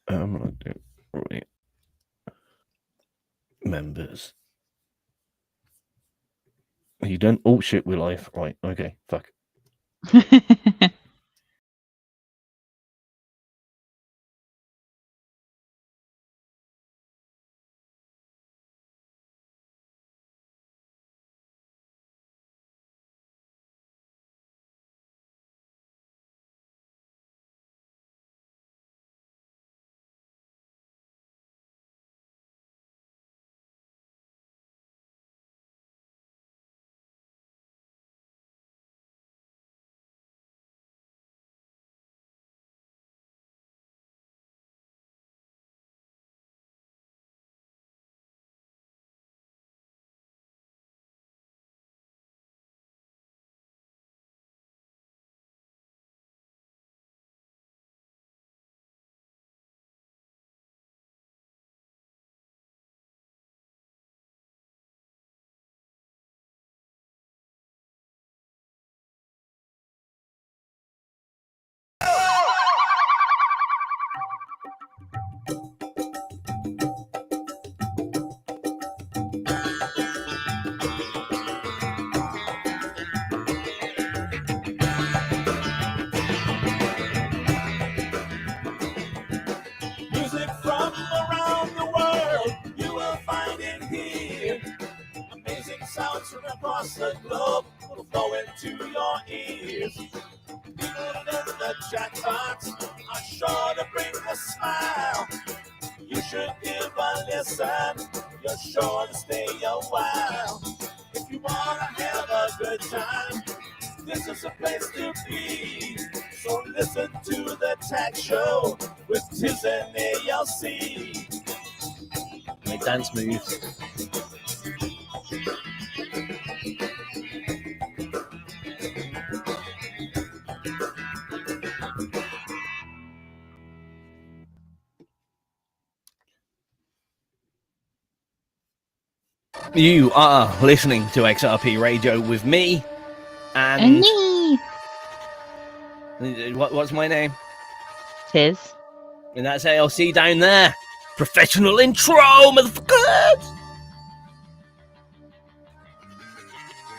I'm gonna do right. Members. Are you done? Oh shit, we're live. Right, okay, fuck. Music from around the world, you will find it here. Amazing sounds from across the globe will flow into your ears. People in the chatbox are sure to bring a smile. You should give a listen, you're sure to stay a while. If you want to have a good time, this is a place to be. So listen to the Tag Show with Tizz ALC. My dance moves. You are listening to XRP Radio with me and me. What's my name? Tizz. And that's ALC down there. Professional intro, motherfuckers!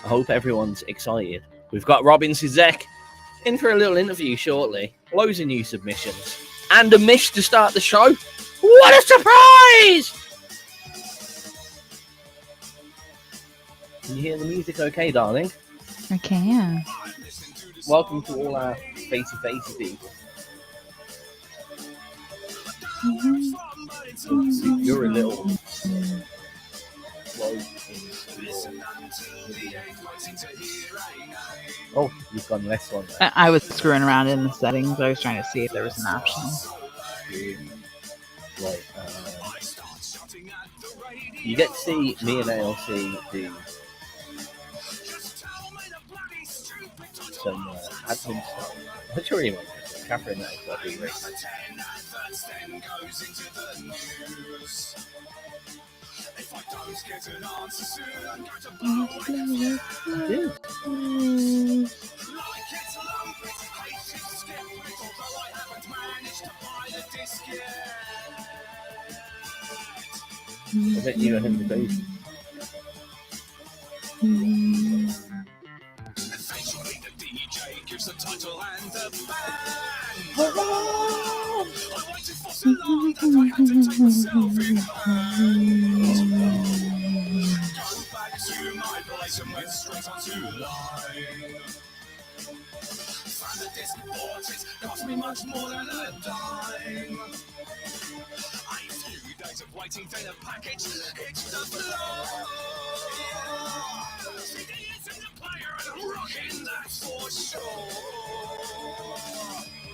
I hope everyone's excited. We've got Robin Cisek in for a little interview shortly. Loads of new submissions. And a mish to start the show. What a surprise! Can you hear the music okay, darling? Okay, yeah. Welcome to all our facey people. You're a little slow. Oh, you've gone less one. I was screwing around in the settings. I was trying to see if there was an option. Right, you get to see me and ALC do some admin stuff. What's your email? Catherine at XRP Radio. I bet you know him the bass. Eventually the DJ gives the title and the band. Hurrah! I waited for so long that I had to take myself in hand. Go back to my place and went straight onto line. Found the disc bought it, cost me much more than a dime. A few days of waiting, then a package hit the floor. CD is in the player and I'm rocking that for sure.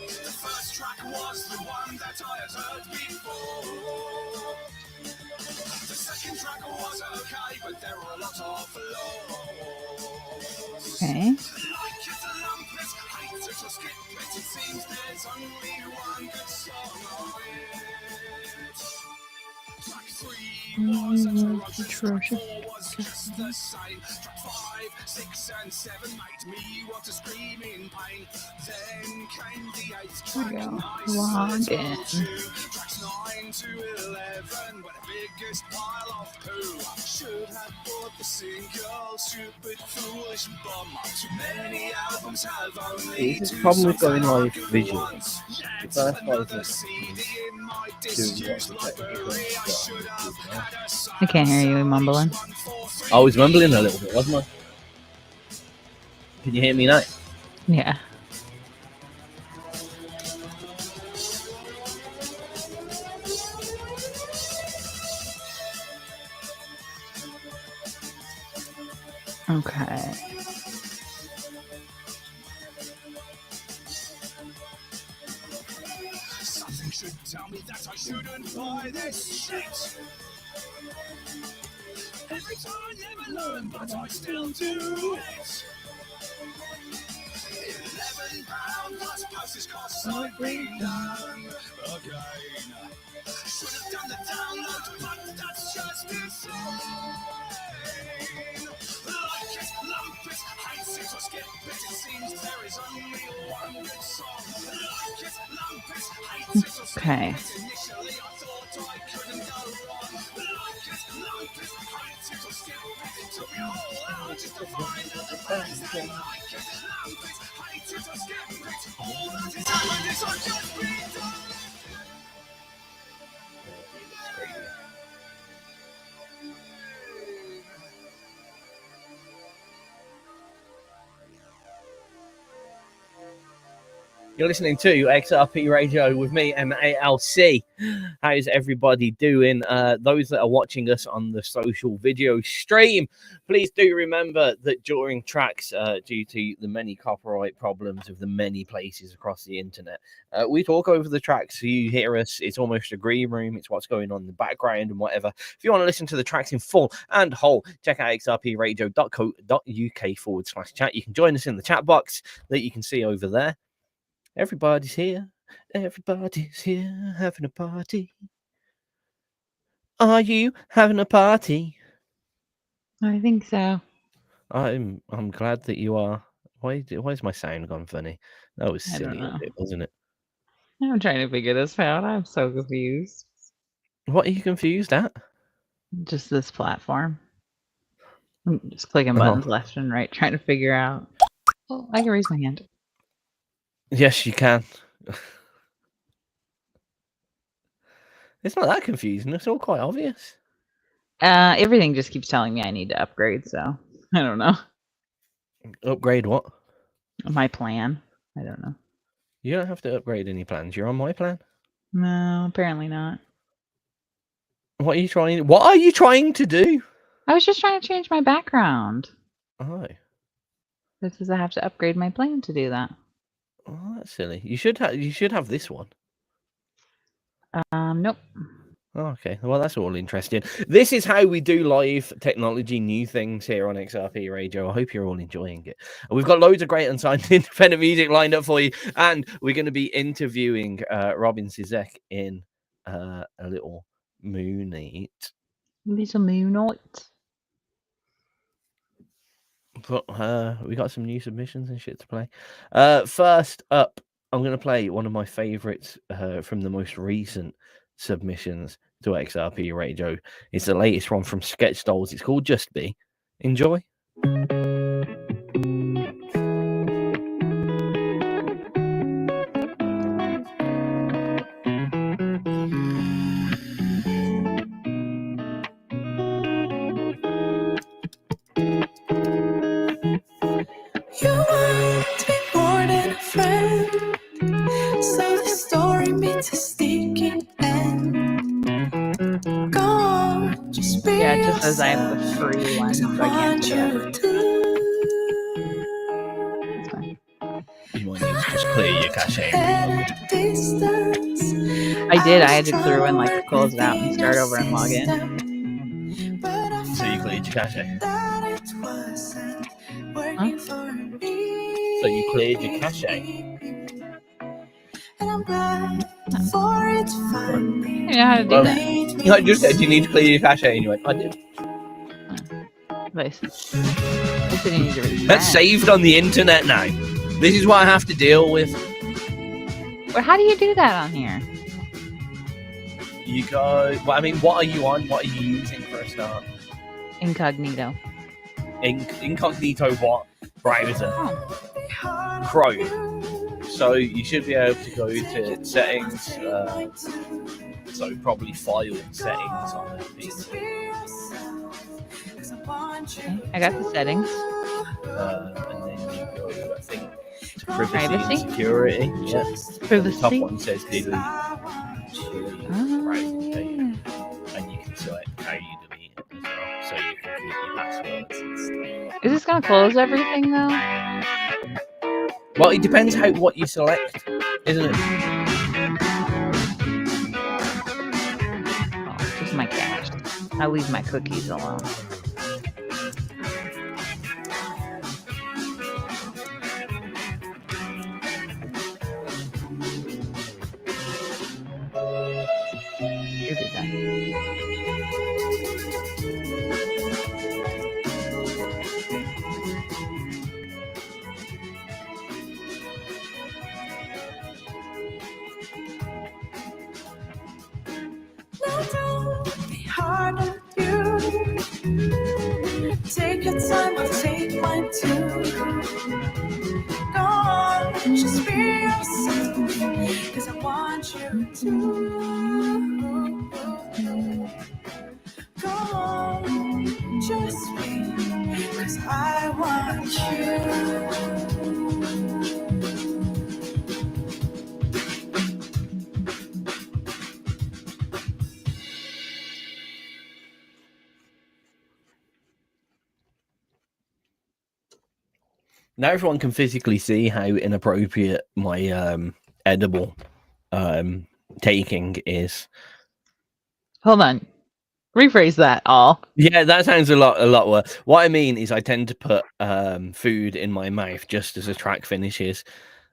The first track was the one that I had heard before. The second track was okay, but there were a lot of flaws. Okay. Like it a lumpus, hate it or skip it, it seems there's only one good song on it. Track 3 was atrocious, 4 was just the same. Track 5, 6 and 7 made me want to scream in pain. Then came the 8th track, nice little tune. Tracks 9 to 11 with the biggest pile of poo. Should have bought the single, stupid, foolish bum. Too many albums have only This is the two problem with songs going that live are good visually. ones. The first Another is CD in my do disused what the library. I should have had a I can't hear you mumbling. I was mumbling a little bit, wasn't I? Can you hear me now? Yeah. Okay. Something should tell me that I shouldn't buy this shit. Every time I never learn, but I still do it. £11 plus postage costs I've been done again. Should have done the download, but that's just insane. Like it, lump it, hate it or skip it. It seems there is only one good song. Like it, lump it, hate it or skip Okay. it. Initially I thought I couldn't go wrong. Like it, lump it, hate it or skip it. It took me a whole hour just to find out the best thing. Like it, lump it, hate it or skip it. All that is happened is I've just been done. You're listening to XRP Radio with me, MALC. How's everybody doing? Those that are watching us on the social video stream, please do remember that during tracks, due to the many copyright problems of the many places across the internet, we talk over the tracks so you hear us. It's almost a green room. It's what's going on in the background and whatever. If you want to listen to the tracks in full and whole, check out xrpradio.co.uk/chat. You can join us in the chat box that you can see over there. Everybody's here. Everybody's here having a party. Are you having a party? I think so. I'm glad that you are. Why's my sound gone funny? That was I don't silly, know. wasn't it? I'm trying to figure this out. I'm so confused. What are you confused at? Just this platform. I'm just clicking buttons left and right, trying to figure out. Oh, I can raise my hand. Yes, you can. It's not that confusing. It's all quite obvious. Everything just keeps telling me I need to upgrade, so I don't know. Upgrade what? My plan. I don't know. You don't have to upgrade any plans. You're on my plan. No, apparently not. What are you trying to do? I was just trying to change my background. Oh. It says I have to upgrade my plan to do that. Oh, that's silly. You should have this one. Nope. Oh, okay. Well, that's all interesting. This is how we do live technology, new things here on XRP Radio. I hope you're all enjoying it. We've got loads of great unsigned independent music lined up for you, and we're going to be interviewing Robin Cisek in a little moonite. Little moonite. But we got some new submissions and shit to play. First up, I'm going to play one of my favorites from the most recent submissions to XRP Radio. It's the latest one from Sketch Dolls. It's called Just Be. Enjoy. You want to be more than a friend, so the story meets a sticking end. Go on, just be Yeah, it just says I yourself, have the free one, 'cause so I can't do you that. to. It's fine. You might need to just clear your cache. At distance, I did. I had to throw in, like, close it out and start over and log in. So you cleared your cache. Huh? So you cleared your cache. And I'm glad for it finally. You know how to do that. You know, just said you need to clear your cache, and you went, I did. Nice. I didn't need to read That's that. saved on the internet now. This is what I have to deal with. Well, how do you do that on here? You go. Well, I mean, what are you on? What are you using for a start? Incognito. Incognito what? Browser. Chrome. So you should be able to go to settings. So probably file settings on the PC. Okay, I got the settings. And then you go, I think, to privacy and Privacy? security. Yeah. Privacy. The top one says delete. Oh, Browsing data. yeah. And you can select how you delete it as well. So you can keep your passwords and stuff. Is this gonna close everything though? Well, it depends what you select, isn't it? Oh, just my cache. I leave my cookies alone. You did that. Don't be hard on you. Take your time, I'll take mine too. Go on, just be yourself, 'cause I want you to. Go on, just be, 'cause I want you. Now everyone can physically see how inappropriate my edible taking is. Hold on. Rephrase that all. Yeah, that sounds a lot worse. What I mean is I tend to put food in my mouth just as a track finishes.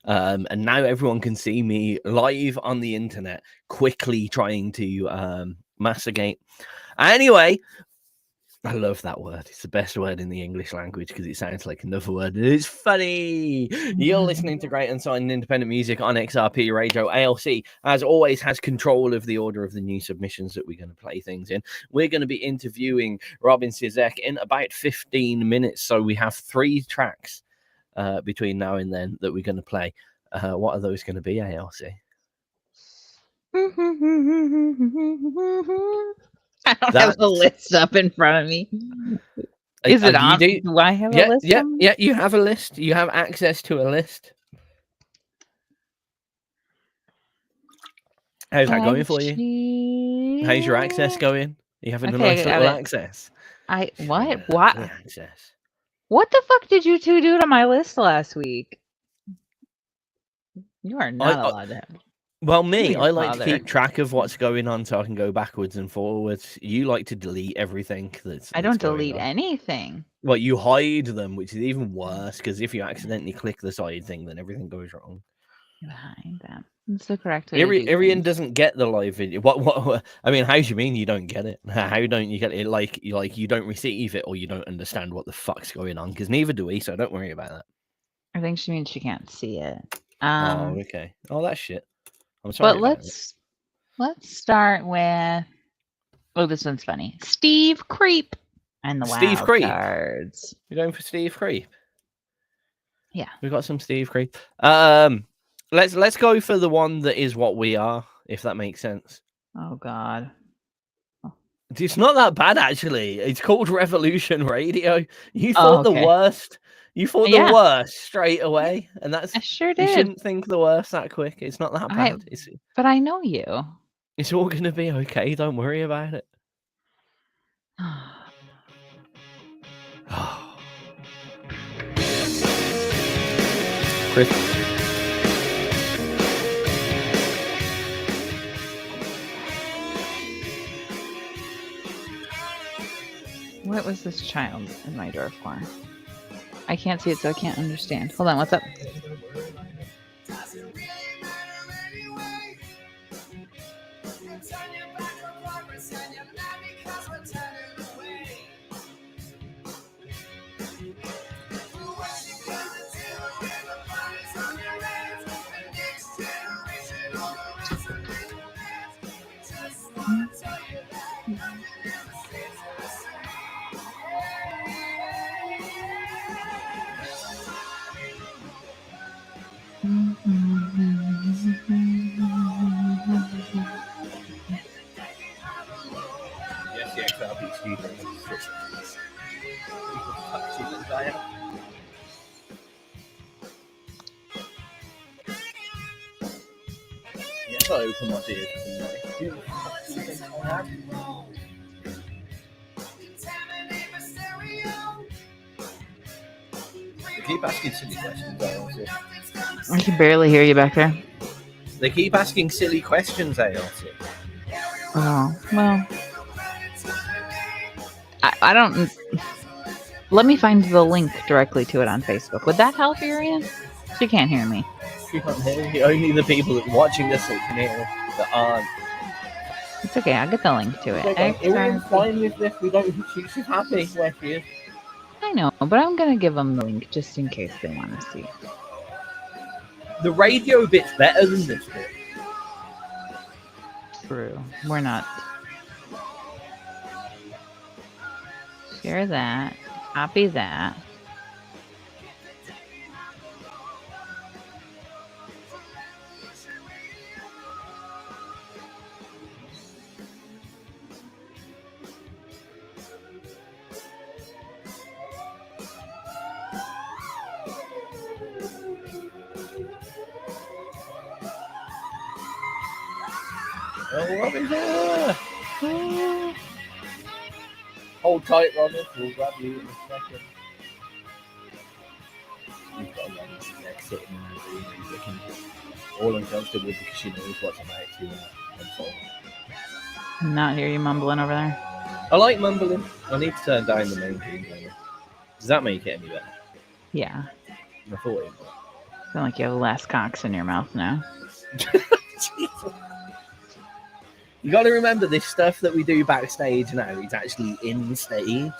And now everyone can see me live on the internet, quickly trying to masticate. Anyway, I love that word. It's the best word in the English language because it sounds like another word. It's funny. You're listening to Great Unsigned Independent Music on XRP Radio. ALC, as always, has control of the order of the new submissions that we're going to play things in. We're going to be interviewing Robin Cisek in about 15 minutes. So we have 3 tracks between now and then that we're going to play. What are those going to be, ALC? I don't have the list up in front of me. Is it on? Do I have a list? Yeah, you have a list. You have access to a list. How's that going for you? How's your access going? You having a nice little access? What? What? Access. What the fuck did you two do to my list last week? You are not allowed to have. Well, me, I like to keep track of what's going on so I can go backwards and forwards. You like to delete everything that's I don't delete anything. Well, you hide them, which is even worse, because if you accidentally click the side thing, then everything goes wrong. You hide them. That's the correct way Irian doesn't get the live video. What? I mean, how do you mean you don't get it? How don't you get it? Like you don't receive it, or you don't understand what the fuck's going on? Because neither do we, so don't worry about that. I think she means she can't see it. Oh, okay. Oh, that's shit. I'm sorry. But let's start with. Oh, this one's funny. Steve Creep and the Wildcards. You're going for Steve Creep. Yeah, we got some Steve Creep. Let's go for the one that is what we are, if that makes sense. Oh God. It's not that bad actually. It's called Revolution Radio. You thought the worst. You thought the worst straight away, and that's I sure did. You shouldn't think the worst that quick. It's not that bad. But I know you. It's all gonna be okay. Don't worry about it. Chris. What was this child in my door for? I can't see it, so I can't understand. Hold on, what's up? also come on here tonight. They keep asking silly questions, ALC. I can barely hear you back there. They keep asking silly questions, ALC. Oh, well. I don't... Let me find the link directly to it on Facebook. Would that help, Irian? She can't hear me. She can't hear you. Only the people that watching this can hear that aren't. It's okay, I'll get the link to it. Irian's fine with this. We don't. She's happy where she is. I know, but I'm gonna give them the link just in case they want to see. The radio bit's better than this bit. True. We're not. Share that. Copy that. Oh, Robin's here! Hold tight, Robin. We'll grab you in a second. We've got Robin Cisek sitting in the room. He's looking all uncomfortable because she knows what's about to unfold. Not hear you mumbling over there. I like mumbling. I need to turn down the main thing. Does that make it any better? Yeah. I thought it would. I feel like you have less cocks in your mouth now. You got to remember this stuff that we do backstage now is actually in stage.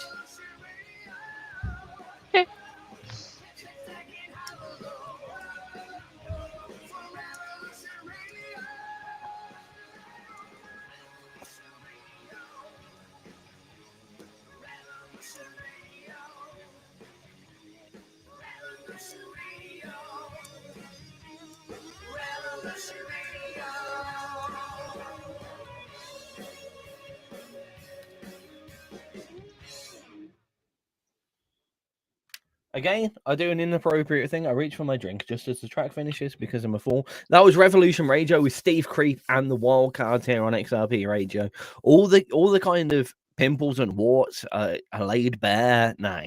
Again, I do an inappropriate thing. I reach for my drink just as the track finishes because I'm a fool. That was Revolution Radio with Steve Creep and the Wildcards here on XRP Radio. All the kind of pimples and warts are laid bare now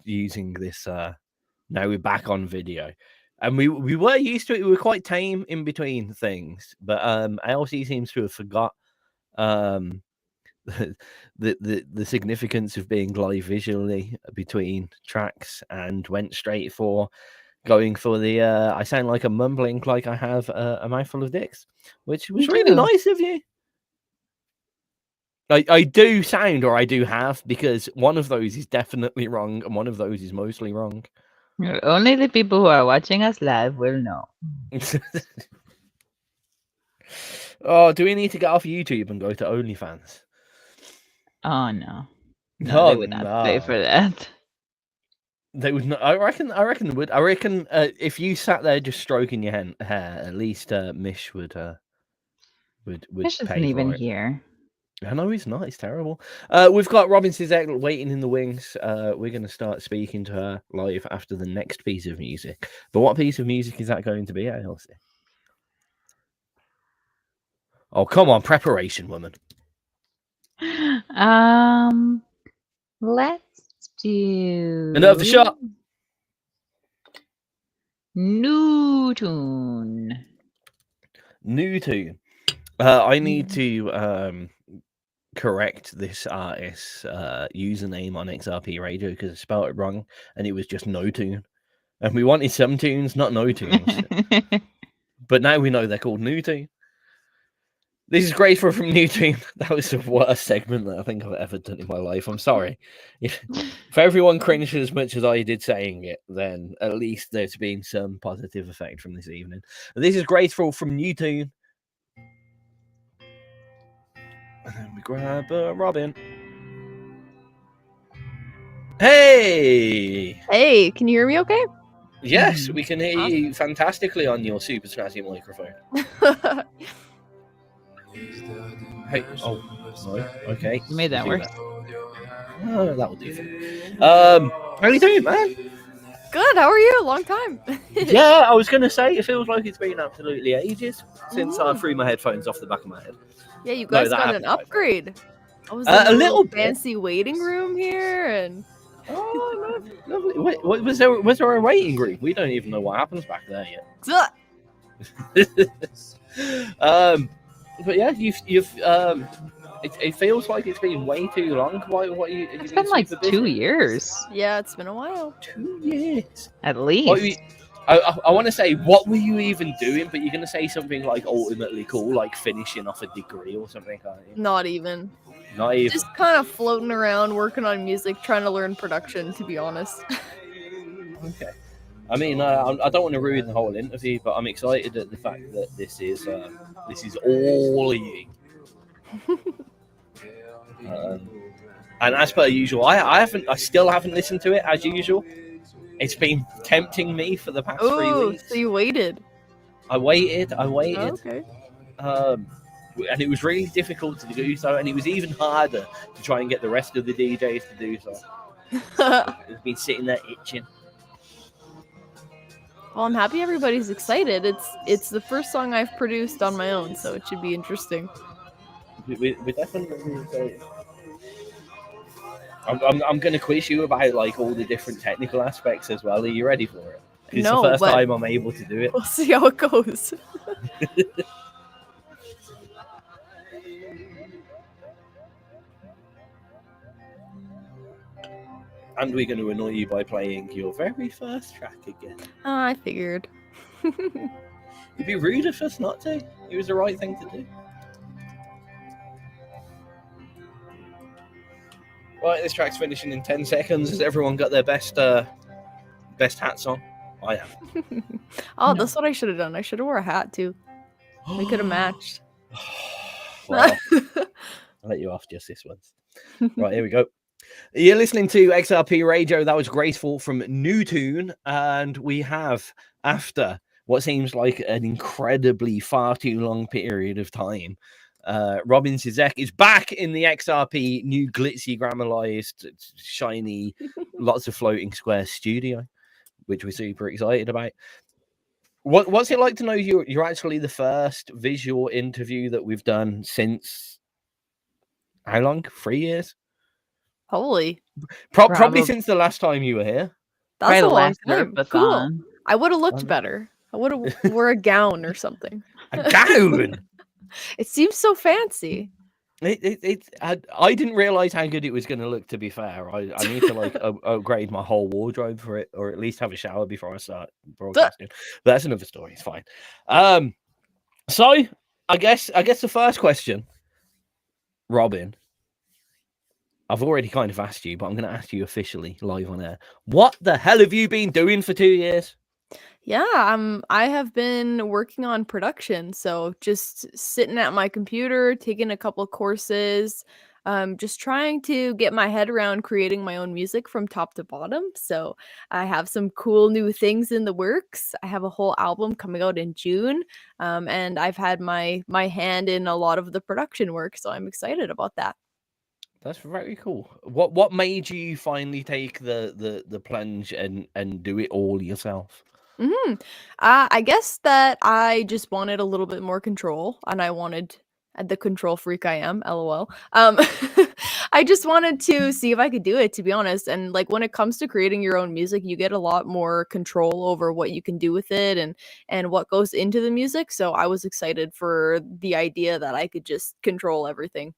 using this. Now we're back on video. And we were used to it. We were quite tame in between things. But ALC seems to have forgot the significance of being live visually between tracks and went straight for going for the I sound like I'm mumbling like I have a mouthful of dicks, which was really nice of you. I do sound, or I do have, because one of those is definitely wrong and one of those is mostly wrong. Only the people who are watching us live will know. Oh, do we need to get off YouTube and go to OnlyFans? Oh no. No, they would not pay for that. They would not. I reckon they would. I reckon if you sat there just stroking your hair, at least Mish would Mish pay isn't for even it. here. I know he's not. He's terrible. We've got Robin Cisek waiting in the wings. We're going to start speaking to her live after the next piece of music. But what piece of music is that going to be, ALC? Oh, come on, preparation, woman. Let's do Another shot. Nootoon. I need to correct this artist's username on XRP Radio because I spelled it wrong and it was just Nootoon. And we wanted some tunes, not no tunes. But now we know they're called Nootoon. This is Graceful from Nootoon. That was the worst segment that I think I've ever done in my life. I'm sorry. If everyone cringed as much as I did saying it, then at least there's been some positive effect from this evening. This is Graceful from Nootoon. And then we grab Robin. Hey! Hey, can you hear me okay? Yes, we can hear you fantastically on your super snazzy microphone. Hey, oh, no, okay. You made that work. Oh, that will do. How are you doing, man? Good. How are you? Long time. Yeah, I was going to say, it feels like it's been absolutely ages since I threw my headphones off the back of my head. Yeah, you guys that got happened an upgrade. I was A in little bit. fancy waiting room here, and Oh, lovely. Wait, was there a waiting room? We don't even know what happens back there yet. But yeah, you've it feels like it's been way too long. What you? It's been like 2 years. yeah, it's been a while. 2 years. At least. I want to say, what were you even doing? But you're going to say something like ultimately cool, like finishing off a degree or something, aren't you? Not even. Not even. Just kind of floating around, working on music, trying to learn production, to be honest. Okay. I mean, I don't want to ruin the whole interview, but I'm excited at the fact that this is all you. And as per usual, I still haven't listened to it as usual. It's been tempting me for the past 3 weeks. So you waited. I waited. Oh, okay. And it was really difficult to do so, and it was even harder to try and get the rest of the DJs to do so. It's been sitting there itching. Well, I'm happy everybody's excited. It's the first song I've produced on my own, so it should be interesting. We're definitely excited. I'm going to quiz you about like all the different technical aspects as well. Are you ready for it? It's the first time I'm able to do it. We'll see how it goes. And we're going to annoy you by playing your very first track again. I figured. It'd be rude of us not to. It was the right thing to do. Right, this track's finishing in 10 seconds. Has everyone got their best hats on? I have. That's what I should have done. I should have wore a hat too. We could have matched. Well, I'll let you off just this once. Right, here we go. You're listening to XRP Radio. That was Graceful from Nootoon. And we have, after what seems like an incredibly far too long period of time, Robin Cisek is back in the XRP new glitzy, grammarized, shiny, lots of floating square studio, which we're super excited about. What's it like to know you're actually the first visual interview that we've done since how long? 3 years? Holy. Probably since the last time you were here. That's a long time. Cool. I would have looked better. I would have wore a gown or something. A gown? It seems so fancy. I didn't realize how good it was going to look, to be fair. I need to like upgrade my whole wardrobe for it, or at least have a shower before I start broadcasting. But that's another story. It's fine. So I guess the first question, Robin, I've already kind of asked you, but I'm going to ask you officially live on air. What the hell have you been doing for 2 years? Yeah, I have been working on production, so just sitting at my computer, taking a couple courses, just trying to get my head around creating my own music from top to bottom. So I have some cool new things in the works. I have a whole album coming out in June, and I've had my hand in a lot of the production work, so I'm excited about that. That's very cool. What made you finally take the plunge and do it all yourself? I guess that I just wanted a little bit more control, and I wanted the control freak I am, LOL. I just wanted to see if I could do it, to be honest. And like when it comes to creating your own music, you get a lot more control over what you can do with it and what goes into the music. So I was excited for the idea that I could just control everything.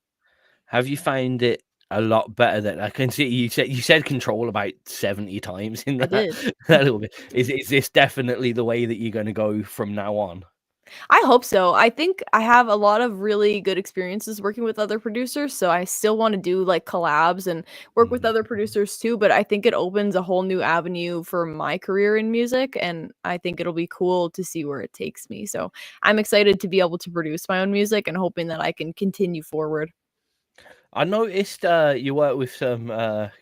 Have you found it a lot better? That I can see you said control about 70 times in that, that little bit. Is this definitely the way that you're going to go from now on? I hope so. I think I have a lot of really good experiences working with other producers, so I still want to do like collabs and work with other producers too, but I think it opens a whole new avenue for my career in music, and I think it'll be cool to see where it takes me. So I'm excited to be able to produce my own music and hoping that I can continue forward. I noticed you work with some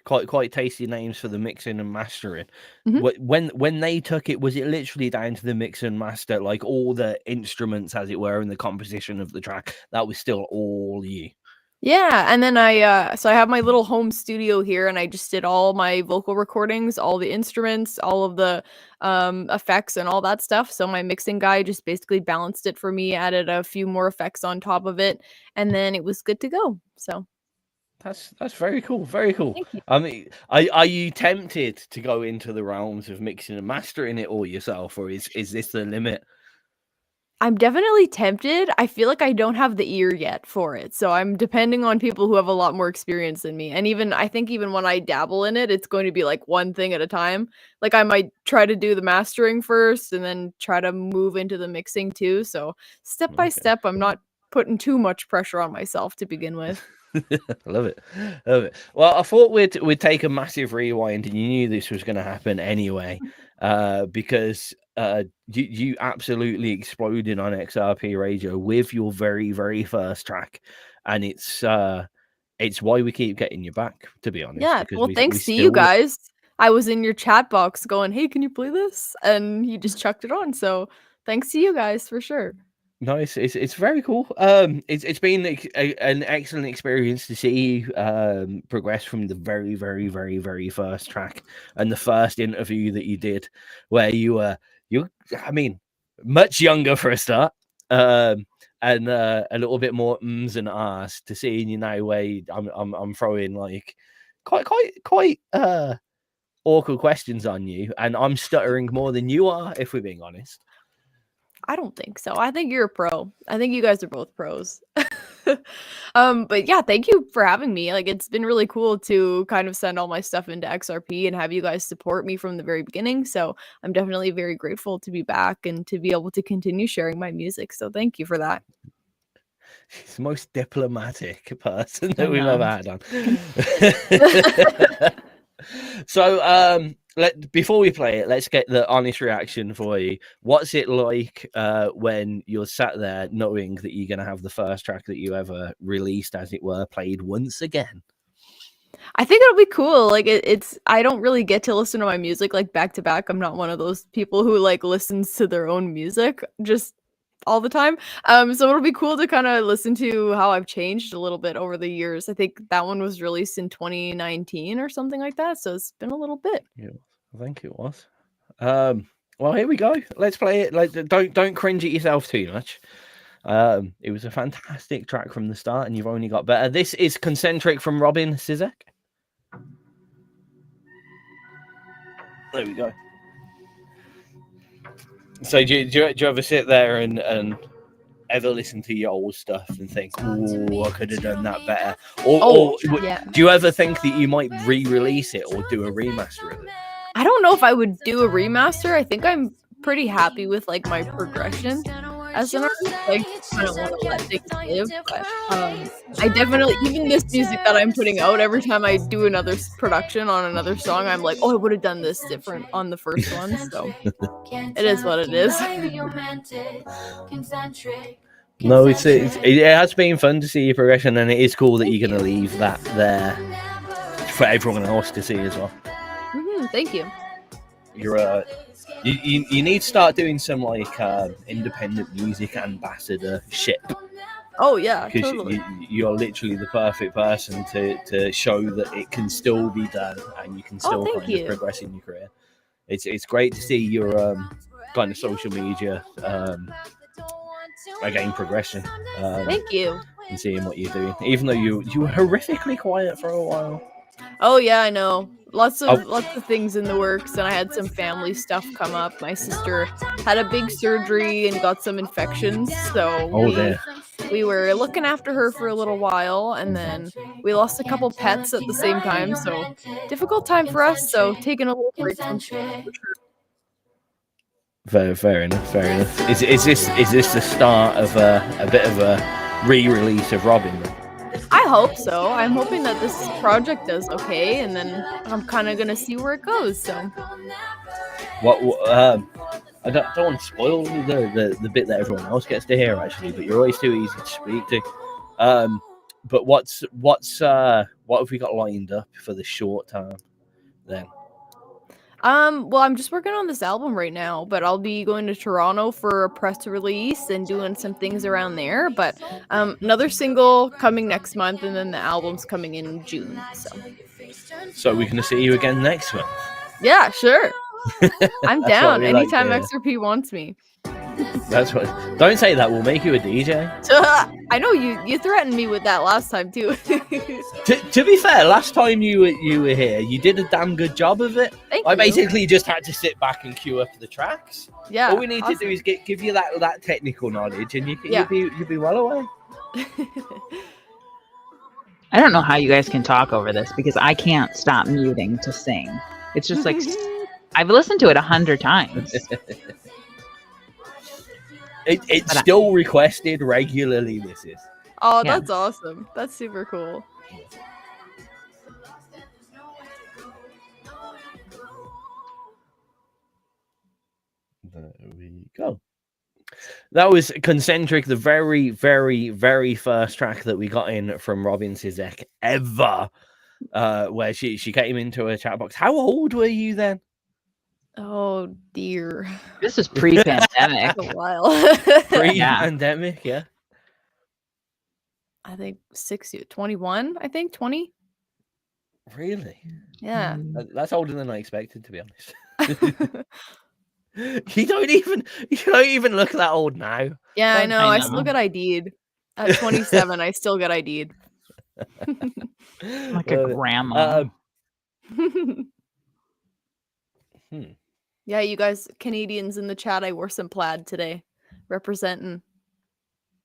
quite tasty names for the mixing and mastering. When they took it, was it literally down to the mix and master, like all the instruments, as it were, and the composition of the track? That was still all you. Yeah, and then I have my little home studio here, and I just did all my vocal recordings, all the instruments, all of the effects and all that stuff. So my mixing guy just basically balanced it for me, added a few more effects on top of it, and then it was good to go. So That's very cool. Very cool. thank you. I mean, are you tempted to go into the realms of mixing and mastering it all yourself, or is this the limit? I'm definitely tempted. I feel like I don't have the ear yet for it. So I'm depending on people who have a lot more experience than me. And I think even when I dabble in it, it's going to be like one thing at a time. Like I might try to do the mastering first and then try to move into the mixing too. So step by Okay. step, I'm not putting too much pressure on myself to begin with. Love it. Love it. Well, I thought we'd take a massive rewind, and you knew this was going to happen anyway, because you absolutely exploded on XRP radio with your very, very first track, and it's why we keep getting you back, to be honest. Yeah. Because Well, we thanks to still... you guys. I was in your chat box going, "Hey, can you play this?" And you just chucked it on. So thanks to you guys for sure. Nice. It's very cool. It's been an excellent experience to see you progress from the very, very, very, very first track and the first interview that you did, where you I mean, much younger for a start, and a little bit more ums and ahs, to seeing you now where I'm throwing like quite awkward questions on you, and I'm stuttering more than you are, if we're being honest. I don't think so. I think you're a pro. I think you guys are both pros. But yeah, thank you for having me. Like, it's been really cool to kind of send all my stuff into XRP and have you guys support me from the very beginning. So I'm definitely very grateful to be back and to be able to continue sharing my music. So thank you for that. She's the most diplomatic person that we've ever had on. So, before we play it, let's get the honest reaction for you. What's it like when you're sat there knowing that you're going to have the first track that you ever released, as it were, played once again? I think it'll be cool. Like it's I don't really get to listen to my music like back to back. I'm not one of those people who like listens to their own music just all the time. So it'll be cool to kind of listen to how I've changed a little bit over the years. I think that one was released in 2019 or something like that. So it's been a little bit. Yeah, I think it was. Well, here we go. Let's play it. Like, don't cringe at yourself too much. It was a fantastic track from the start, and you've only got better. This is Concentric from Robin Cisek. There we go. So do you ever sit there and ever listen to your old stuff and think, oh, I could have done that better? Or yeah. Do you ever think that you might re-release it or do a remaster of it? I don't know if I would do a remaster. I think I'm pretty happy with like my progression as an artist. Like, I don't want to let things live, but I definitely, even this music that I'm putting out, every time I do another production on another song, I'm like, oh, I would have done this different on the first one. So it is what it is. No, it has been fun to see your progression, and it is cool that you're going to leave that there for everyone else to see as well. Thank you. You're you need to start doing some like independent music ambassadorship. Oh yeah, because totally. you're literally the perfect person to show that it can still be done and you can still kind of progress in your career. It's great to see your kind of social media again progression. Thank you. And seeing what you're doing, even though you were horrifically quiet for a while. Oh yeah, I know. Lots of things in the works, and I had some family stuff come up. My sister had a big surgery and got some infections, so we were looking after her for a little while, and then we lost a couple pets at the same time, so difficult time for us, so taking a little break from Fair enough. Is this the start of a bit of a re-release of Robin? I hope so. I'm hoping that this project does okay, and then I'm kind of gonna see where it goes. So, I don't want to spoil the bit that everyone else gets to hear, actually, but you're always too easy to speak to. But what have we got lined up for the short term then? Well, I'm just working on this album right now, but I'll be going to Toronto for a press release and doing some things around there. But another single coming next month, and then the album's coming in June. So we're going to see you again next month. Yeah, sure. I'm That's down what we like anytime to hear. XRP wants me. That's what. Don't say that. We'll make you a DJ. I know you threatened me with that last time too. To be fair, last time you were here, you did a damn good job of it. Thank I you. basically just had to sit back and queue up the tracks. Yeah. All we need to do is give you that technical knowledge, and Yeah. you'll be well away. I don't know how you guys can talk over this because I can't stop muting to sing. It's just like I've listened to it 100 times. It's still requested regularly. This is. Oh, Yeah. that's awesome. That's super cool. There we go. That was Concentric, the very, very, very first track that we got in from Robin Cisek ever, where she came into a chat box. How old were you then? Oh dear. This is pre-pandemic. A while. Pre-pandemic, yeah. I think 21, I think 20. Really? Yeah. That's older than I expected, to be honest. You don't even look that old now. Yeah, I know. I know. still get ID'd. At 27, I still get ID'd. Like a grandma. Yeah, you guys, Canadians in the chat, I wore some plaid today, representing.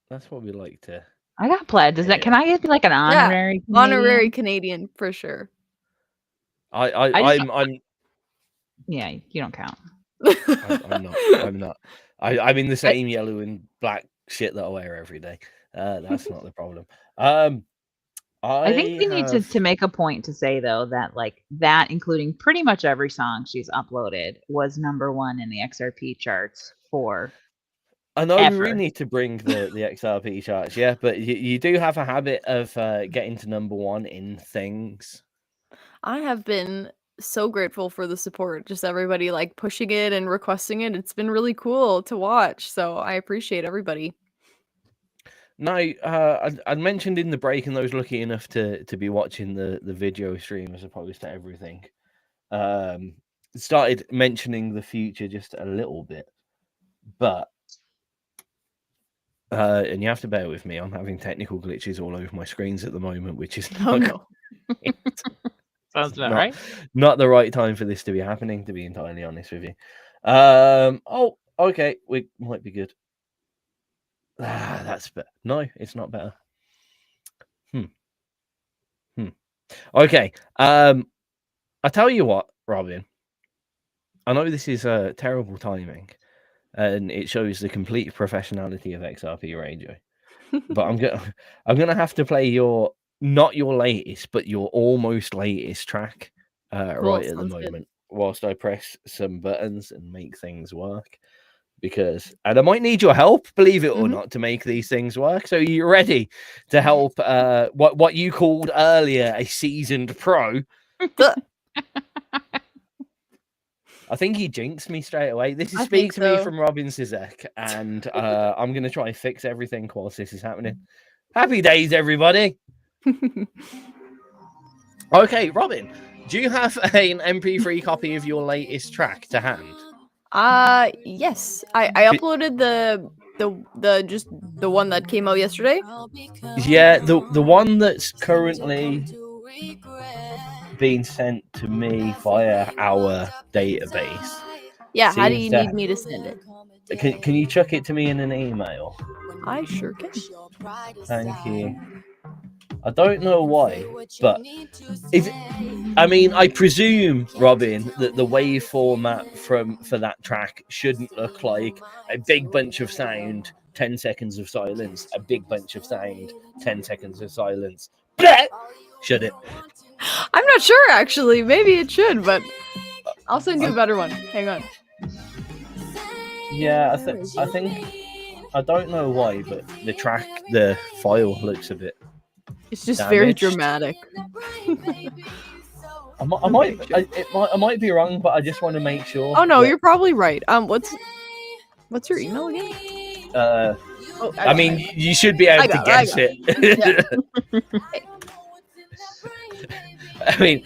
That's what we like to. I got plaid. Can I get like an honorary? Yeah, honorary Canadian for sure. I'm. Yeah, you don't count. I'm not. I'm in the same yellow and black shit that I wear every day. That's not the problem. I think we need to make a point to say though that like that, including pretty much every song she's uploaded, was #1 in the XRP charts for. I know ever. we really need to bring the XRP charts, yeah, but you do have a habit of getting to #1 in things. I have been so grateful for the support, just everybody like pushing it and requesting it. It's been really cool to watch, so I appreciate everybody. No, I mentioned in the break, and those lucky enough to be watching the video stream as opposed to everything, started mentioning the future just a little bit, but and you have to bear with me. I'm having technical glitches all over my screens at the moment, which is not Sounds about right. Not the right time for this to be happening, to be entirely honest with you. Oh, okay, we might be good. That's better. No, it's not better. Okay. I tell you what, Robin. I know this is terrible timing, and it shows the complete professionality of XRP Radio. But I'm gonna have to play not your latest, but your almost latest track right at the moment, whilst I press some buttons and make things work. And I might need your help, believe it or not, to make these things work. So you're ready to help what you called earlier a seasoned pro. I think he jinxed me straight away. This is Speak to Me from Robin Cisek, and I'm going to try and fix everything whilst this is happening. Happy days, everybody. Okay, Robin, do you have an MP3 copy of your latest track to hand? Yes. I uploaded the one that came out yesterday. Yeah, the one that's currently being sent to me via our database. Yeah, how do you need me to send it? Can you chuck it to me in an email? I sure can. Thank you. I don't know why, but I presume, Robin, that the wave format for that track shouldn't look like a big bunch of sound, 10 seconds of silence, a big bunch of sound, 10 seconds of silence. Blech! Should it? I'm not sure, actually. Maybe it should, but I'll send you a better one. Hang on. Yeah, I think I don't know why, but the file looks a bit. It's just damaged. very dramatic. I might be wrong, but I just want to make sure. Oh no, that, you're probably right. What's your email again? Oh, I mean, you should be able to guess it. I mean,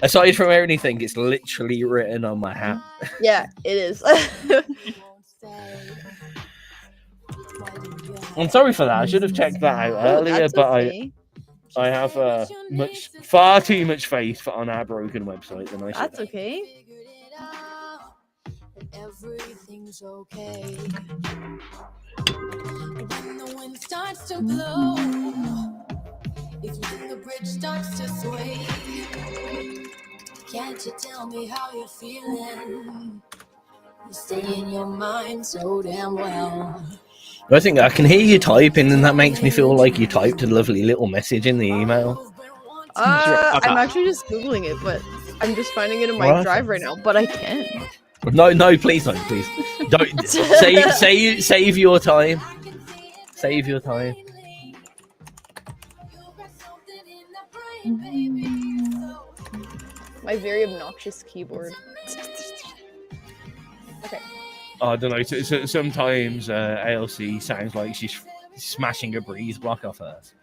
aside from everything, it's literally written on my hat. Yeah, it is. I'm sorry for that. I should have checked that out earlier, but okay. I have far too much faith on our broken website than I should. That's okay. Everything's okay. When the wind starts to blow, it's when the bridge starts to sway. Can't you tell me how you're feeling? You stay in your mind so damn well. I think I can hear you typing, and that makes me feel like you typed a lovely little message in the email. I'm actually just Googling it, but I'm just finding it in my drive right now, but I can. No, please don't, please. Don't save your time. Save your time. My very obnoxious keyboard. Okay. I don't know. So sometimes ALC sounds like she's smashing a breeze block off hers.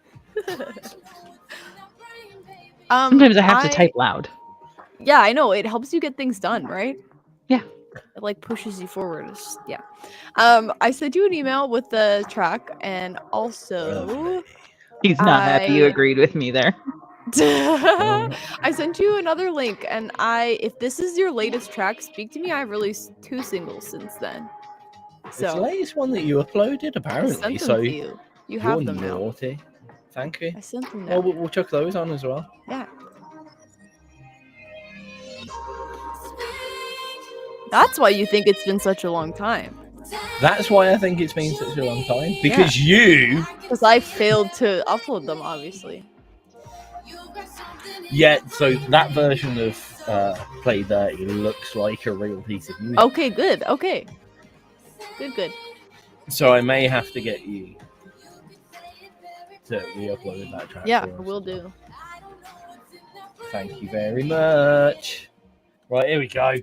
Sometimes I have to type loud. Yeah, I know. It helps you get things done, right? Yeah. It like pushes you forward. Yeah. I sent you an email with the track, and also he's not happy you agreed with me there. I sent you another link, and if this is your latest track, Speak to Me, I've released 2 singles since then. So it's the latest one that you uploaded, apparently. I sent them so to you. You have them naughty. now. Thank you. I sent them now. Oh, we'll chuck those on as well. Yeah. That's why you think it's been such a long time. That's why I think it's been such a long time. Because Because I failed to upload them, obviously. Yeah, so that version of Play Dirty looks like a real piece of music. Okay, good. Okay. Good. So I may have to get you to re-upload that track. Yeah, I will do. Thank you very much. Right, here we go.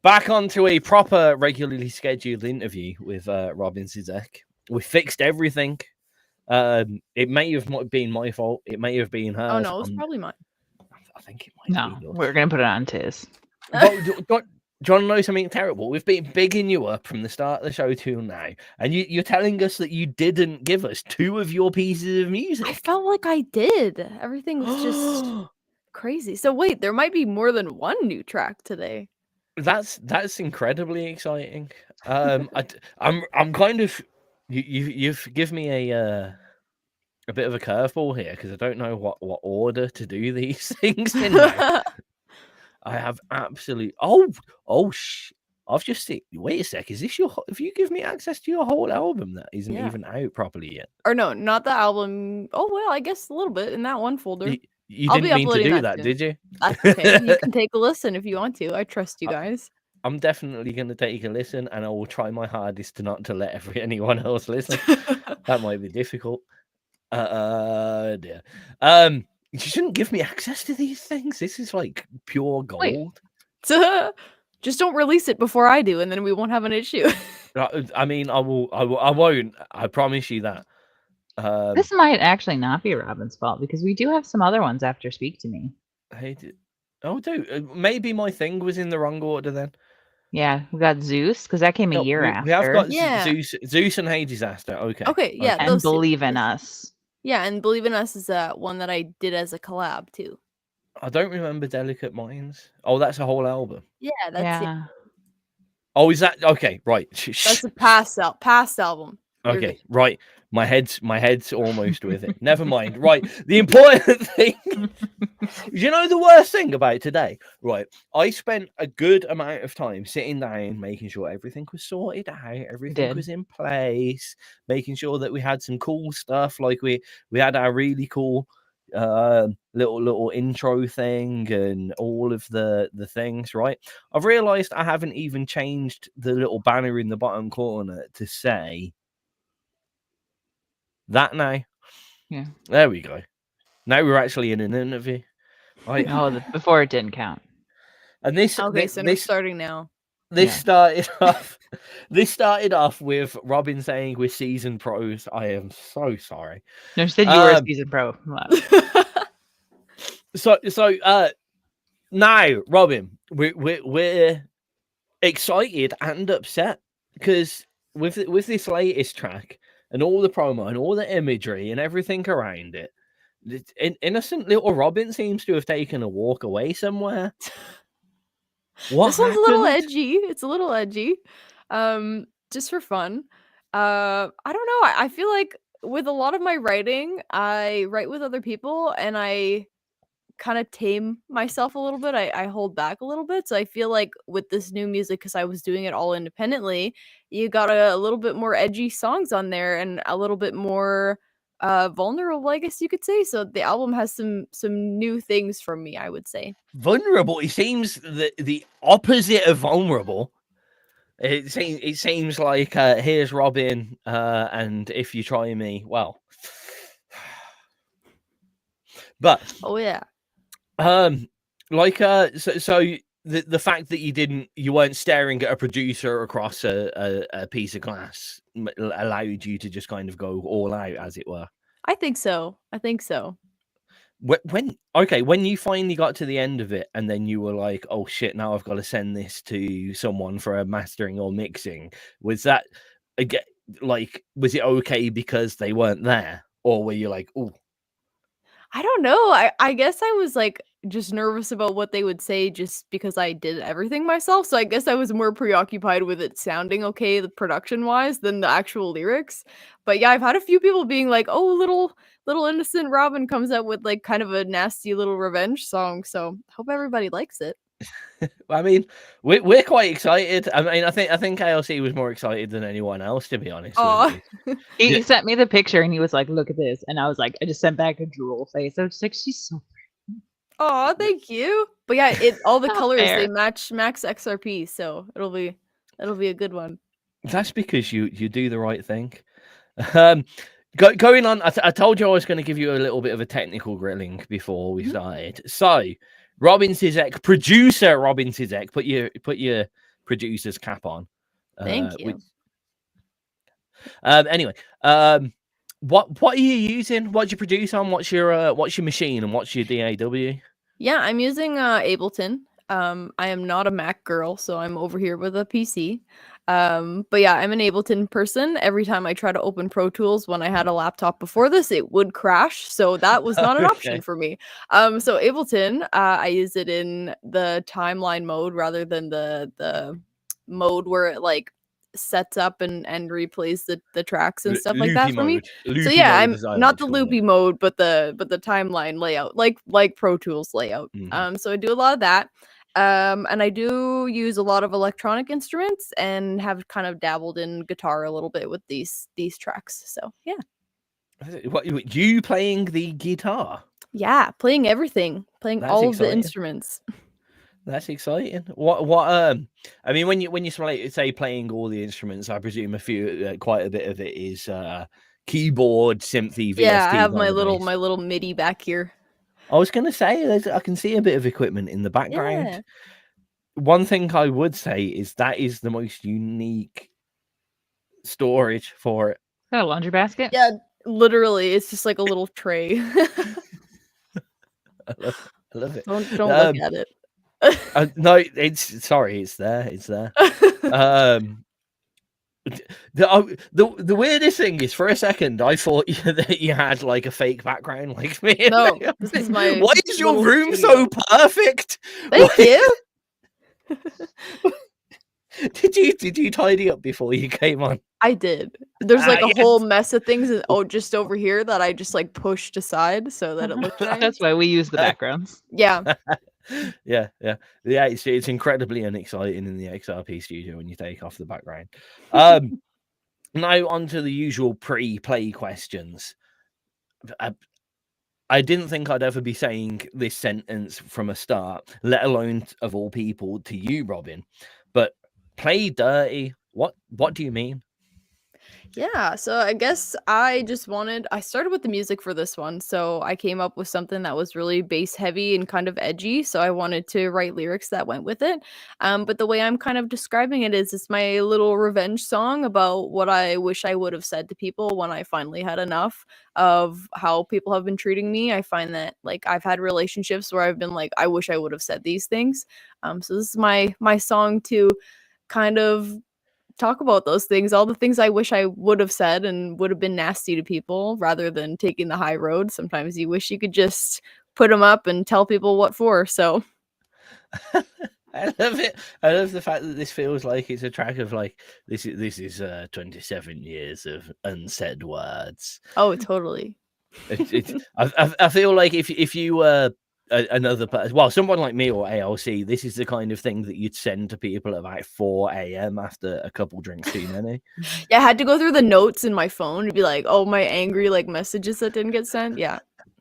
Back onto a proper, regularly scheduled interview with Robin Cisek. We fixed everything. It may have been my fault. It may have been hers. Oh no, it's probably mine. I think it might be. No, we're gonna put it on Tizz. Do you want to know something terrible? We've been bigging you up from the start of the show till now, and you're telling us that you didn't give us 2 of your pieces of music. I felt like I did. Everything was just crazy. So wait, there might be more than one new track today. That's incredibly exciting. I'm kind of you've given me a bit of a curveball here because I don't know what order to do these things in. I have absolute I've just seen. Wait a sec. Is this have you given me access to your whole album that isn't even out properly yet? Or no, not the album. Oh well, I guess a little bit in that one folder. You didn't mean to do that, did you? That's okay. You can take a listen if you want to. I trust you guys. I'm definitely going to take a listen, and I will try my hardest not to let anyone else listen. That might be difficult. Dear. You shouldn't give me access to these things. This is like pure gold. Just don't release it before I do, and then we won't have an issue. I mean, I won't. I promise you that. This might actually not be Robin's fault because we do have some other ones after Speak to Me. Maybe my thing was in the wrong order then. Yeah, we got Zeus because that came a year after. We have got Zeus and Hey Disaster. Okay, yeah, and Believe in Us. Yeah, and Believe in Us is one that I did as a collab too. I don't remember Delicate Minds. Oh, that's a whole album. Yeah, that's it. Oh, is that okay? Right. That's a past album. Okay, right. My head's almost with it. Never mind. Right. The important thing. You know the worst thing about today? Right. I spent a good amount of time sitting down, making sure everything was sorted out, everything was in place, making sure that we had some cool stuff. Like we had our really cool little intro thing and all of the things, right? I've realized I haven't even changed the little banner in the bottom corner to say that now. Yeah. There we go. Now we're actually in an interview. Before it didn't count. And this Okay, so this starting now. this Yeah. started off. This started off with Robin saying we're seasoned pros. I am so sorry. No, she said you were a season pro. So now, Robin, we're excited and upset because with this latest track and all the promo and all the imagery and everything around it, innocent little Robin seems to have taken a walk away somewhere. What This one's a little happened? edgy. It's a little edgy. Just for fun. I don't know. I feel like with a lot of my writing, I write with other people and I kind of tame myself a little bit. I hold back a little bit. So I feel like with this new music, because I was doing it all independently, you got a little bit more edgy songs on there and a little bit more vulnerable, I guess you could say. So the album has some new things from me, I would say. Vulnerable. He seems the opposite of vulnerable. It seems like here's Robin, and if you try me, well. But oh yeah. So the fact that you weren't staring at a producer across a piece of glass allowed you to just kind of go all out, as it were. I think so. When you finally got to the end of it and then you were like, oh shit, now I've got to send this to someone for a mastering or mixing, was that again, like, was it okay because they weren't there, or were you like, oh, I don't know. I guess I was like just nervous about what they would say just because I did everything myself. So I guess I was more preoccupied with it sounding okay, the production wise, than the actual lyrics. But yeah, I've had a few people being like, "Oh, little innocent Robin comes out with like kind of a nasty little revenge song." So hope everybody likes it. I mean, we're quite excited. I mean, I think ALC was more excited than anyone else, to be honest. Oh, He sent me the picture and he was like, "Look at this," and I was like, I just sent back a drool face. I was just like, "She's so." oh, thank you. But yeah, all the Not colors fair. they match Max XRP, so it'll be a good one. That's because you do the right thing. Going on, I told you I was going to give you a little bit of a technical grilling before we started. So, Robin Cisek, producer Robin Cisek, put your producer's cap on. Thank you. Anyway, what are you using? What do you produce on? What's your machine and what's your DAW? Yeah, I'm using Ableton. I am not a Mac girl, so I'm over here with a PC. But yeah, I'm an Ableton person. Every time I try to open Pro Tools when I had a laptop before this, it would crash. So that was not an option for me. So Ableton, I use it in the timeline mode rather than the mode where it like sets up and replays the tracks and stuff like that for me. So yeah, I'm not the loopy mode, but the timeline layout, like Pro Tools layout. So I do a lot of that. And I do use a lot of electronic instruments and have kind of dabbled in guitar a little bit with these tracks. So yeah. What you playing the guitar? Yeah, playing everything, playing all of the instruments. That's exciting. What I mean, when you say playing all the instruments, I presume quite a bit of it is keyboard, synthy, VST. Yeah, I have my little MIDI back here. I was going to say, I can see a bit of equipment in the background. Yeah. One thing I would say is that is the most unique storage for it. Got a laundry basket? Yeah, literally, it's just like a little tray. I love it. Don't look at it. No, it's there. It's there. The weirdest thing is, for a second, I thought that you had like a fake background, like me. No, this is my. Why is your room so perfect? Thank you. Did you tidy up before you came on? I did. There's like a whole mess of things just over here that I just like pushed aside so that it looked nice. That's why we use the backgrounds. Yeah. Yeah. It's incredibly unexciting in the XRP studio when you take off the background. Now on to the usual pre-play questions. I didn't think I'd ever be saying this sentence from a start, let alone of all people to you, Robin. But play dirty. What do you mean? Yeah, so I guess I started with the music for this one. So I came up with something that was really bass heavy and kind of edgy. So I wanted to write lyrics that went with it. But the way I'm kind of describing it is it's my little revenge song about what I wish I would have said to people when I finally had enough of how people have been treating me. I find that like I've had relationships where I've been like, I wish I would have said these things. So this is my song to kind of talk about those things, all the things I wish I would have said and would have been nasty to people rather than taking the high road. Sometimes you wish you could just put them up and tell people what for. So I love it. I love the fact that this feels like it's a track of like this is 27 years of unsaid words. Oh, totally. I feel like if you were another person, well, someone like me or ALC, this is the kind of thing that you'd send to people at about 4 a.m. after a couple drinks too many. Yeah, I had to go through the notes in my phone to be like, oh, my angry like messages that didn't get sent. Yeah,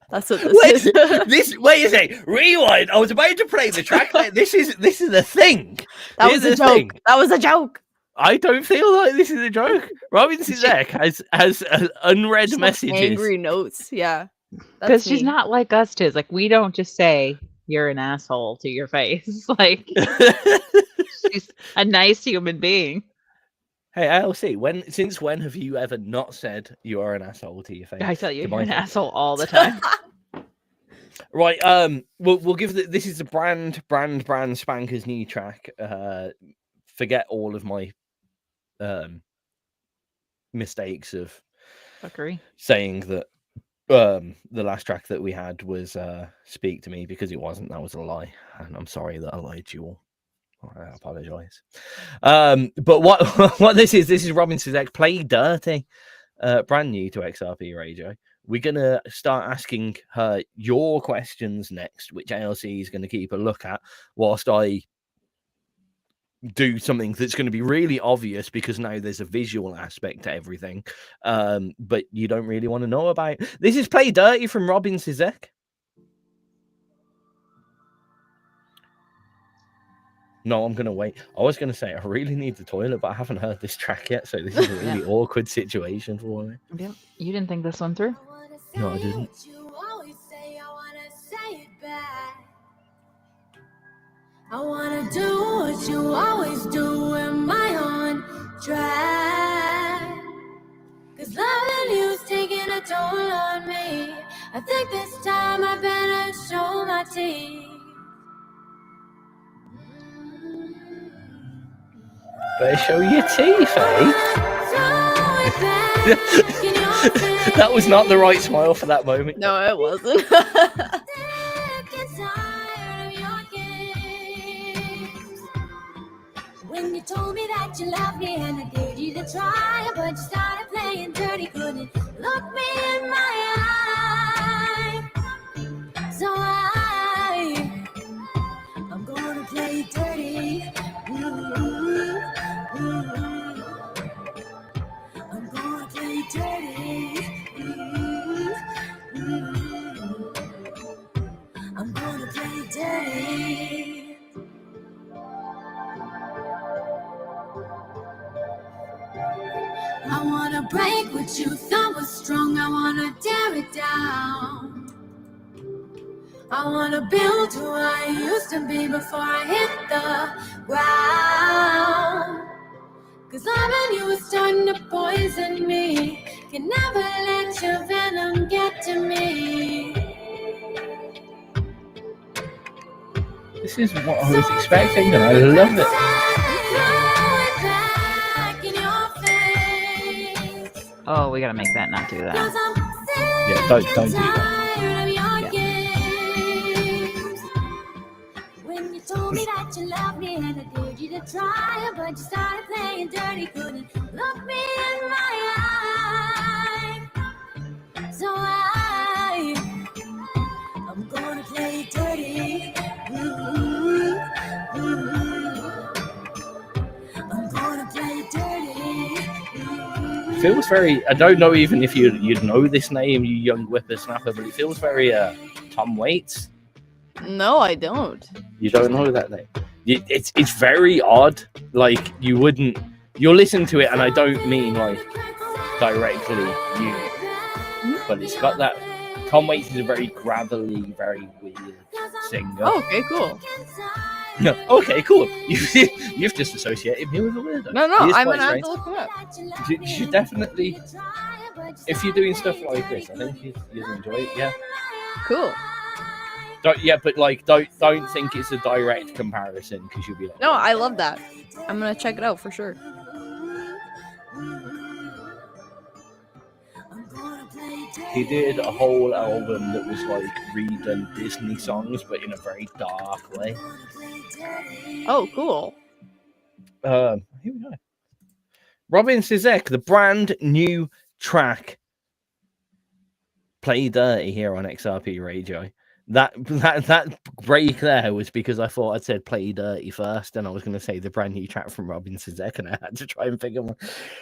that's what this is. Wait a second, rewind. I was about to play the track. Like, this is the thing. That was a joke. Thing. That was a joke. I don't feel like this is a joke. Robin Cisek has unread messages. Angry notes. Yeah. Because she's not like us, Tizz. Like, we don't just say you're an asshole to your face. Like, she's a nice human being. Hey, ALC, since when have you ever not said you are an asshole to your face? I tell you, you're an asshole all the time. Right. We'll give this is a brand spanker's new track. Forget all of my mistakes of saying that. The last track that we had was Speak to Me, because it wasn't. That was a lie, and I'm sorry that I lied to you all. I apologize. But what this is Robin Cisek, Play Dirty, brand new to XRP Radio. We're gonna start asking her your questions next, which ALC is going to keep a look at whilst I do something that's going to be really obvious, because now there's a visual aspect to everything, but you don't really want to know about. This is Play Dirty from Robin Cisek. No, I'm going to wait. I was going to say I really need the toilet, but I haven't heard this track yet, so this is a really awkward situation for me. Yeah. You didn't think this one through? No, I didn't. I wanna do what you always do, am I on track? Cause loving you's taking a toll on me. I think this time I better show my teeth. Better show your teeth, eh? That was not the right smile for that moment. No, it wasn't. When you told me that you loved me and I gave you the try, but you started playing dirty, couldn't look me in my eye. So I'm gonna play dirty. I'm gonna play dirty. I'm gonna play dirty. I wanna break what you thought was strong. I wanna tear it down. I wanna build who I used to be before I hit the ground. Cause loving you is starting to poison me. Can never let your venom get to me. This is what I was expecting, and I love it. Oh, we gotta make that not do that. Yeah, don't do that. When you told me that you loved me and I gave you the try, but you started playing dirty, couldn't look me in my eye. So I'm gonna play dirty. I'm gonna play dirty. Feels very, I don't know even if you'd know this name, you young whippersnapper, but it feels very Tom Waits. No, I don't. You don't know that name? It's very odd. Like, you'll listen to it, and I don't mean like directly you, but it's got that. Tom Waits is a very gravelly, very weird singer. Oh, okay, cool. No, okay, cool. You've just associated me with a weirdo. No, He is I'm quite gonna have strange. to look him up. You should definitely, if you're doing stuff like this, I think you'd enjoy it. Yeah. Cool. But like, don't think it's a direct comparison because you'll be like, No, I love that. I'm gonna check it out for sure. he did a whole album that was like redone Disney songs, but in a very dark way. Oh, cool. Here we go. Robin Cisek, the brand new track, Play Dirty here on XRP Radio. That break there was because I thought I'd said Play Dirty first, and I was going to say the brand new track from Robin Cisek, and I had to try and figure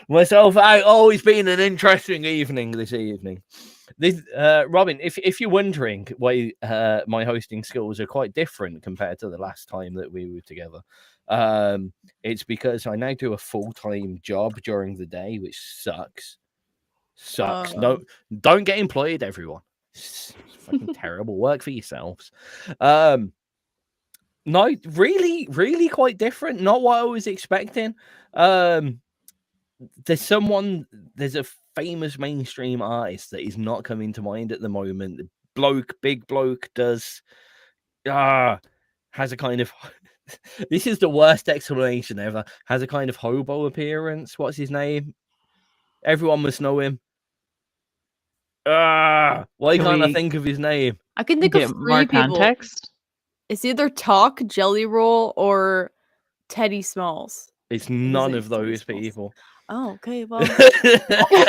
myself out. Oh, it's been an interesting evening this evening. This Robin, if you're wondering why my hosting skills are quite different compared to the last time that we were together, it's because I now do a full-time job during the day, which sucks. No, don't get employed, everyone. It's fucking terrible. Work for yourselves. No, really quite different. Not what I was expecting. There's a famous mainstream artist that is not coming to mind at the moment. Big bloke has a kind of this is the worst explanation ever. Has a kind of hobo appearance. What's his name? Everyone must know him. Why can't I think of his name? I can think of three people. Context. It's either Talk, Jelly Roll, or Teddy Smalls. It's none of those people. Oh, okay. Well,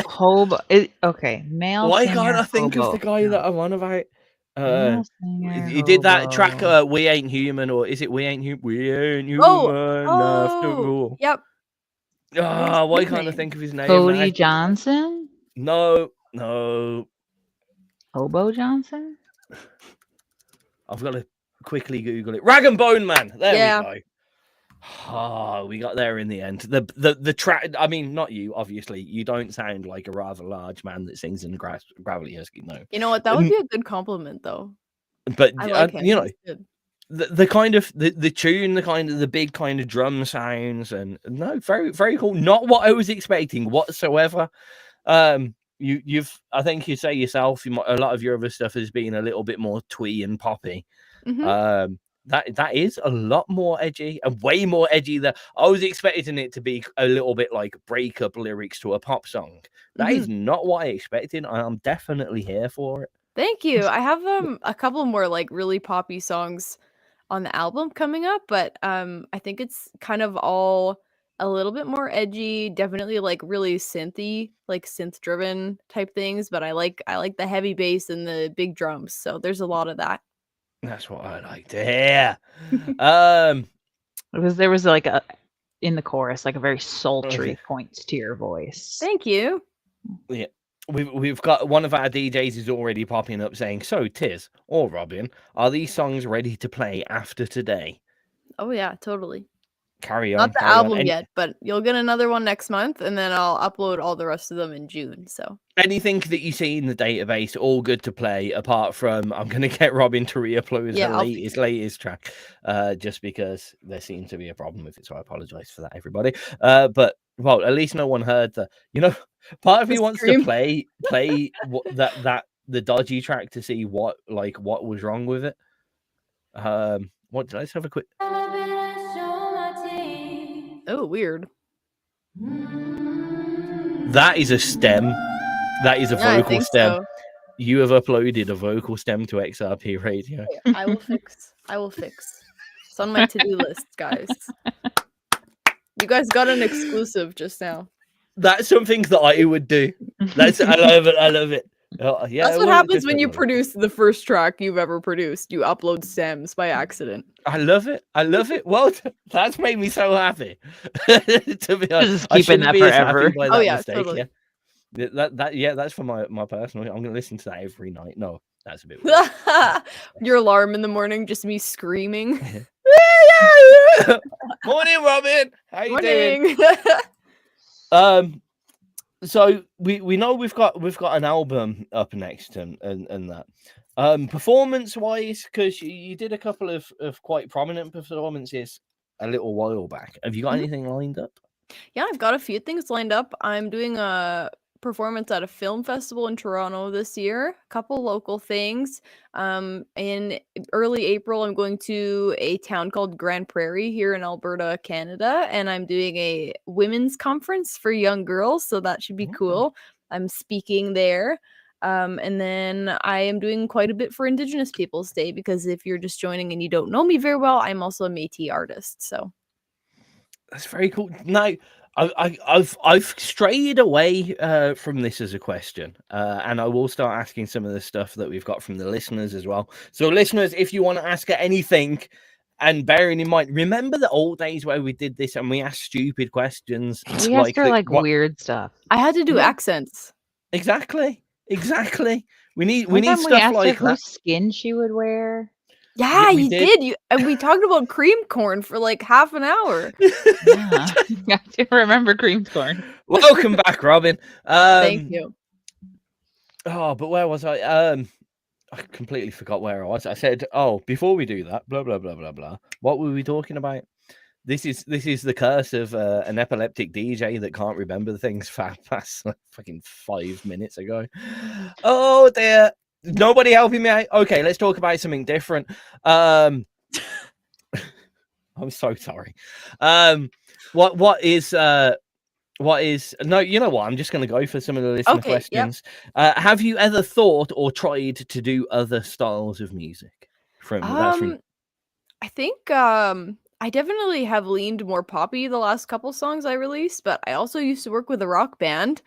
Hobo. Okay, male. Why singer, can't I think hobo. of the guy that I'm on about? Male singer, He did that hobo. track, "We Ain't Human," or is it "We Ain't Human"? We ain't human. After all. Yep. Why can't I think of his name? Cody Johnson. No. Hobo Johnson. I've got to quickly Google it. Rag and Bone Man. There Yeah. we go. We got there in the end. The track. I mean, not you. Obviously, you don't sound like a rather large man that sings in gravelly husky. No. You know what? That would be a good compliment, though. But I like him. you know, He's good. the kind of the tune, the kind of the big kind of drum sounds, and no, very very cool. Not what I was expecting whatsoever. You've I think you say yourself, a lot of your other stuff has been a little bit more twee and poppy. Mm-hmm. That is a lot more edgy and way more edgy than I was expecting it to be. A little bit like breakup lyrics to a pop song. That is not what I expected. I'm definitely here for it. Thank you. I have a couple more like really poppy songs on the album coming up, but I think it's kind of all a little bit more edgy, definitely like really synthy, like synth driven type things, but I like the heavy bass and the big drums. So there's a lot of that. That's what I like to hear. There was like in the chorus, like a very sultry points to your voice. Thank you. Yeah. We've got one of our DJs is already popping up saying, "So Tizz or Robin, are these songs ready to play after today?" Oh yeah, totally. Carry on. Not the album yet, but you'll get another one next month, and then I'll upload all the rest of them in June. So anything that you see in the database, all good to play. Apart from, I'm going to get Robin to re-upload her latest track, just because there seems to be a problem with it. So I apologize for that, everybody. But well, at least no one heard that. You know, part of me wants to play the dodgy track to see what was wrong with it. Let's have a quick. Oh, weird. That is a stem. That is a vocal stem. So. You have uploaded a vocal stem to XRP Radio. I will fix. It's on my to-do list, guys. You guys got an exclusive just now. That's something that I would do. I love it. Yeah, that's what happens when you produce the first track you've ever produced. You upload stems by accident. I love it. Well, that's made me so happy. To be honest, just keeping that forever. Totally. Yeah. That's for my personal. I'm gonna listen to that every night. No, that's a bit weird. Your alarm in the morning, just me screaming. Morning, Robin. How you doing? So we know we've got an album up next and that. Performance wise, because you did a couple of quite prominent performances a little while back. Have you got anything lined up? Yeah, I've got a few things lined up. I'm doing a performance at a film festival in Toronto this year, a couple local things. In early April, I'm going to a town called Grand Prairie here in Alberta, Canada, and I'm doing a women's conference for young girls, so that should be cool. I'm speaking there. And then I am doing quite a bit for Indigenous Peoples Day, because if you're just joining and you don't know me very well, I'm also a Métis artist, so. That's very cool. Now, I've strayed away from this as a question, and I will start asking some of the stuff that we've got from the listeners as well. So, listeners, if you want to ask anything, and bearing in mind, remember the old days where we did this and we asked stupid questions. We asked her weird stuff. I had to do accents. Exactly. We need stuff asked like her whose skin she would wear. Yeah, you did. And we talked about cream corn for like half an hour. Yeah, I do remember cream corn. Welcome back, Robin. Thank you. Oh, but where was I? I completely forgot where I was. I said, before we do that, blah blah blah blah blah. What were we talking about? This is the curse of an epileptic DJ that can't remember the things past like fucking 5 minutes ago. Oh dear. Nobody helping me out. Okay, let's talk about something different. I'm so sorry. What is no, you know what? I'm just going to go for some of the listener questions. Yep. Have you ever thought or tried to do other styles of music? I think I definitely have leaned more poppy the last couple songs I released, but I also used to work with a rock band.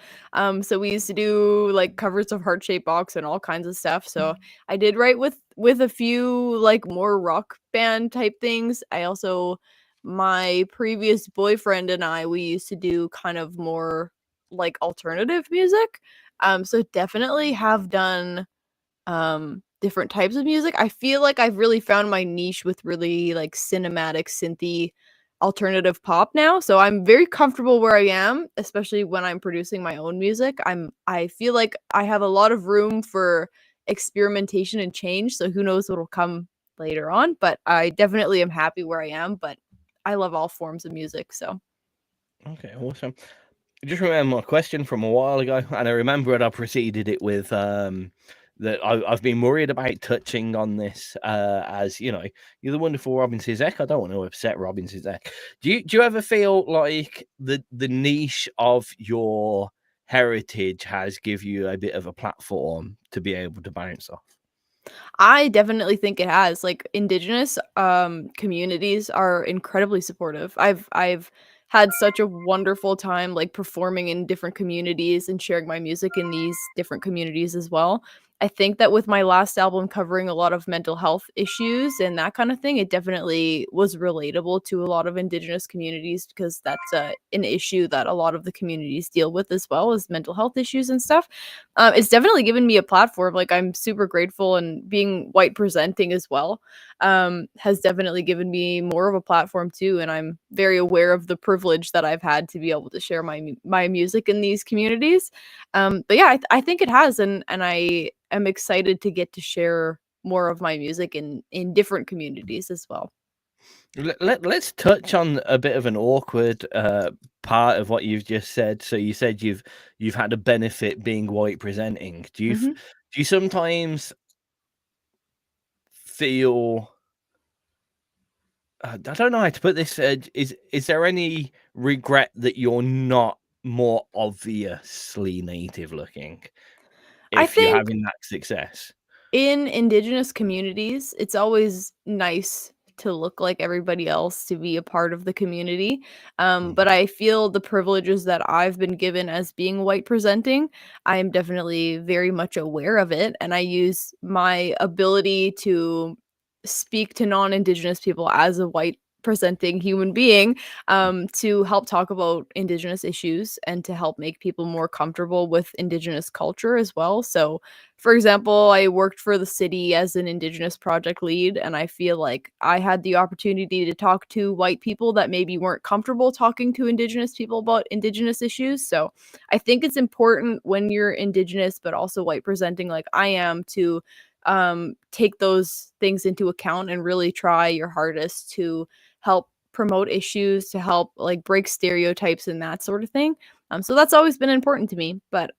So we used to do like covers of Heart Shaped Box and all kinds of stuff. So I did write with a few like more rock band type things. I also, my previous boyfriend and we used to do kind of more like alternative music. So definitely have done different types of music. I feel like I've really found my niche with really like cinematic synthy alternative pop now. So I'm very comfortable where I am, especially when I'm producing my own music. I feel like I have a lot of room for experimentation and change. So who knows what'll come later on, but I definitely am happy where I am, but I love all forms of music. So okay, awesome. I just remember my question from a while ago, and I remembered I preceded it with that I've been worried about touching on this, as you know, you're the wonderful Robin Cisek. I don't want to upset Robin Cisek. Do you ever feel like the niche of your heritage has give you a bit of a platform to be able to bounce off? I definitely think it has. Like Indigenous communities are incredibly supportive. I've had such a wonderful time like performing in different communities and sharing my music in these different communities as well. I think that with my last album covering a lot of mental health issues and that kind of thing, it definitely was relatable to a lot of Indigenous communities, because that's an issue that a lot of the communities deal with as well, as mental health issues and stuff. It's definitely given me a platform. Like I'm super grateful, and being white presenting as well has definitely given me more of a platform too. And I'm very aware of the privilege that I've had to be able to share my music in these communities. But yeah, I think it has, and I am excited to get to share more of my music in different communities as well. Let's touch on a bit of an awkward part of what you've just said. So you said you've had a benefit being white presenting. Do you sometimes feel, I don't know how to put this, is there any regret that you're not more obviously native looking if you're having that success? In Indigenous communities, it's always nice to look like everybody else, to be a part of the community. But I feel the privileges that I've been given as being white presenting, I am definitely very much aware of it. And I use my ability to speak to non-Indigenous people as a white presenting human being, to help talk about Indigenous issues and to help make people more comfortable with Indigenous culture as well. So, for example, I worked for the city as an Indigenous project lead, and I feel like I had the opportunity to talk to white people that maybe weren't comfortable talking to Indigenous people about Indigenous issues. So I think it's important when you're Indigenous, but also white presenting like I am, to take those things into account and really try your hardest to help promote issues, to help like break stereotypes and that sort of thing. So that's always been important to me. But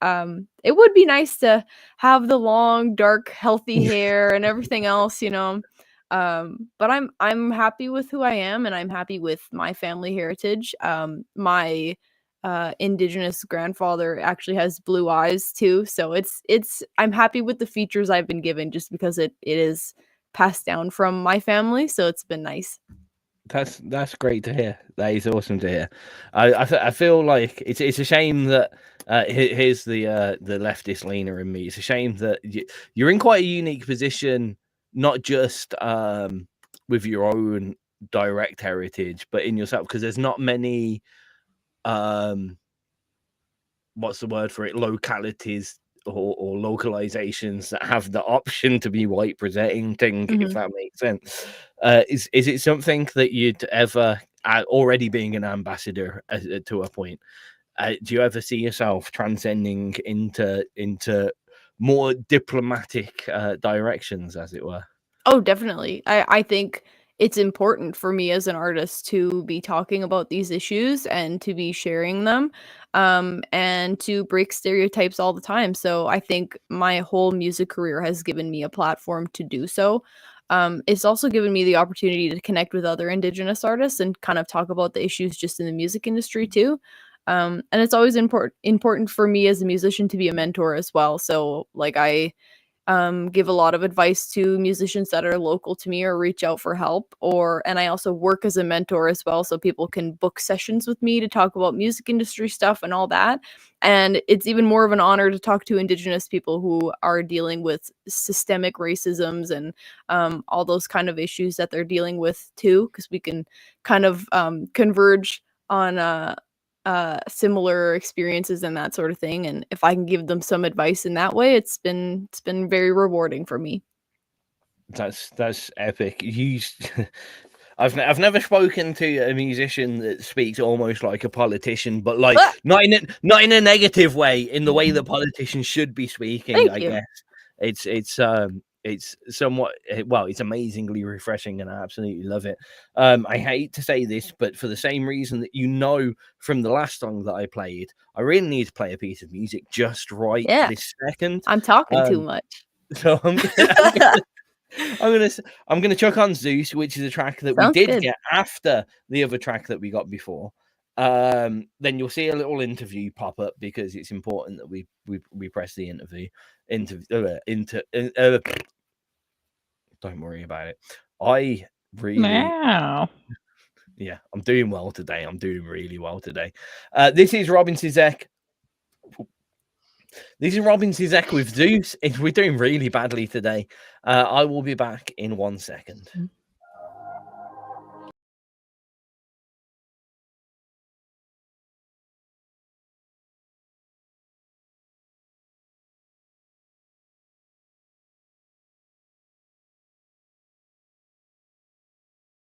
it would be nice to have the long, dark, healthy hair and everything else, you know. But I'm happy with who I am, and I'm happy with my family heritage. My Indigenous grandfather actually has blue eyes too, so it's I'm happy with the features I've been given, just because it is passed down from my family, so it's been nice. That's great to hear. That is awesome to hear. I feel like it's a shame that here's the leftist leaner in me. It's a shame that you're in quite a unique position, not just with your own direct heritage, but in yourself, because there's not many what's the word for it, localities or localizations that have the option to be white presenting, if that makes sense. Is it something that you'd ever, already being an ambassador to a point, do you ever see yourself transcending into more diplomatic directions, as it were? Oh, definitely. I think it's important for me as an artist to be talking about these issues and to be sharing them, and to break stereotypes all the time. So I think my whole music career has given me a platform to do so. It's also given me the opportunity to connect with other Indigenous artists and kind of talk about the issues just in the music industry too. And it's always important for me as a musician to be a mentor as well. So like I give a lot of advice to musicians that are local to me or reach out for help, and I also work as a mentor as well, so people can book sessions with me to talk about music industry stuff and all that. And it's even more of an honor to talk to Indigenous people who are dealing with systemic racisms and all those kind of issues that they're dealing with too, because we can kind of converge on similar experiences and that sort of thing. And if I can give them some advice in that way, it's been very rewarding for me. That's epic. I've never spoken to a musician that speaks almost like a politician, but like not in a negative way, in the way that politicians should be speaking. I guess it's somewhat, well, it's amazingly refreshing, and I absolutely love it. I hate to say this, but for the same reason that from the last song that I played, I really need to play a piece of music just right this second. I'm talking too much. So I'm gonna chuck on Zeus, which is a track that we did get after the other track that we got before. Then you'll see a little interview pop up, because it's important that we press the interview. Don't worry about it. I really, yeah, I'm doing well today. I'm doing really well today. This is Robin Cisek. This is Robin Cisek with Zeus. We're doing really badly today. I will be back in 1 second.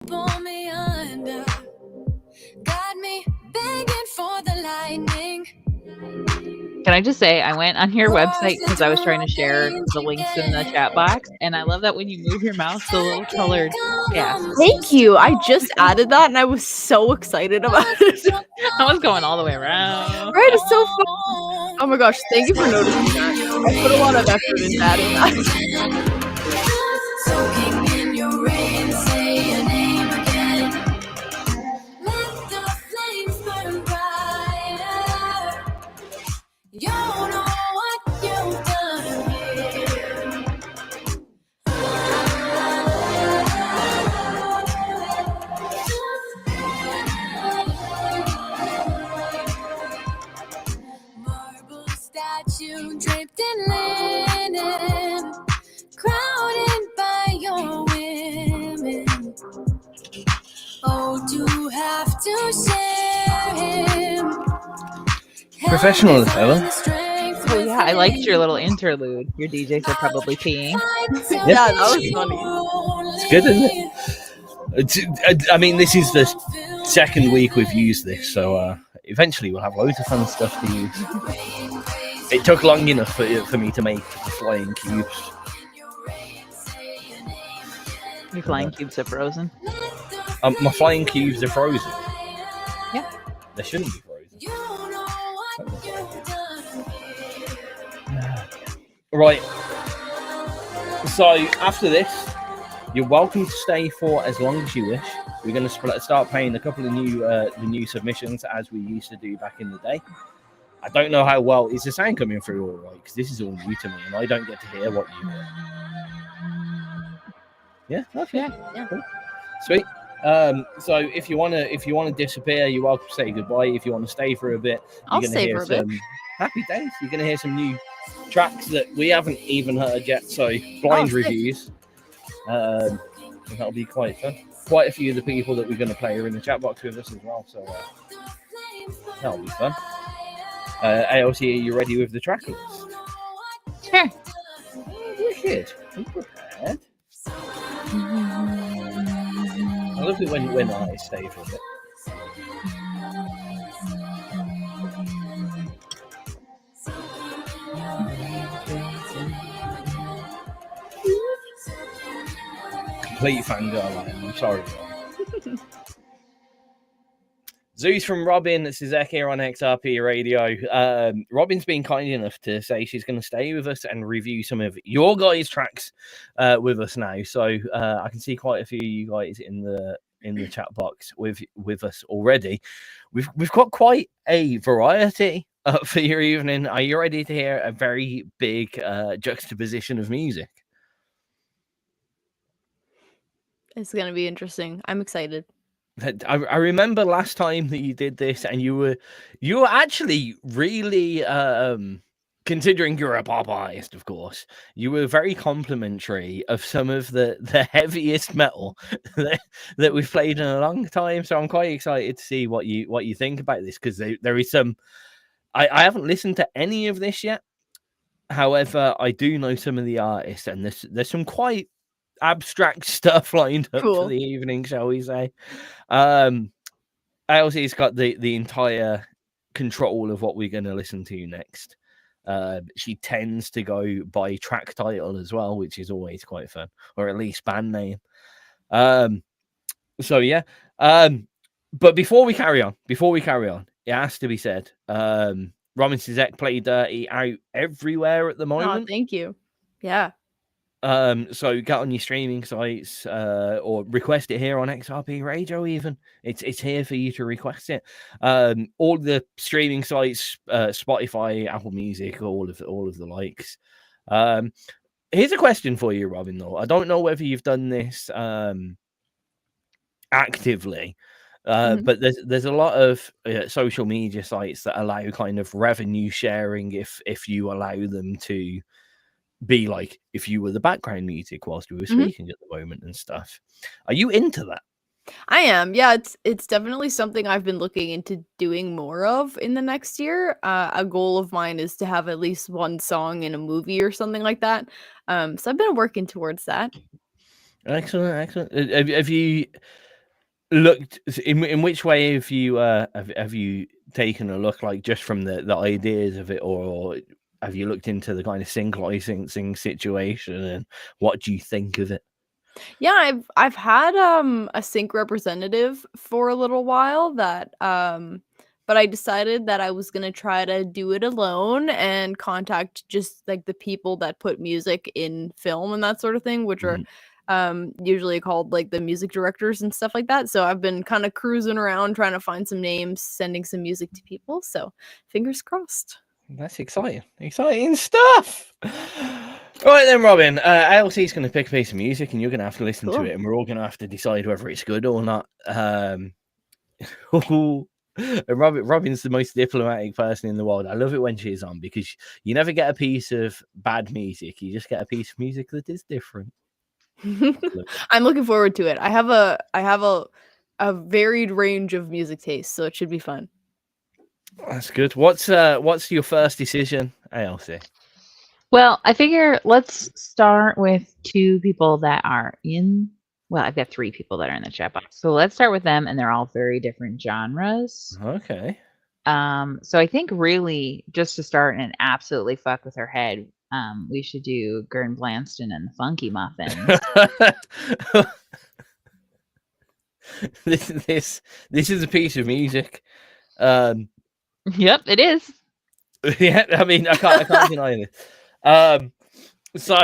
Pull me under, got me begging for the lightning. Can I just say, I went on your website because I was trying to share the links in the chat box, and I love that when you move your mouse, the little colored gas. Thank you. I just added that, and I was so excited about it. I was going all the way around. Right, it's so fun. Oh my gosh, thank you for noticing that. I put a lot of effort into adding that. Soaking in your rain, say your name again. Let the flames burn brighter. You know what you've done here. Marble statue draped in linen, crowded by your Professional as ever. Oh yeah, I liked your little interlude. Your DJs are probably peeing. Yeah, that was funny. It's good, isn't it? I mean, this is the second week we've used this, so eventually we'll have loads of fun stuff to use. It took long enough for me to make the flying cubes. Your flying cubes are frozen. My flying cubes are frozen. Yeah. They shouldn't be frozen. Right. So after this, you're welcome to stay for as long as you wish. We're going to start playing a couple of new submissions as we used to do back in the day. I don't know how well is the sound coming through all right, because this is all new to me and I don't get to hear what you hear. Yeah. Okay. Yeah. Cool. Sweet. So if you wanna disappear, you're welcome to say goodbye. If you want to stay for a bit, I'll stay for a bit. Happy days. You're gonna hear some new tracks that we haven't even heard yet. So blind reviews. That'll be quite fun. Quite a few of the people that we're gonna play are in the chat box with us as well. So that'll be fun. ALC, are you ready with the track list? Sure. Wicked. Are you prepared? I love it when I stay for a bit. Complete fangirl, I'm sorry. Zeus from Robin Cisek here on XRP Radio. Robin's been kind enough to say she's going to stay with us and review some of your guys' tracks with us now. So I can see quite a few of you guys in the chat box with us already. We've got quite a variety for your evening. Are you ready to hear a very big juxtaposition of music? It's going to be interesting. I'm excited. I remember last time that you did this, and you were actually really considering you're a pop artist, of course. You were very complimentary of some of the heaviest metal that we've played in a long time. So I'm quite excited to see what you think about this, because there is some. I haven't listened to any of this yet. However, I do know some of the artists, and there's some quite abstract stuff lined up for the evening, shall we say. ALC's got the entire control of what we're going to listen to next. She tends to go by track title as well, which is always quite fun, or at least band name. So yeah. But before we carry on, it has to be said, Robin Cisek Play Dirty out everywhere at the moment. Oh, thank you. Yeah. So get on your streaming sites, or request it here on XRP Radio. Even it's here for you to request it. All the streaming sites, Spotify, Apple Music, all of the likes. Here's a question for you, Robin. Though I don't know whether you've done this actively, but there's a lot of social media sites that allow kind of revenue sharing if you allow them to be like if you were the background music whilst we were speaking at the moment and stuff. Are you into that? I am. Yeah, it's definitely something I've been looking into doing more of in the next year. A goal of mine is to have at least one song in a movie or something like that. So I've been working towards that. Excellent. Have you looked in which way have you taken a look, like just from the ideas of it, or have you looked into the kind of sync licensing situation, and what do you think of it? Yeah, I've had a sync representative for a little while that but I decided that I was gonna try to do it alone and contact just like the people that put music in film and that sort of thing, which are usually called like the music directors and stuff like that. So I've been kind of cruising around trying to find some names, sending some music to people. So fingers crossed. That's exciting stuff. All right then, Robin. ALC's going to pick a piece of music, and you're going to have to listen to it, and we're all going to have to decide whether it's good or not. Robin's the most diplomatic person in the world. I love it when she's on, because you never get a piece of bad music. You just get a piece of music that is different. I'm looking forward to it. I have a varied range of music tastes, so it should be fun. That's good. What's your first decision, ALC? Well, I figure let's start with two people that are in. Well, I've got three people that are in the chat box. So let's start with them, and they're all very different genres. Okay. So I think really just to start and absolutely fuck with her head, we should do Gurn, Blanston, and the Funkymuffins. this is a piece of music. Yep, it is. Yeah, I mean, I can't deny this. So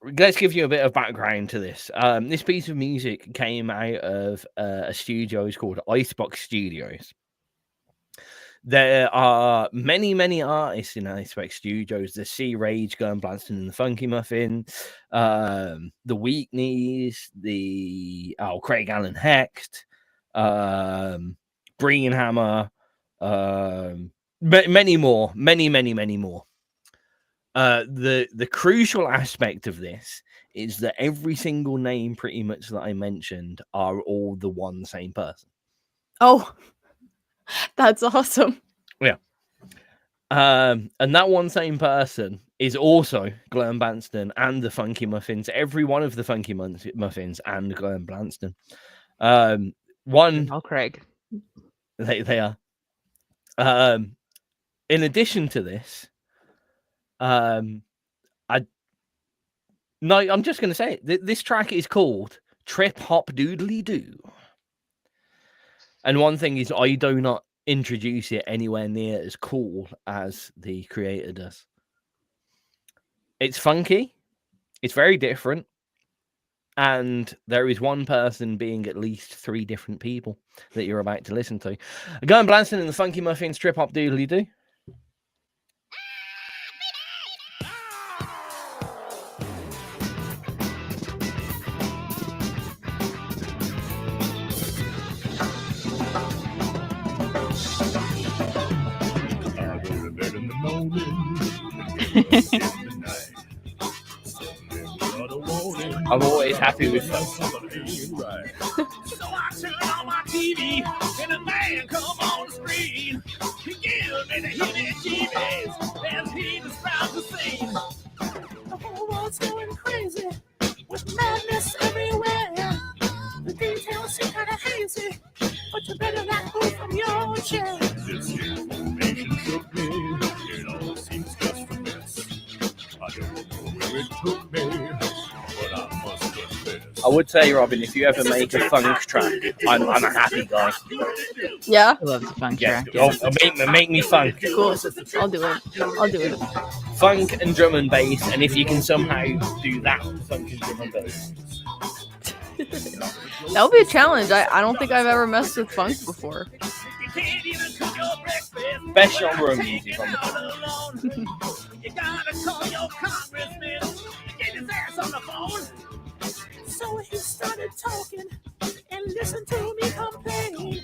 let's give you a bit of background to this. This piece of music came out of a studio called Icebox Studios. There are many artists in Icebox Studios. The Sea Rage, Gurn, Blanston, and the Funkymuffins, the Weakneys, Craig Allen Hecht, Breen Hammer, many more. The crucial aspect of this is that every single name pretty much that I mentioned are all the one same person. Oh, that's awesome. Yeah. And that one same person is also Gurn Blanston and the Funkymuffins. Every one of the Funkymuffins and Gurn Blanston. All Craig. They are. In addition to this, I'm just going to say it. This track is called Trip Hop Doodly Doo. And one thing is, I do not introduce it anywhere near as cool as the creator does. It's funky. It's very different. And there is one person being at least three different people that you're about to listen to. Gurn Blanston and the Funkymuffins, Trip Hop Doodly Doo. I'm always happy with that. So I turn on my TV and a man come on the screen. He gives me the heebie-jeebies as he describes the scene. The whole world's going crazy with madness everywhere. The details seem kind of hazy, but you better not move from your chair. This information shook me. It all seems just a mess. I don't know where it took me. I would say, Robin, if you ever make a funk track, I'm a happy guy. Yeah. I love the funk Yeah, track. make me funk. Cool. I'll do it. Funk and drum and bass, and if you can somehow do that, funk and drum and bass. That would be a challenge. I don't think I've ever messed with funk before. Best genre of music on the You gotta call your congressman and get his ass on the phone. So he started talking and listened to me complain.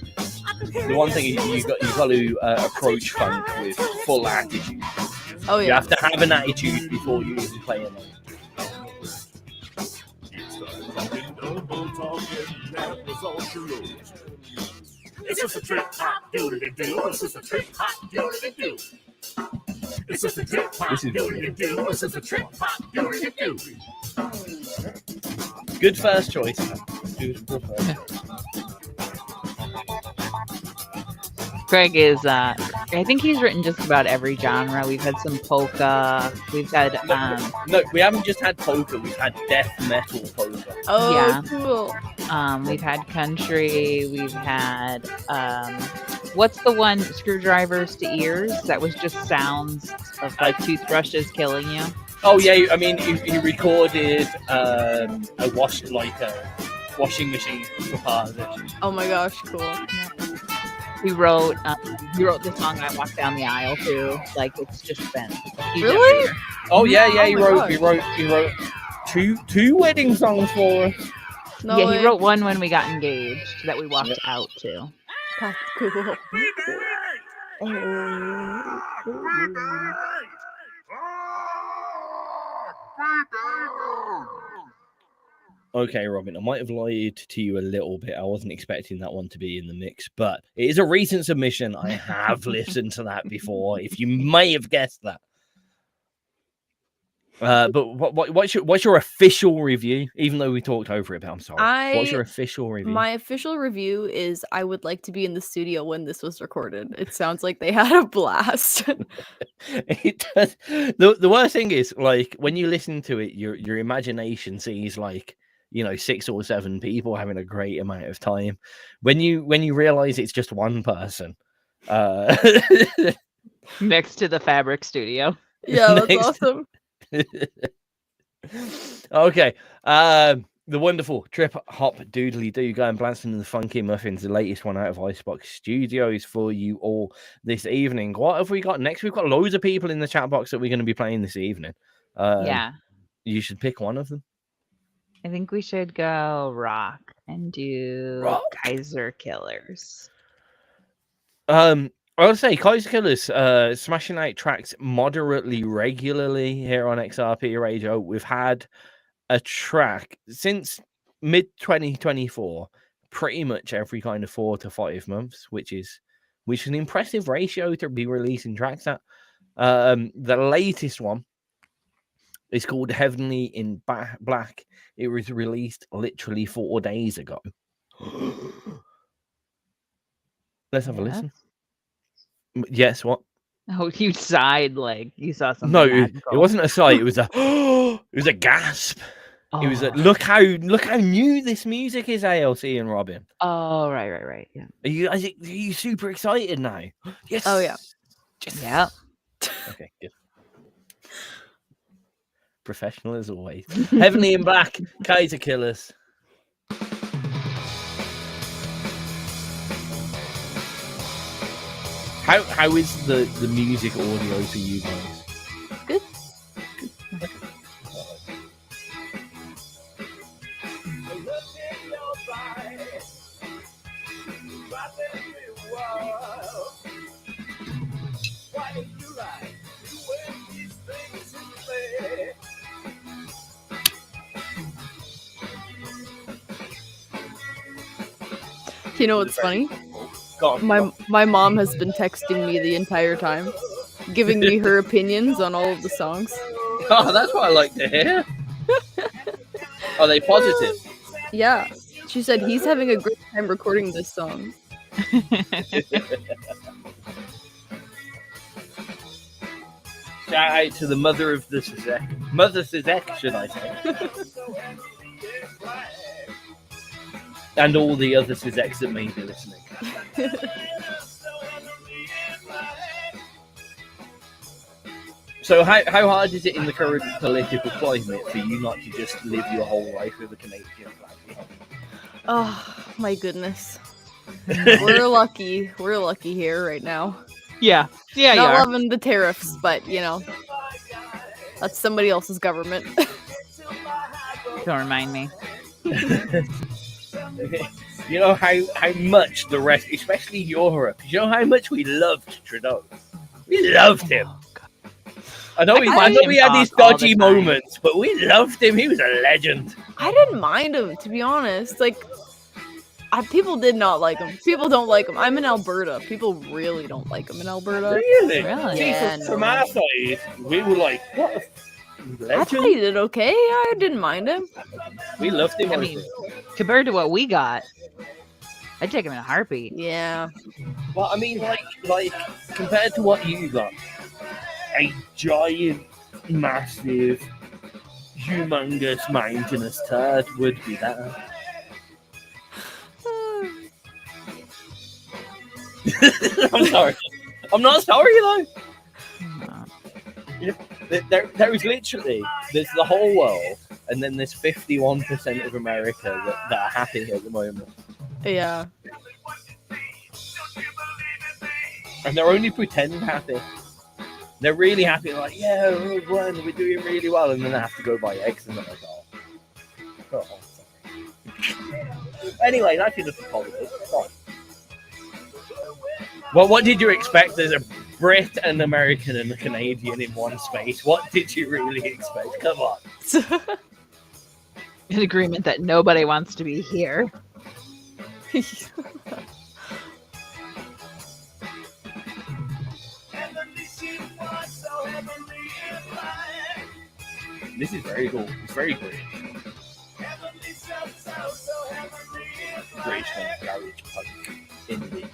The one thing is you got to approach funk with full attitude. Oh yeah. You have to have an attitude before you even play it. It's just a trip hop doodly doo. It's just a trip hop doodly doo. It's just a trip hop doodly doo. It's just a trip hop doodly doo. Good first choice. Good first choice. Greg is, I think he's written just about every genre. We've had some polka. We've had, No, we haven't just had polka. We've had death metal polka. Oh, Yeah. cool. we've had country. We've had, what's the one, Screwdrivers to Ears? That was just sounds of like toothbrushes killing you. Oh yeah, I mean, he recorded a washing machine for part of it. Oh my gosh, cool. He wrote the song I Walk Down the Aisle to. Like, it's just been Really? Oh yeah, Oh he my wrote two wedding songs for us. No yeah, way. he wrote one when we got engaged that we walked out to. That's cool. Okay, Robin, I might have lied to you a little bit. I wasn't expecting that one to be in the mix, but it is a recent submission. I have listened to that before, if you may have guessed that. But what's your official review? Even though we talked over it, but I'm sorry. What's your official review? My official review is I would like to be in the studio when this was recorded. It sounds like they had a blast. It does. The worst thing is, like, when you listen to it, your imagination sees, like, 6 or 7 people having a great amount of time. When you realize it's just one person next to the Fabric Studio. Yeah, that's awesome. Okay, the wonderful Trip Hop Doodly Doo going Blanston and the Funkymuffins, the latest one out of Icebox Studios for you all this evening. What have we got next? We've got loads of people in the chat box that we're going to be playing this evening. Yeah, you should pick one of them. I think we should go rock and do KaiserKillers. I would say KaiserKillers smashing out tracks moderately regularly here on XRP Radio. We've had a track since mid-2024, pretty much every kind of 4 to 5 months, which is an impressive ratio to be releasing tracks at. The latest one is called Heavenly in Black. It was released literally 4 days ago. Let's have a listen. Yes, what? Oh, you sighed like you saw something. No, it wasn't a sigh. It was a it was a gasp. Oh. It was a look how new this music is, ALC and Robin. Oh, right. Yeah. Are you super excited now? Yes. Oh yeah. Yeah. Okay, good. Professional as always. Heavenly in Black, KaiserKillers. How is the music audio for you guys? Good. You know what's funny? My mom has been texting me the entire time, giving me her opinions on all of the songs. Oh, that's what I like to hear. Are they positive? Yeah. She said he's having a great time recording this song. Shout out to the mother of the Cisek. Mother Cisek, should I say. And all the other Ciseks that may be listening. So how hard is it in the current political climate for you not to just live your whole life with a Canadian flag? Oh my goodness. We're lucky. We're lucky here right now. Yeah. Yeah, not loving the tariffs, but that's somebody else's government. Don't remind me. You know how much the rest, especially Europe, you know how much we loved Trudeau. We loved him. I know we had these dodgy moments, but we loved him. He was a legend. I didn't mind him, to be honest. Like, people did not like him. People don't like him. I'm in Alberta. People really don't like him in Alberta. Really? Yeah, from our side, we were like, what a legend. I thought he did okay. I didn't mind him. We loved him. I mean, compared to what we got, I'd take him in a heartbeat. Yeah. Well, I mean, like compared to what you got, a giant, massive, humongous, mountainous turd would be better. I'm sorry. I'm not sorry though. There is literally, there's the whole world, and then there's 51% of America that are happy at the moment. Yeah. And they're only pretending happy. They're really happy, like, yeah, we're doing really well, and then they have to go buy eggs, and they're like, oh. Anyway, that's enough of politics. Fine. Well, what did you expect? There's a Brit, an American, and a Canadian in one space. What did you really expect? Come on. in agreement that nobody wants to be here. This is very cool. It's very British. British kind of garage punk indie.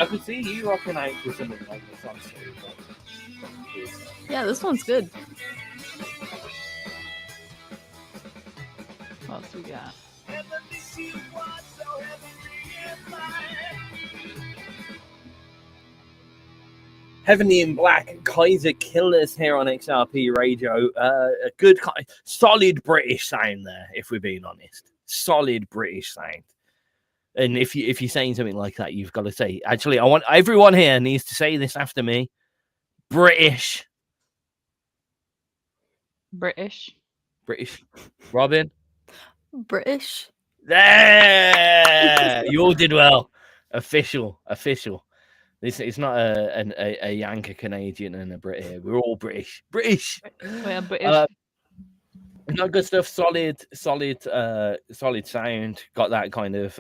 I could see you rocking out with something like this on stage. Yeah, this one's good. What else we got? Heavenly in Black, KaiserKillers here on XRP Radio. A good, solid British sound there, if we're being honest. Solid British sound. And if you're saying something like that, you've got to say, actually, I want everyone here needs to say this after me. British. British. Robin? British. There! You all did well. Official. It's not a Yank, a Canadian, and a Brit here. We're all British. Well, British. No, good stuff. Solid sound. Got that kind of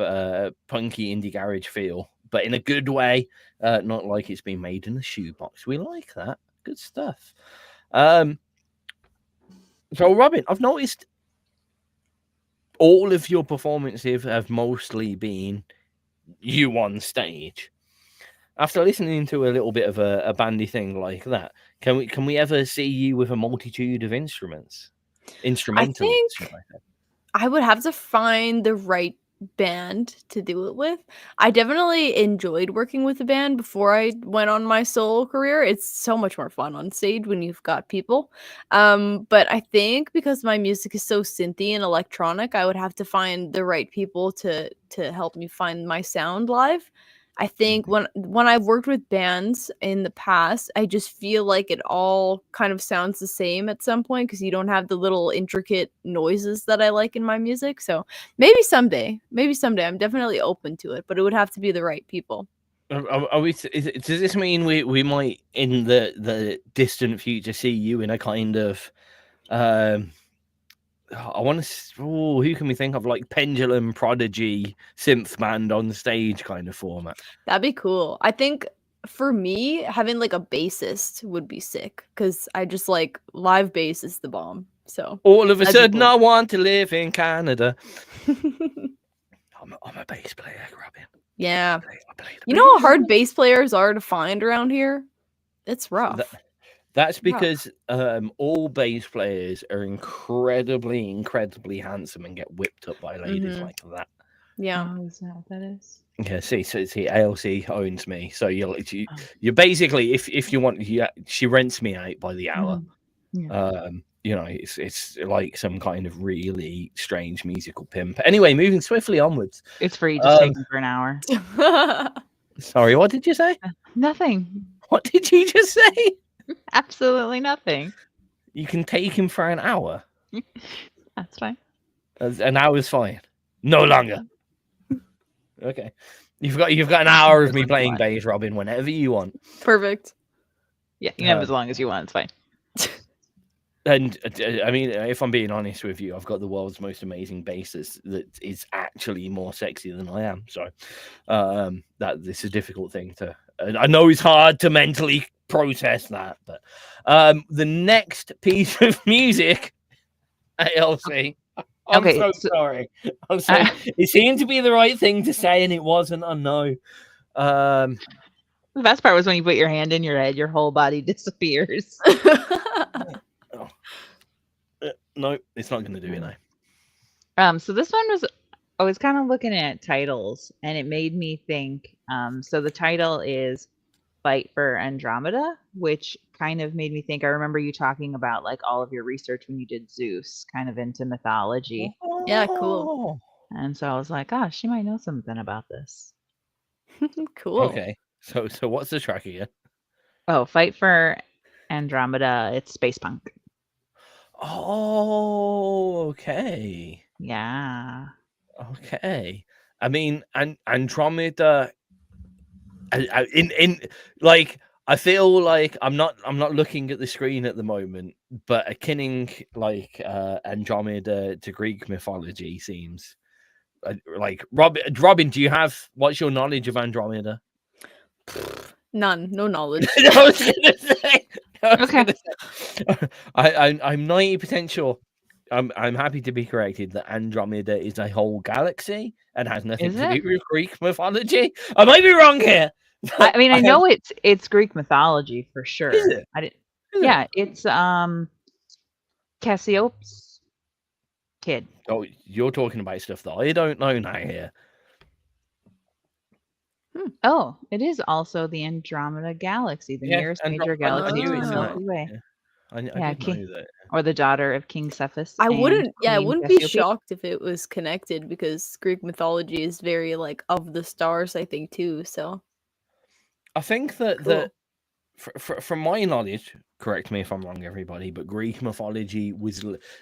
punky indie garage feel, but in a good way. Not like it's been made in a shoebox. We like that. Good stuff. So, Robin, I've noticed all of your performances have mostly been you on stage. After listening to a little bit of a bandy thing like that, can we ever see you with a multitude of instruments? Instrumental. I think I would have to find the right band to do it with. I definitely enjoyed working with a band before I went on my solo career. It's so much more fun on stage when you've got people. But I think because my music is so synthy and electronic, I would have to find the right people to help me find my sound live. I think when I've worked with bands in the past, I just feel like it all kind of sounds the same at some point because you don't have the little intricate noises that I like in my music. So maybe someday I'm definitely open to it, but it would have to be the right people. Does this mean we might in the distant future see you in a kind of I want to. Who can we think of? Like Pendulum, Prodigy, synth band on stage kind of format. That'd be cool. I think for me, having like a bassist would be sick because I just like live bass is the bomb. So all of a sudden, I want to live in Canada. I'm a bass player, Robin. Yeah. You know how hard bass players are to find around here? It's rough. That's because all bass players are incredibly handsome and get whipped up by ladies like that. Yeah. Oh, is that what that is? Yeah, see, ALC owns me. So you're basically, if you want, she rents me out by the hour. Yeah. You know, it's like some kind of really strange musical pimp. Anyway, moving swiftly onwards. It's free. Just take them for an hour. Sorry, what did you say? Nothing. What did you just say? Absolutely nothing. You can take him for an hour. That's fine. An hour's fine. No longer. Okay. You've got an hour of me playing bass, Robin, whenever you want. Perfect. Yeah, you can have as long as you want. It's fine. And I mean, if I'm being honest with you, I've got the world's most amazing bassist that is actually more sexy than I am. So that this is a difficult thing to. I know it's hard to mentally process that, but the next piece of music, ALC. I'm so sorry. I'm sorry. It seemed to be the right thing to say, and it wasn't. I know. The best part was when you put your hand in your head, your whole body disappears. No, it's not going to do it now. So this one was I was kind of looking at titles, and it made me think. So the title is "Fight for Andromeda," which kind of made me think. I remember you talking about like all of your research when you did Zeus, kind of into mythology. Yeah, cool. And so I was like, "Oh, she might know something about this." Cool. Okay. So what's the track again? Oh, "Fight for Andromeda." It's space punk. Oh, okay. Yeah. Okay. I mean, Andromeda. In like, I feel like I'm not looking at the screen at the moment, but akinning like Andromeda to Greek mythology seems like Robin. Do you have what's your knowledge of Andromeda? None. No knowledge. I was gonna say. Okay. I'm 90% sure. I'm happy to be corrected that Andromeda is a whole galaxy and has nothing Is to it? do with Greek mythology. I might be wrong here. I mean, I have- know it's Greek mythology for sure. Is it? I didn't. Is it? Yeah, it's Cassiope's kid. Oh, you're talking about stuff that I don't know now here. Oh, it is also the Andromeda Galaxy, the Yeah, nearest major Andromeda- I galaxy knew to it the was Milky that. Way, Yeah. I Yeah, did know that. or the daughter of King Cephas. I and wouldn't. Yeah, I Queen wouldn't be Cassiope. shocked if it was connected because Greek mythology is very like of the stars. I think too. So I think that Cool. from my knowledge, correct me if I'm wrong, everybody, but Greek mythology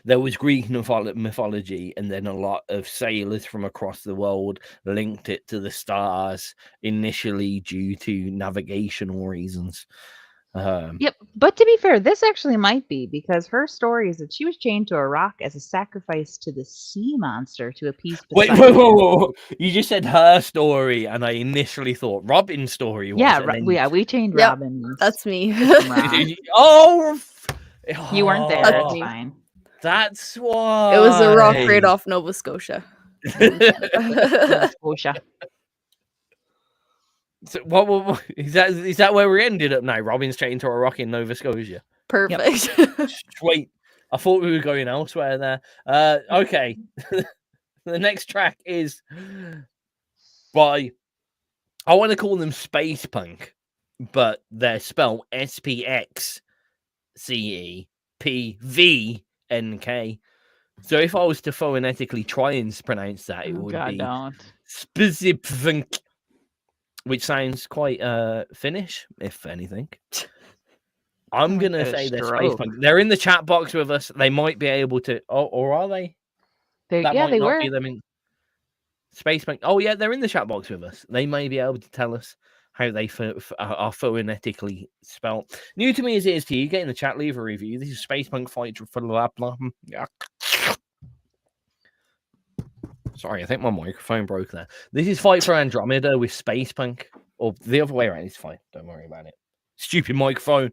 there was Greek mythology, and then a lot of sailors from across the world linked it to the stars initially due to navigational reasons. Yep, but to be fair, this actually might be because her story is that she was chained to a rock as a sacrifice to the sea monster to appease Wait, Poseidon. whoa. You just said her story, and I initially thought Robin's story was. Yeah, and then we chained Yep, Robin. that's me. Oh, You weren't there. That's That's me. fine. That's why. It was a rock right off Nova Scotia. Nova Scotia. So what is that? Is that where we ended up now? Robin's chained to a rock in Nova Scotia. Perfect. Sweet. I thought we were going elsewhere there. Okay. The next track is by, I want to call them space punk, but they're spelled SPXCEPVNK. So if I was to phonetically try and pronounce that, it would be don't. SPXCEPVNK, which sounds quite Finnish, if anything. I'm gonna say they're space punk. They're in the chat box with us. They might be able to. Oh, or are they? They were. Be them in space punk. Oh yeah, they're in the chat box with us. They may be able to tell us how they are phonetically spelled. New to me as it is to you. Get in the chat, leave a review. This is space punk fight for blah blah. Sorry, I think my microphone broke there. This is Fight for Andromeda with Space Punk. Or the other way around, it's fine. Don't worry about it. Stupid microphone.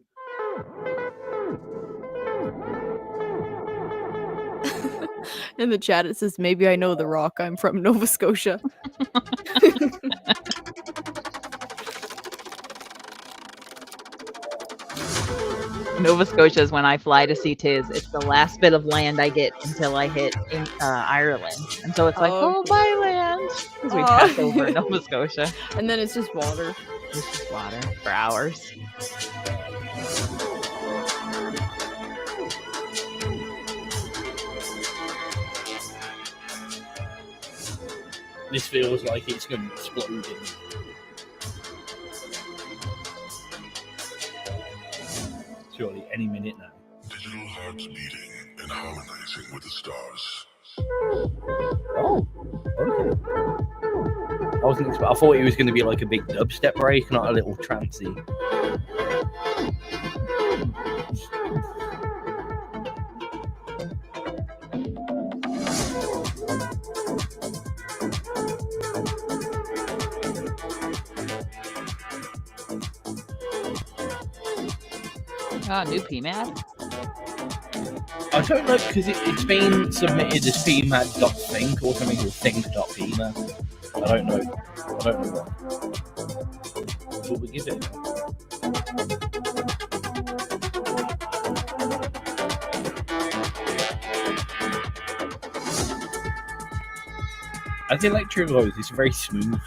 In the chat, it says, maybe I know the rock. I'm from Nova Scotia. Nova Scotia is when I fly to see Tizz. It's the last bit of land I get until I hit Ireland. And so it's like, Oh, oh, bye land. Because we pass over Nova Scotia. And then it's just water. It's just water for hours. This feels like it's going to explode. Surely any minute now. Digital hearts beating and harmonizing with the stars. Oh, okay. I thought it was going to be like a big dubstep break, not a little trancey. Oh, new PMad? I don't know, because it's been submitted as PMad.think or something, or Think.pMad. I don't know what. But we give it. As Electro goes, it's very smooth.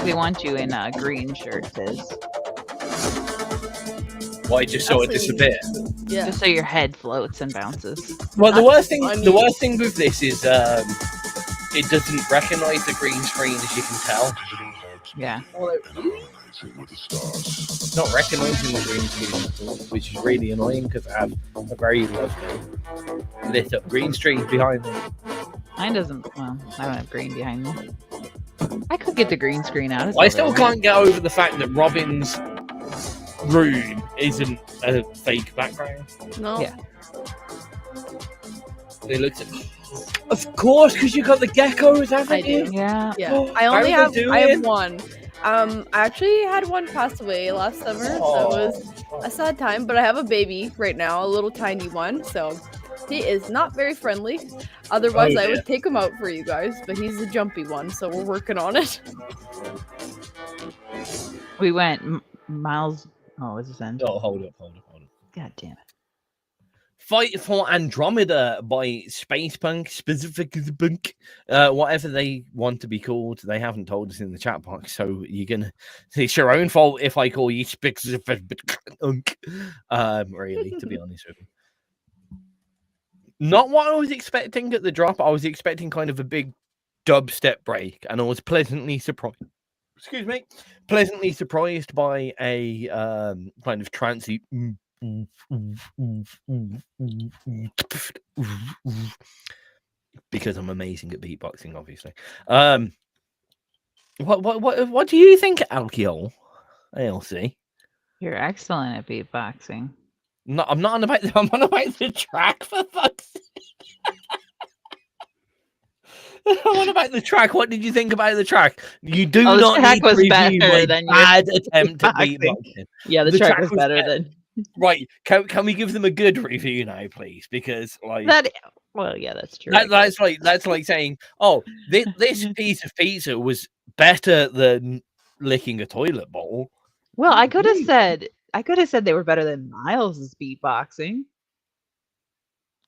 We want you in a green shirt, Tizz. Why just saw it disappear? Yeah. Just so your head floats and bounces. Well, the That's worst thing with this is it doesn't recognise the green screen, as you can tell. Yeah. It's not recognising the green screen at all, which is really annoying because I have a very lovely lit up green screen behind me. Mine doesn't. Well, I don't have green behind me. I could get the green screen out. I still can't get over the fact that Robin's room isn't a fake background. No. Yeah. They looked at. Of course, because you got the geckos, haven't I you? do. Yeah. Yeah. Oh, I only how are have. they I have doing? one. I actually had one pass away last summer, so it was a sad time. But I have a baby right now, a little tiny one. So he is not very friendly. Otherwise, I would take him out for you guys. But he's a jumpy one, so we're working on it. We went miles. Oh, is this end? Oh, hold up. God damn it. Fight for Andromeda by SPXCEPVNK, whatever they want to be called. They haven't told us in the chat box, so it's your own fault if I call you SPXCEPVNK. Really, to be honest with you. Not what I was expecting at the drop. I was expecting kind of a big dubstep break, and I was pleasantly surprised. Excuse me, pleasantly surprised by a kind of trancey. Because I'm amazing at beatboxing, obviously. What do you think, Alcohol? ALC? You're excellent at beatboxing. No, I'm not on about I'm on about the track, for fuck's sake. What about the track? What did you think about the track? You do not track need was to better review my than your bad attempt at beatboxing. beatboxing. Yeah, the track was better than Right, can we give them a good review now, please? Because like that. Well, yeah, that's true. that's like saying, oh, this piece of pizza was better than licking a toilet bowl. Well, I could have said they were better than Miles's beatboxing.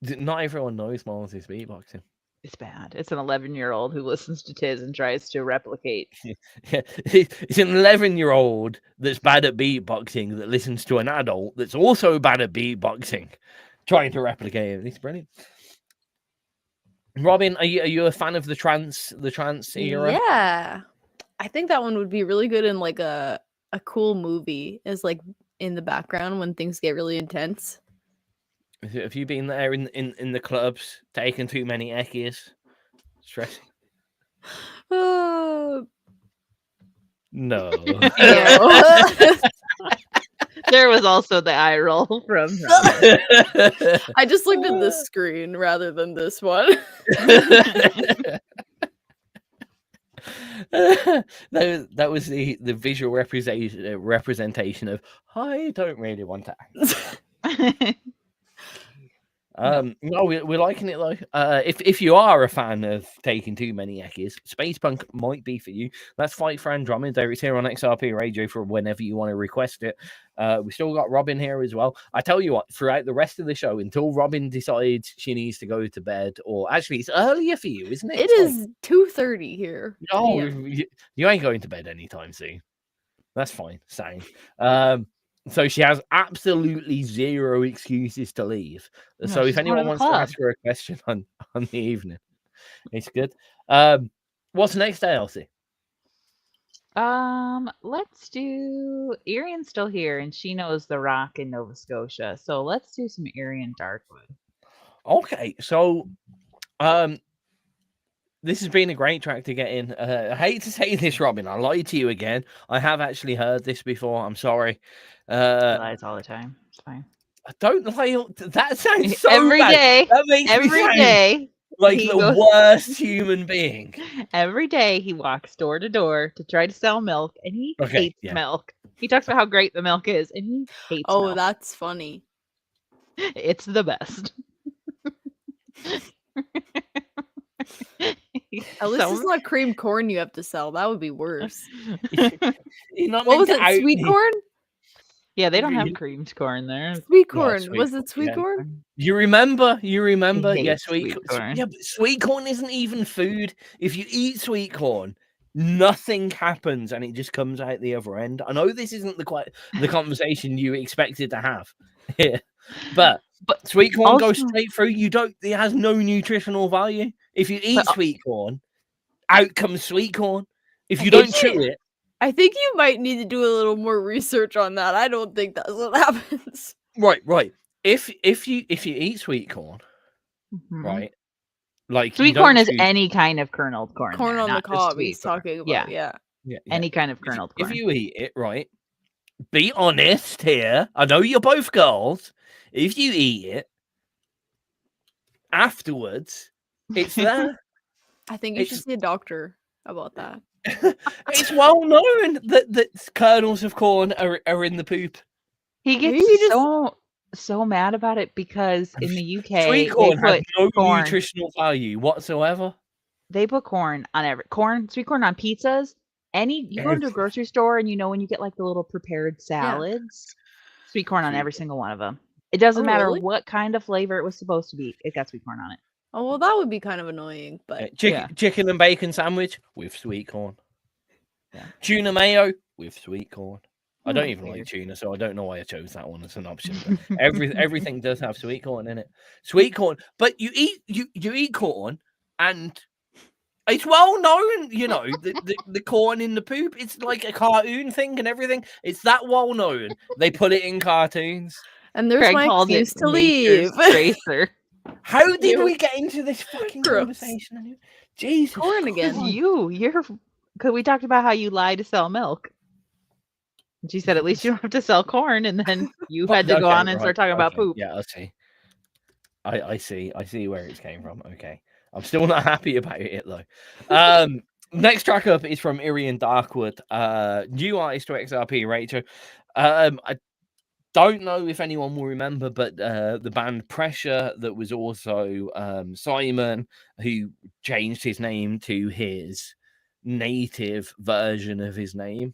Not everyone knows Miles is beatboxing. It's bad. It's an 11-year-old who listens to Tizz and tries to replicate. It's an 11-year-old that's bad at beatboxing that listens to an adult that's also bad at beatboxing, trying to replicate it. It's brilliant. Robin, are you a fan of the trance era? Yeah, I think that one would be really good in like a cool movie, is like in the background when things get really intense. Have you been there in the clubs, taking too many eckies? Stressing? No. There was also the eye roll from I just looked at this screen rather than this one. that was the visual representation of I don't really want to act. No, we're liking it though. If you are a fan of taking too many eckies, Space Punk might be for you. That's Fight for Andromeda. It's here on XRP Radio for whenever you want to request it. We still got Robin here as well. I tell you what, throughout the rest of the show, until Robin decides she needs to go to bed, or actually it's earlier for you, isn't it? It is 2:30 here. No, you ain't going to bed anytime soon. That's fine. Same. So she has absolutely zero excuses to leave. No, So if she's anyone part of wants the to club. ask her a question on the evening, it's good. What's next, ALC? Let's do Irian's still here and she knows the rock in Nova Scotia. So let's do some Irian Darkwood. Okay, so this has been a great track to get in. I hate to say this, Robin. I lied to you again. I have actually heard this before. I'm sorry. Lies all the time. It's fine. I don't like that. Sounds so Every bad. day, That makes me every sound day, like he the goes- worst human being. every day he walks door to door to try to sell milk, and he Okay, hates yeah. milk. He talks about how great the milk is, and he hates Oh, milk. that's funny. It's the best. At least it's not creamed corn you have to sell. That would be worse. You're not What meant was to it? out Sweet me. corn? Yeah, they don't Really? have creamed corn there. Sweet No, corn. sweet Was corn, it sweet yeah. corn? You remember? He Yeah, hates sweet corn. Yeah, but sweet corn isn't even food. If you eat sweet corn, nothing happens, and it just comes out the other end. I know this isn't the conversation you expected to have here, but sweet corn goes also- straight through. It has no nutritional value. If you eat But- sweet corn, out comes sweet corn. If you I don't think chew it, I think you might need to do a little more research on that. I don't think that's what happens. right. If you eat sweet corn, Mhm. right, like you Sweet don't corn is chew- any kind of kerneled corn. Corn there, on the not just cob sweet he's corn. talking about. Yeah. yeah, Any kind of kerneled if corn. you eat it, right, be honest here. I know you're both girls. If you eat it afterwards, it's there. I think you should It's- see a doctor about that. It's well known that kernels of corn are in the poop. He Maybe gets you just- so mad about it because in the UK Sweet they corn has put no corn. nutritional value whatsoever. They put corn on sweet corn on pizzas. You go into a grocery store and when you get like the little prepared salads, sweet corn on Sweet every single one of them. It doesn't Oh, matter really? what kind of flavor it was supposed to be. It got sweet corn on it. Oh, well, that would be kind of annoying, but Chicken and bacon sandwich with sweet corn. Yeah. Tuna mayo with sweet corn. I don't even weird. like tuna, so I don't know why I chose that one as an option. But everything does have sweet corn in it. Sweet corn, but you eat corn, and it's well known. The corn in the poop. It's like a cartoon thing and everything. It's that well known. They put it in cartoons. and there's Craig my called it excuse to leave. nature's tracer. How did Ew. we get into this fucking Gross. conversation? Anyway? Jesus, Corn again. Christ. Because we talked about how you lie to sell milk. And she said, at least you don't have to sell corn. And then you had to go on and start talking about poop. Yeah, I see. I see where it came from. Okay. I'm still not happy about it though. Next track up is from Irian Darkwood. New artist to XRP Rachel. I don't know if anyone will remember, but the band Pressure, that was also Simon, who changed his name to his native version of his name.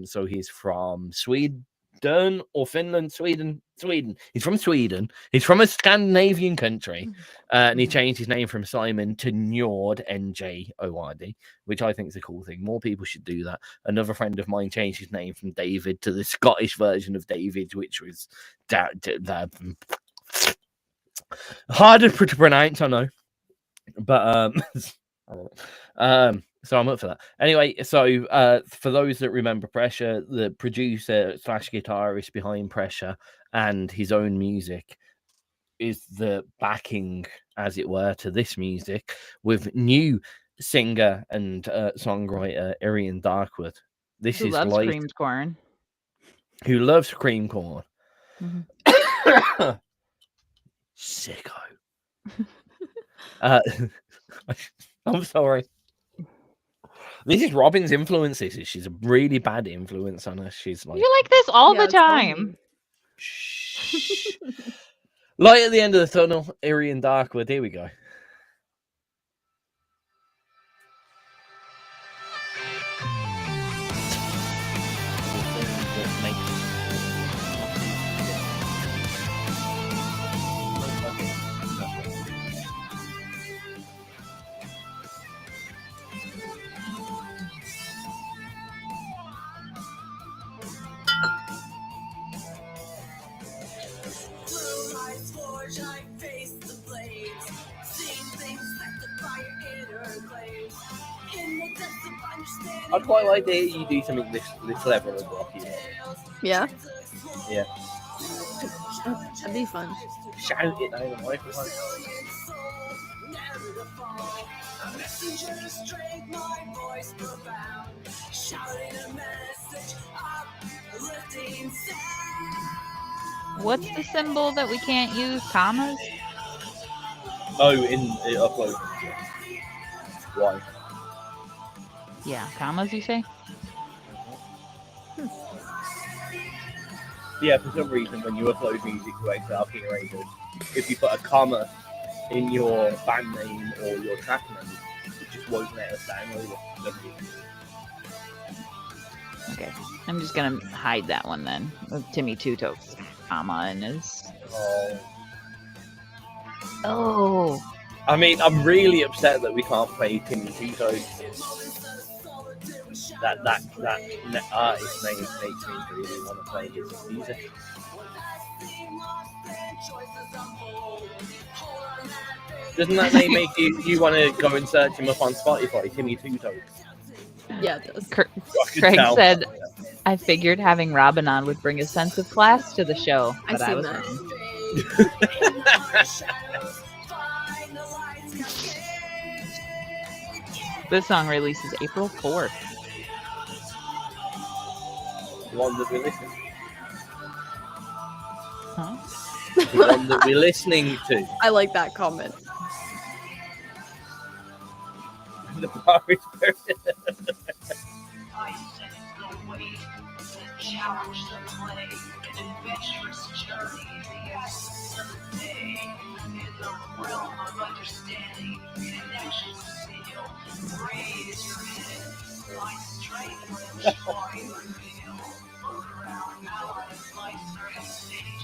So he's from Sweden or Finland, Sweden. He's from Sweden. He's from a Scandinavian country, and he changed his name from Simon to Njord, Njord, which I think is a cool thing. More people should do that. Another friend of mine changed his name from David to the Scottish version of David, which was harder to pronounce, I know, but so I'm up for that. Anyway, so for those that remember Pressure, the producer / guitarist behind Pressure and his own music is the backing, as it were, to this music with new singer and songwriter Irian Darkwood. This Who is loves like creamed corn. who loves cream corn. Mhm. Sicko. I'm sorry. This is Robin's influences. She's a really bad influence on us. She's like, You're like this all Yeah, the it's all time. me. shh. Light at the end of the tunnel, Irian Darkwood. Here we go. Blue lights forge, I face the blades. Seen things like the fire in her glade. In the depths of understanding. I'd quite like to hear you do something this level of rocky. Yeah, Yeah. that'd be fun. Shout it down the microphone. Messenger strength, my voice profound. Shouting a message, uplifting sound. What's the symbol that we can't use? Commas? Oh, in upload. Why? Yeah, commas, you say? Yeah, for some reason, when you upload music to XRP, if you put a comma in your band name or your track name, it just won't let us download it. Okay, I'm just gonna hide that one then. With TimmyTwoTokes, comma in his. Oh. I mean, I'm really upset that we can't play TimmyTwoTokes. That artist name makes me really want to play his music. Doesn't that name make you want to go and search him up on Spotify, TimmyTwoTokes? Yeah, it does. Craig tell. said, I figured having Robin on would bring a sense of class to the show. But I was that. wrong. This song releases April 4th. The one that we're listening to. Huh? The one that we're listening to. I like that comment. The bar is challenge the play, an adventurous journey, the essence of the day, in the realm of understanding, connections feel, raise your head, find strength for the joy you feel, look around now on life's great stage,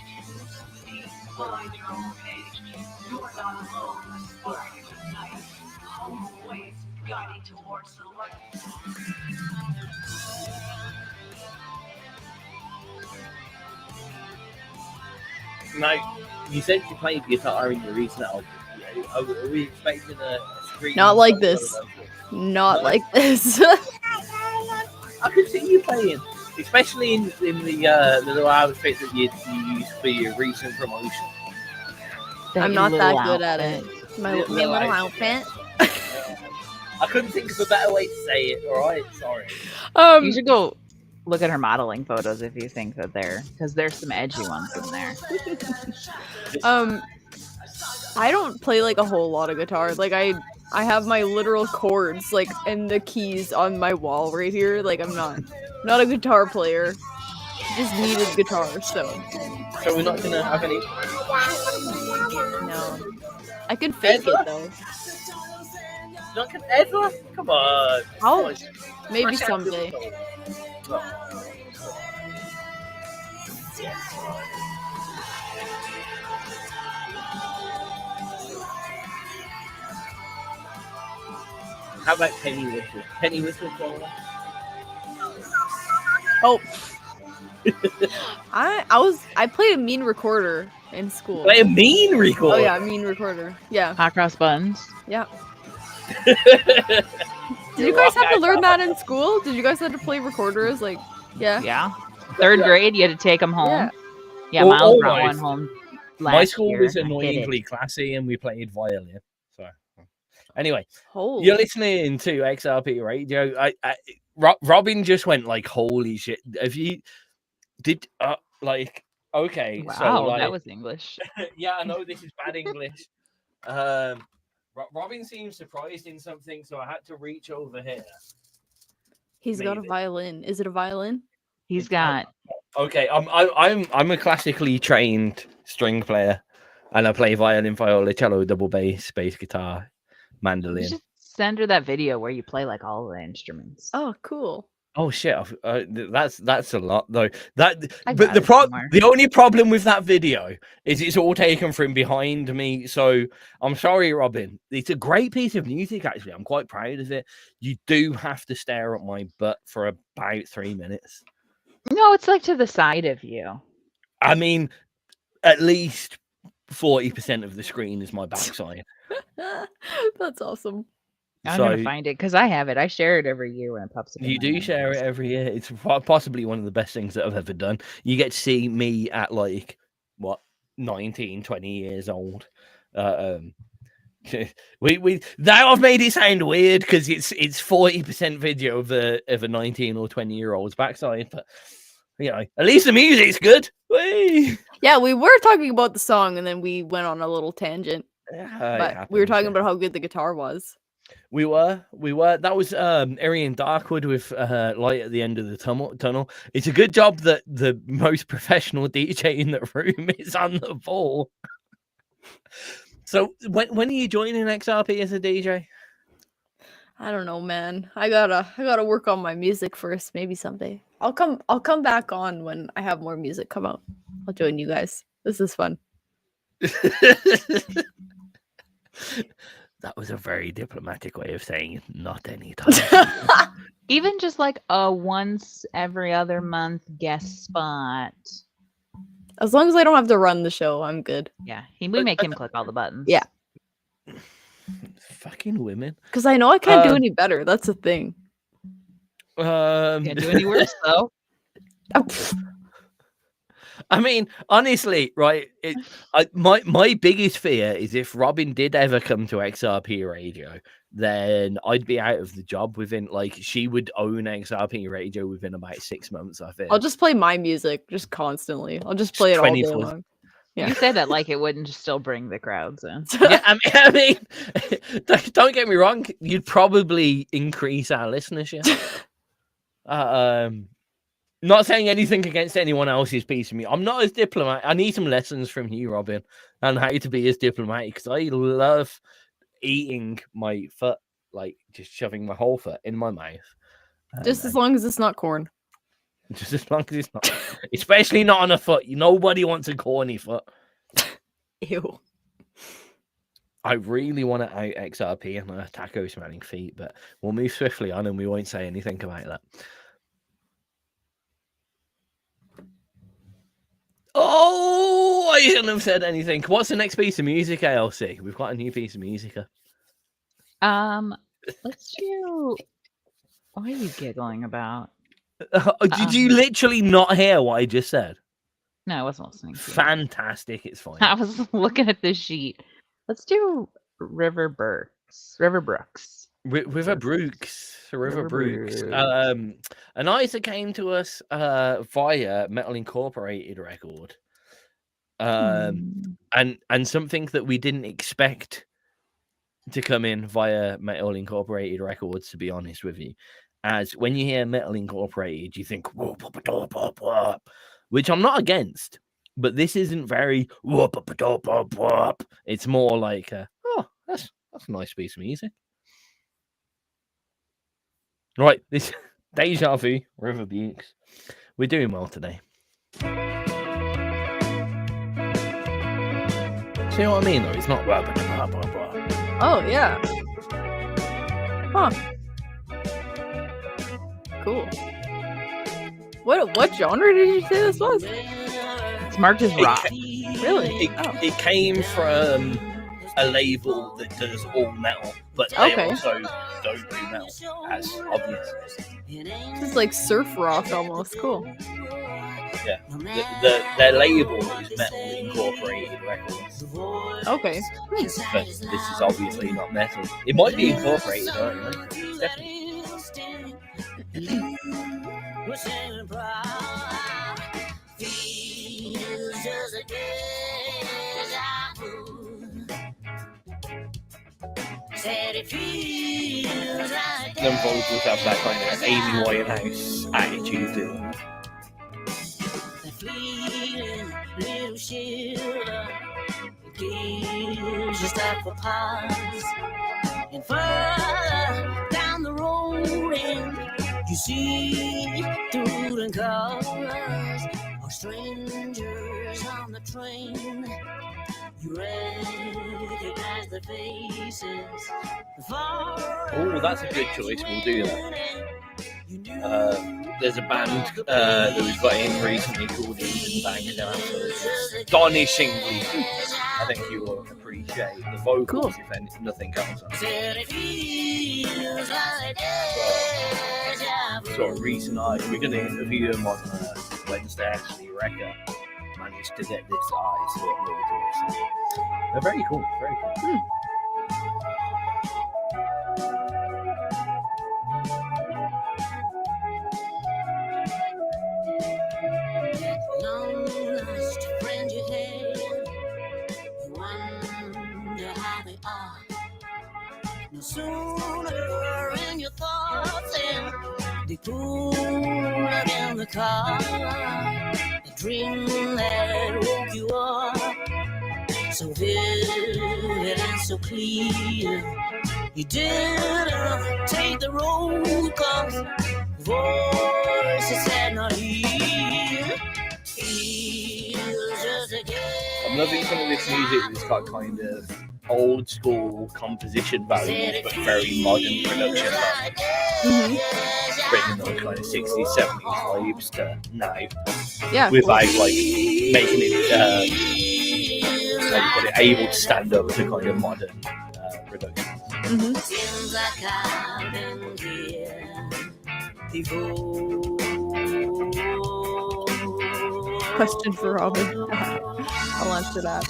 find your own page, you're not alone, the spark of the night, home ways guiding towards the light. Now, you said you played guitar in your recent album. Are we expecting a stream? Not like this. Not like this. I could see you playing, especially in the little outfit that you used for your recent promotion. I'm not that good at it. My little outfit. I couldn't think of a better way to say it. All right, sorry. You should go look at her modeling photos if you think that because there's some edgy ones in there. I don't play like a whole lot of guitar. Like I have my literal chords like and the keys on my wall right here. Like I'm not a guitar player. Just needed guitar, so we're not gonna have any. No, I could fake it though. Not gonna ever? Come on. How? Maybe someday. How about Penny Whistle? Penny Whistle for Oh. I played a mean recorder in school. Play a mean recorder? Oh yeah, mean recorder. Yeah. Hot cross buns. Yeah. Did you guys have to learn that in school? Did you guys have to play recorders? Like, yeah. Yeah. Third grade, you had to take them home. Yeah, Well, Miles brought one home. My school year. was annoyingly classy, and we played violin. So, anyway, Holy. you're listening to XRP Radio. Robin just went like, "Holy shit!" If you did, okay, Wow, so that was English. yeah, I know this is bad English. Robin seems surprised in something, so I had to reach over here. He's got a violin. Is it a violin? He's got. Okay, I'm a classically trained string player, and I play violin, viola, cello, double bass guitar, mandolin. You should send her that video where you play like all the instruments. Oh, cool. Oh shit! That's a lot though. The only problem with that video is it's all taken from behind me. So I'm sorry, Robin. It's a great piece of music, actually. I'm quite proud of it. You do have to stare at my butt for about 3 minutes. No, it's like to the side of you. I mean, at least 40% of the screen is my backside. That's awesome. I'm gonna find it because I have it. I share it every year when it pops up. You do share it every year. It's possibly one of the best things that I've ever done. You get to see me at 19, 20 years old. We now I've made it sound weird because it's 40% video of a 19 or 20 year old's backside, but You know, at least the music's good. Whee! Yeah, we were talking about the song, and then we went on a little tangent. But we were talking about how good the guitar was. We were. That was Irian Darkwood with light at the end of the tunnel. It's a good job that the most professional DJ in the room is on the ball. So when are you joining XRP as a DJ? I don't know, man. I gotta work on my music first. Maybe someday. I'll come back on when I have more music come out. I'll join you guys. This is fun. That was a very diplomatic way of saying not anytime. Even just like a once every other month guest spot. As long as I don't have to run the show, I'm good. Yeah, we make him click all the buttons. Yeah. Fucking women. Because I know I can't do any better. That's the thing. Can't do any worse though. I mean, honestly, right? My biggest fear is if Robin did ever come to XRP Radio, then I'd be out of the job within, like, she would own XRP Radio within about 6 months, I think. I'll just play my music just constantly. I'll just play it all day long. Yeah. You said that like it wouldn't just still bring the crowds in. Yeah, I mean, don't get me wrong, you'd probably increase our listenership. Not saying anything against anyone else's piece of me. I'm not as diplomatic. I need some lessons from you, Robin, on how to be as diplomatic, because I love eating my foot, like just shoving my whole foot in my mouth. Just as long as it's not corn. Just as long as it's not, especially not on a foot. Nobody wants a corny foot. Ew. I really want to out XRP and a taco smelling feet, but we'll move swiftly on and we won't say anything about that. Oh, I shouldn't have said anything. What's the next piece of music, ALC? We've got a new piece of music. Let's do. What are you giggling about? Did you literally not hear what I just said? No, I wasn't listening. Fantastic. It's fine. I was looking at this sheet. Let's do River Brukes. River Brukes. And Isa came to us via Metal Incorporated record. And something that we didn't expect to come in via Metal Incorporated records, to be honest with you. As when you hear Metal Incorporated, you think whoop, whoop, whoop, whoop, whoop, which I'm not against, but this isn't very whoop, whoop, whoop, whoop, whoop. It's more like that's a nice piece of music. Right, this Deja Vu, River Brukes. We're doing well today. See what I mean, though? It's not blah, blah, blah, blah, blah. Oh, yeah. Huh. Cool. What genre did you say this was? It's marked as rock. Really? It came from a label that does all metal, but they also don't do metal, as obvious. This is like surf rock almost. Cool. Yeah. Their label is Metal Incorporated Records. Okay. But this is obviously not metal. It might be incorporated, I don't know. It's definitely. Them vocals have that kind of Amy Winehouse attitude to them. Little shiver gives just like a pause, and further down the road, and you see through the cars are strangers on the train. You recognize the faces. Oh, that's a good choice. We'll do that. There's a band that we've got in recently called Bang. Astonishingly good. I think you will appreciate the vocals, if nothing else. Sort of recent artist. We're going to interview them on Wednesday, actually. Rekka managed to get this artist to upload to us. They're very cool. Very cool. wonder how they are. No sooner in your thoughts and they pull in the car. A dream that woke you up, so vivid and so clear. You didn't take the road, 'cause voices had not hear. I'm loving some of this music that's got kind of old school composition values, but very modern production values. Bringing those kind of 60s, 70s vibes to now. Yeah. Without like making it able to stand up to kind of modern production. Seems like I've been here before. Question for Robin. I'll answer that.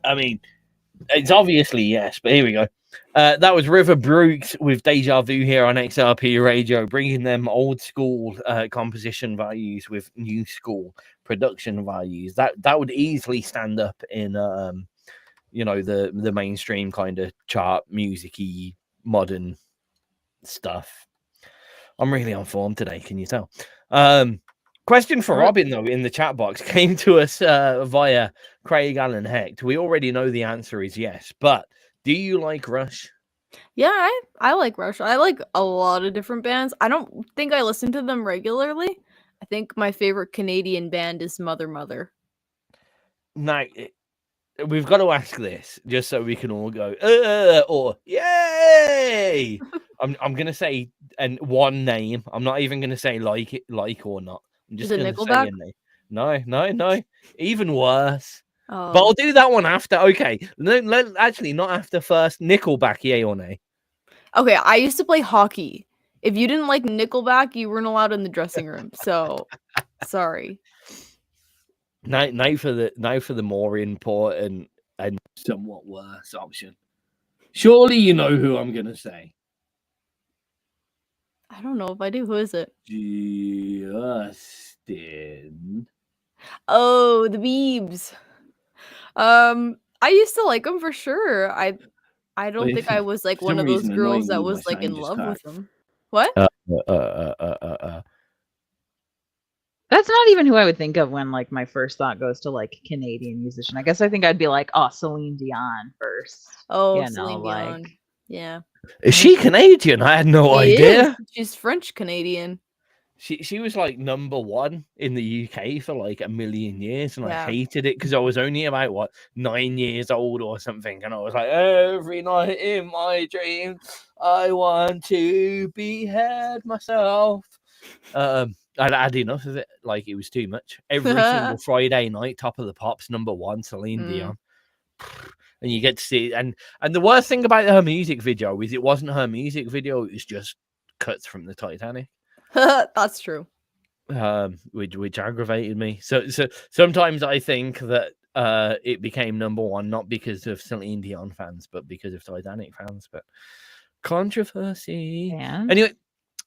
I mean, it's obviously yes, but here we go. That was Riiver Brukes with Deja Vu here on XRP Radio, bringing them old school composition values with new school production values. That would easily stand up in the mainstream kind of chart music-y modern stuff. I'm really on form today, can you tell? Question for Robin, though, in the chat box came to us via Craig Allen Hecht. We already know the answer is yes, but do you like Rush? Yeah, I like Rush. I like a lot of different bands. I don't think I listen to them regularly. I think my favorite Canadian band is Mother Mother. Now, we've got to ask this just so we can all go, or yay! I'm gonna say one name. I'm not even gonna say like or not. I'm just Is it gonna Nickelback? say a name. No. Even worse. Oh. But I'll do that one after. Okay. Actually, not after first. Nickelback, yay or nay? Okay, I used to play hockey. If you didn't like Nickelback, you weren't allowed in the dressing room. So, sorry. Now for the more important and somewhat worse option. Surely you know who I'm gonna say. I don't know if I do. Who is it? Justin. Oh, the Biebs. I used to like them for sure. I don't think I was like for one some of those reason, girls that annoyingly, was my like in sound just love with cracked. them. What? That's not even who I would think of when like my first thought goes to like Canadian musician. I guess I think I'd be like, oh, Celine Dion first. Oh, You Celine know, Dion. like- Yeah. Is she Canadian? I had no She idea. is. She's French Canadian. She was like #1 in the UK for like a million years, and Yeah. I hated it because I was only about 9 years old or something, and I was like, every night in my dream, I want to behead myself. I'd had enough of it. Like it was too much. Every single Friday night, Top of the Pops, #1, Celine Dion. And you get to see, and the worst thing about her music video is it wasn't her music video; it was just cuts from the Titanic. That's true. Which aggravated me. So sometimes I think that it became #1 not because of Celine Dion fans, but because of Titanic fans. But controversy. And Anyway,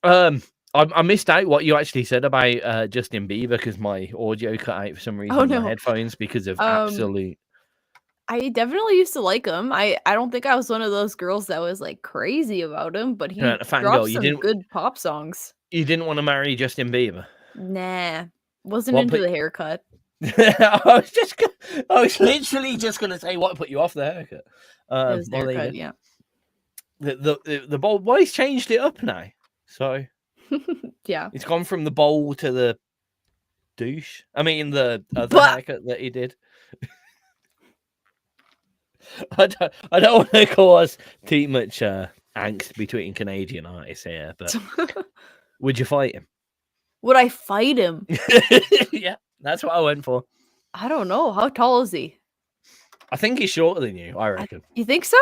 I missed out what you actually said about Justin Bieber because my audio cut out for some reason on no. my headphones because of absolute. I definitely used to like him. I don't think I was one of those girls that was like crazy about him, but he A fangirl. dropped You some didn't- good pop songs. You didn't want to marry Justin Bieber. Nah, wasn't What into put- the haircut. I was literally just gonna say what put you off the haircut. It was the well, there you haircut, go. yeah. The bowl boys changed it up now, so Yeah. it's gone from the bowl to the douche. I mean the other But- haircut that he did. I don't want to cause too much angst between Canadian artists here, but would you fight him? Would I fight him? Yeah, that's what I went for. I don't know. How tall is he? I think he's shorter than you. I reckon. You think so?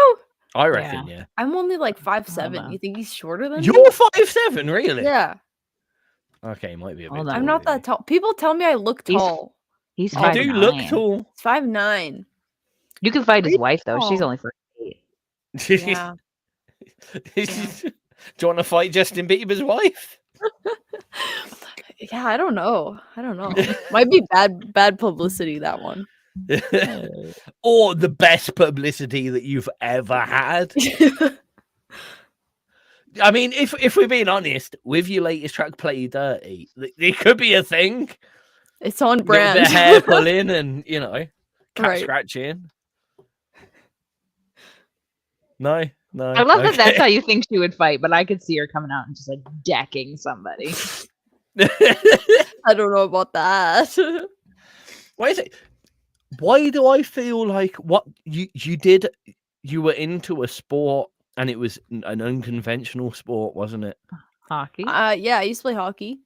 I reckon. Yeah. I'm only like know. 5'7". You think he's shorter than me? You're 5'7", really? Yeah. Okay, might be a bit. Hold on. I'm not that tall. People tell me I look He's- tall. he's You 5'9". do look tall. It's 5'9". You can fight his Pretty wife though. She's tall. only 4'8". Yeah. Do you want to fight Justin Bieber's wife? Yeah, I don't know. Might be bad publicity, that one. Or the best publicity that you've ever had. I mean, if we're being honest, with your latest track, Play Dirty, it could be a thing. It's on A brand. bit of hair pulling and, cat Right. scratching. No. I love that that's how you think she would fight, but I could see her coming out and just like decking somebody. I don't know about that. Why is it? Why do I feel like what you did? You were into a sport, and it was an unconventional sport, wasn't it? Hockey. Yeah, I used to play hockey.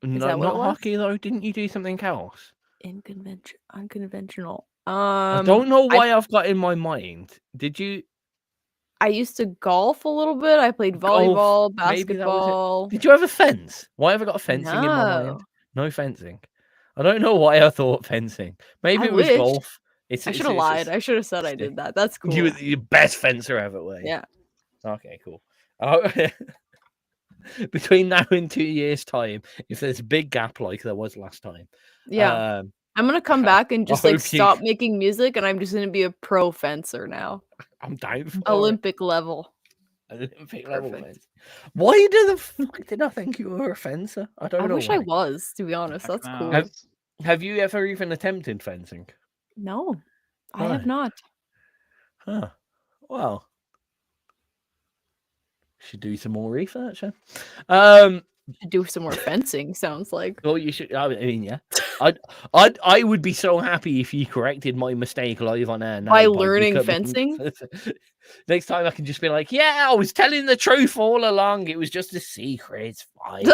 No, that what not it was? hockey though. Didn't you do something else? Unconventional. I don't know why I've got in my mind. Did you? I used to golf a little bit. I played volleyball, maybe that was it. basketball. Did you have a fence? Why have I got fencing in my mind? No fencing. I don't know why I thought fencing. Maybe I it was wish. golf. I should have lied. I should have said I did that. That's cool. You were the best fencer ever, were you? Yeah. Okay, cool. Between now and 2 years' time, if there's a big gap like there was last time, Yeah. I'm gonna come back and just I like hope you- stop making music, and I'm just gonna be a pro fencer now. I'm down for it. Olympic level. Olympic level Perfect. fence. Why the fuck did I think you were a fencer? I don't I know. wish why. I was, to be honest. That's cool. Have you ever even attempted fencing? No, I have No. not. Huh. Well, should do some more research. Huh? Should do some more fencing. Sounds like. Well, you should. I mean, yeah. I would be so happy if you corrected my mistake live on air now By learning becoming- fencing? Next time I can just be like, yeah, I was telling the truth all along. It was just a secret. It's fine.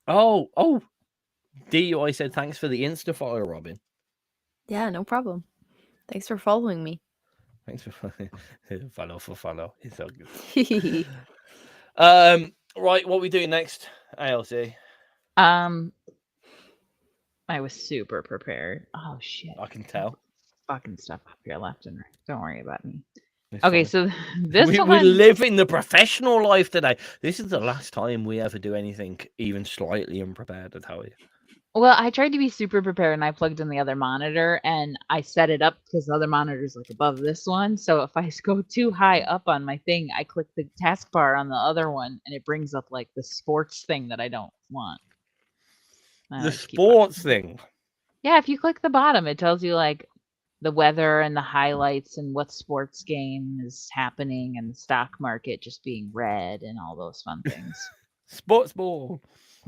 Oh, DUI said thanks for the Insta follow, Robin. Yeah, no problem. Thanks for following me. Thanks for follow. It's so good. Yeah, Right, what we doing next, ALC? I was super prepared. Oh shit. I can tell. Fucking stuff up here left and right. Don't worry about me. It's Okay, fine. so this we're one. living the professional life today. This is the last time we ever do anything even slightly unprepared, I tell you. Well, I tried to be super prepared and I plugged in the other monitor and I set it up because the other monitor is like above this one. So if I go too high up on my thing, I click the taskbar on the other one and it brings up like the sports thing that I don't want. And I The just keep sports thing. Yeah, if you click the bottom, it tells you like the weather and the highlights and what sports game is happening and the stock market just being red and all those fun things. Sports ball.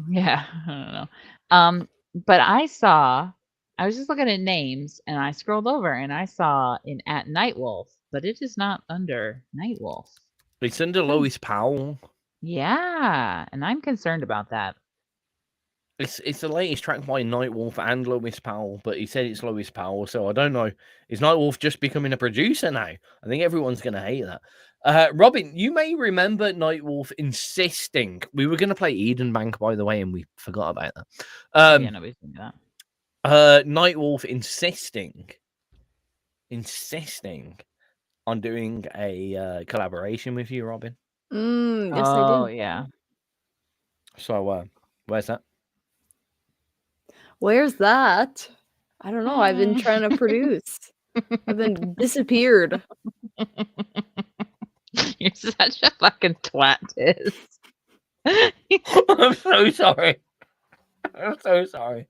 Yeah, I don't know. But I was just looking at names and I scrolled over and I saw an at Nightwolf, but it is not under Nightwolf. It's under Lois Powell. Yeah, and I'm concerned about that. It's the latest track by Nightwolf and Lois Powell, but he said it's Lois Powell, so I don't know. Is Nightwolf just becoming a producer now? I think everyone's going to hate that. Robin, you may remember Nightwolf insisting we were going to play Eden Bank, by the way, and we forgot about that. Yeah, nobody's doing that. Nightwolf insisting on doing a collaboration with you, Robin. Yes, Oh, I do. yeah. So where's that? Where's that? I don't know. I've been trying to produce. I've been disappeared. You're such a fucking twat, Tizz. I'm so sorry. I'm so sorry.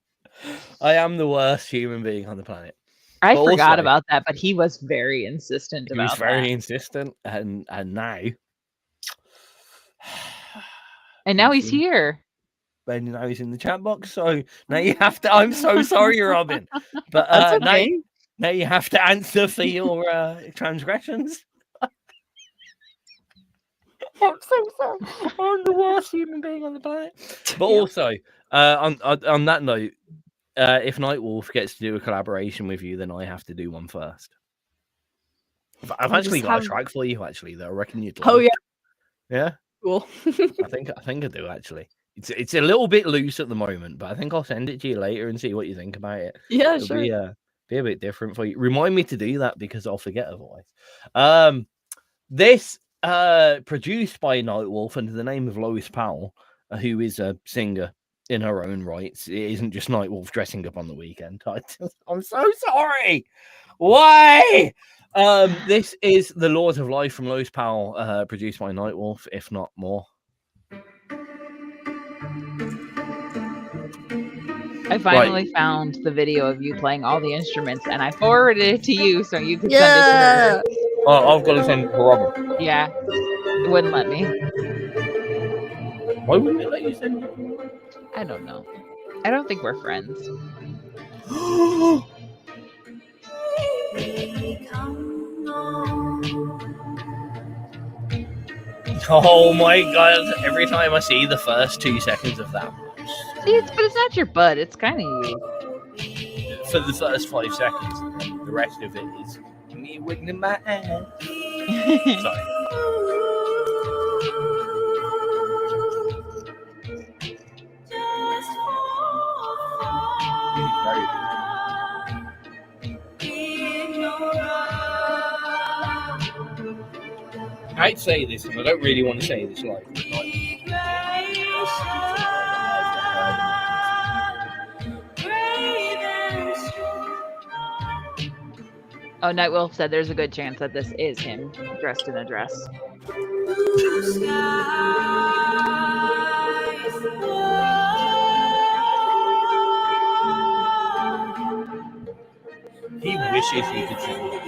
I am the worst human being on the planet. I But forgot also- about that, but he was very insistent He about was very that. insistent, and now, And now he's Mhm. here. and now he's in the chat box. So now you have to. I'm so sorry, Robin, but That's now, okay. now you have to answer for your transgressions. I'm so sorry. I'm the worst human being on the planet. But Yeah. also, on that note, if Nightwolf gets to do a collaboration with you, then I have to do one first. I've You actually just got a have- track for you, actually, that I reckon you'd like. Oh, yeah. Yeah, Cool. I think I do, actually. It's a little bit loose at the moment, but I think I'll send it to you later and see what you think about it. Yeah, It'll sure. be a bit different for you. Remind me to do that because I'll forget otherwise. This produced by Nightwolf under the name of Lois Powell, who is a singer in her own rights. It isn't just Nightwolf dressing up on the weekend. I'm so sorry. Why? This is The Lords of Life from Lois Powell, produced by Nightwolf, if not more. I finally found the video of you playing all the instruments, and I forwarded it to you so you could send it to her. Oh, I've got to send it to Robin. Yeah, it wouldn't let me. Why wouldn't it let you send it? I don't know. I don't think we're friends. Oh my god, every time I see the first 2 seconds of that. See, but it's not your butt, it's kind of you. For the first 5 seconds, the rest of it is me wiggling my ass. Sorry. I'd say this, and I don't really want to say this live. Oh, Nightwolf said there's a good chance that this is him dressed in a dress. He wishes he could sing.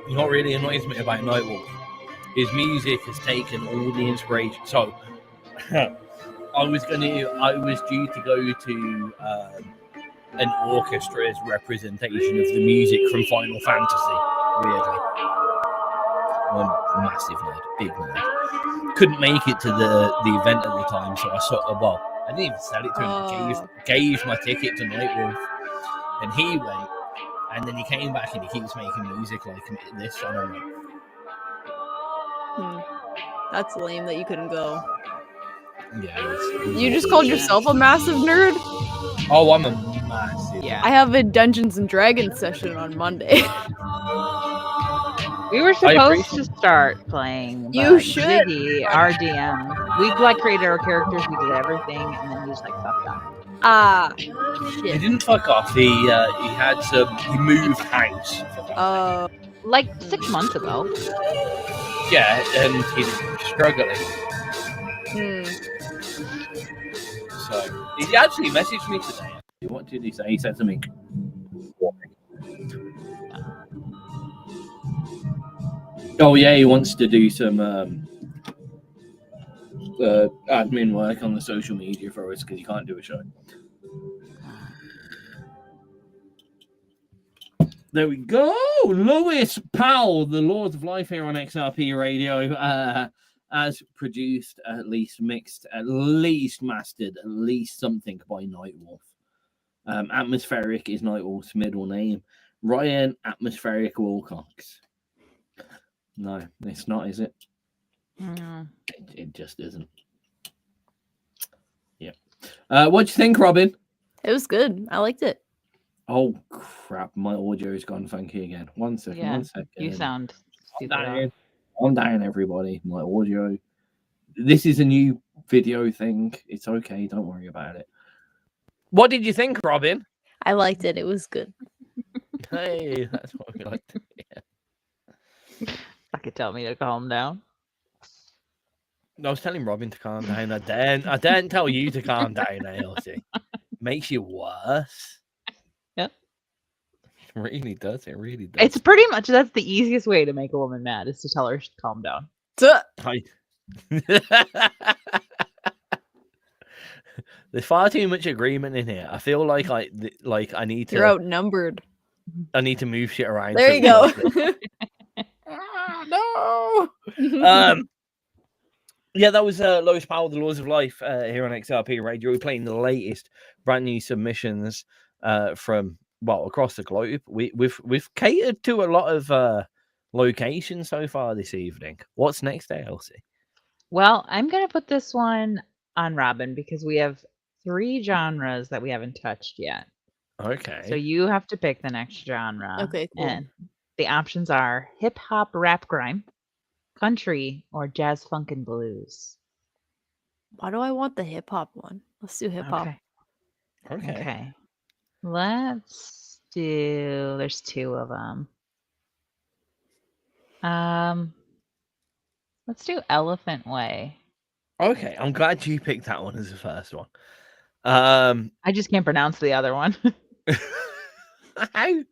What really annoys me about Nightwolf, his music has taken all the inspiration. So I was due to go to an orchestra's representation of the music from Final Fantasy. Weirdly, I'm a massive nerd, big nerd. Couldn't make it to the event at the time, so I sort of I didn't even sell it to him. Gave my ticket to Nightwolf, and he went. And then he came back and he keeps making music like this. I don't know. That's lame that you couldn't go. Yeah. You just called yourself a massive nerd? Oh, I'm a massive. Yeah. I have a Dungeons and Dragons session on Monday. We were supposed to start playing. You should. Ziggy, our DM, we created our characters, we did everything, and then he just fucked up. He Shit. didn't fuck off. He had he moved house. Like 6 months ago. Yeah, and he's struggling. So he actually messaged me today. What did he say? He said something. Oh yeah, he wants to do some admin work on the social media for us because he can't do a show. There we go. Lois Powell, the Lords of Life here on XRP Radio, as produced, at least mixed, at least mastered, at least something by Nightwolf. Atmospheric is Nightwolf's middle name. Ryan Atmospheric Wilcox. No, it's not, is it? It just isn't. Yeah. What'd you think, Robin? It was good. I liked it. Oh crap! My audio's gone funky again. One second. Yeah, 1 second. you sound stupid. I'm down, everybody. My audio. This is a new video thing. It's okay. Don't worry about it. What did you think, Robin? I liked it. It was good. Hey, that's what we like to hear. I could tell me to calm down. I was telling Robin to calm down. I daren't tell you to calm down, ALC. Makes you worse. Yep. It really does. It really does. It's pretty much that's the easiest way to make a woman mad is to tell her to calm down. There's far too much agreement in here. I feel like I need to. You're outnumbered. I need to move shit around. There you go. No. Yeah, that was Lois Powell, The Laws of Life here on XRP Radio. We're playing the latest brand new submissions from across the globe. We've catered to a lot of locations so far this evening. What's next, ALC? Well, I'm gonna put this one on Robin because we have 3 genres that we haven't touched yet. Okay. So you have to pick the next genre. Okay, cool. And the options are hip hop, rap, grime, country, or jazz, funk, and blues. Why do I want the hip hop one? Let's do hip hop. Okay. Let's do. There's 2 of them. Let's do Elephant Way. Okay, I'm glad you picked that one as the first one. I just can't pronounce the other one. I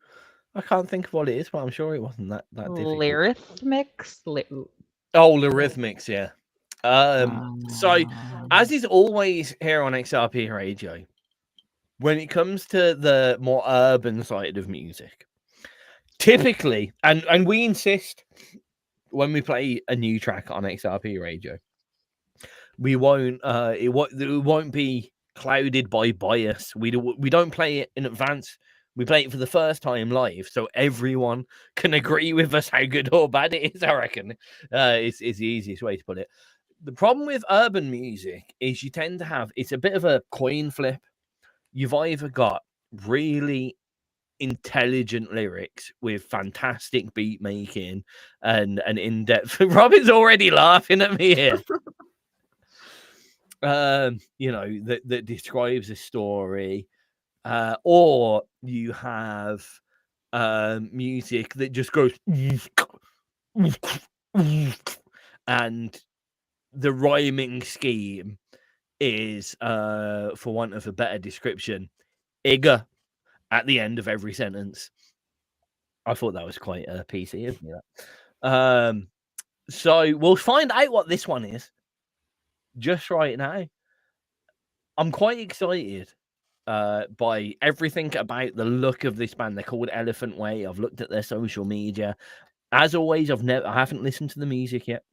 can't think of what it is, but I'm sure it wasn't that difficult. Lyrithmix. Lyrithmix, yeah. So as is always here on XRP Radio, when it comes to the more urban side of music, typically, and we insist when we play a new track on XRP Radio, we won't it won't be clouded by bias. We don't play it in advance. We play it for the first time live, so everyone can agree with us how good or bad it is. I reckon is the easiest way to put it. The problem with urban music is you tend to have it's a bit of a coin flip. You've either got really intelligent lyrics with fantastic beat making and an in-depth. Robin's already laughing at me here. That describes a story. Or you have music that just goes and the rhyming scheme is, for want of a better description, Igga at the end of every sentence. I thought that was quite PC, isn't it? So we'll find out what this one is just right now. I'm quite excited by everything about the look of this band. They're called Elephant Way. I've looked at their social media. As always, I haven't listened to the music yet.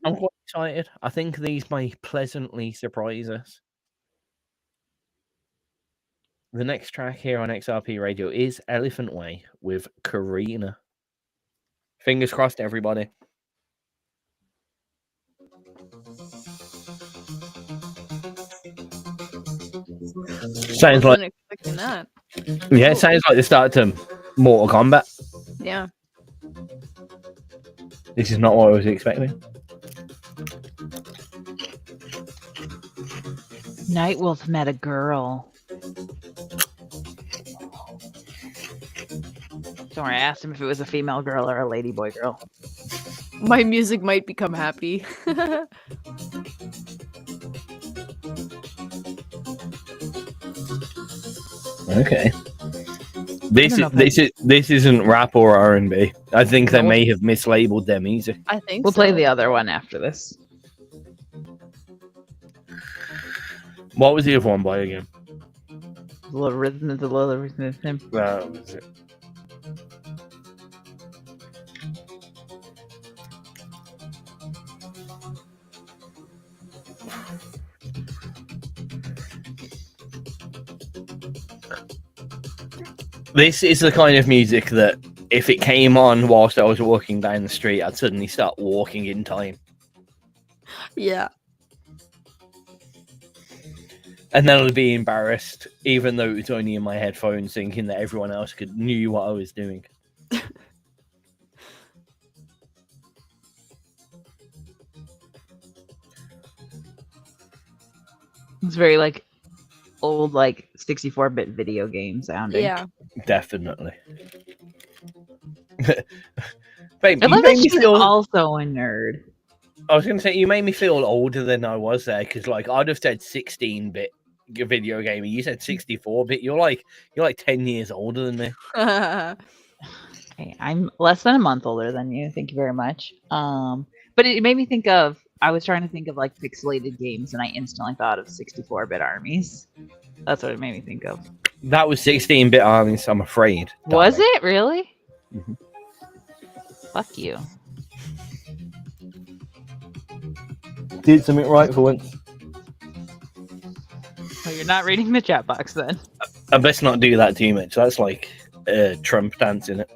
I'm quite excited. I think these may pleasantly surprise us. The next track here on XRP Radio is Elephant Way with Karina. Fingers crossed, everybody. Sounds like expecting that. Yeah, it sounds like the start to Mortal Kombat. Yeah. This is not what I was expecting. Nightwolf met a girl. Don't worry, I asked him if it was a female girl or a ladyboy girl. My music might become happy. Okay. This isn't rap or R&B. I think they may have mislabeled their music. I think we'll play the other one after this. What was the other one by again? Lyrithmix. That was it. This is the kind of music that if it came on whilst I was walking down the street, I'd suddenly start walking in time. Yeah. And then I'd be embarrassed, even though it was only in my headphones, thinking that everyone else knew what I was doing. It's very like old, like 64-bit video game sounding. Yeah. Definitely. Babe, I you love made that me she's feel. also a nerd. I was going to say, you made me feel older than I was there, because like I'd have said 16-bit video game, and you said 64-bit. You're like 10 years older than me. Okay, I'm less than a month older than you. Thank you very much. But it made me think of. I was trying to think of like pixelated games, and I instantly thought of 64-bit armies. That's what it made me think of. That was 16-bit armies, I'm afraid. Was darling. it really? Mhm. Fuck you. Did something right for once. Well, you're not reading the chat box then. I best not do that too much. That's like Trump dancing it.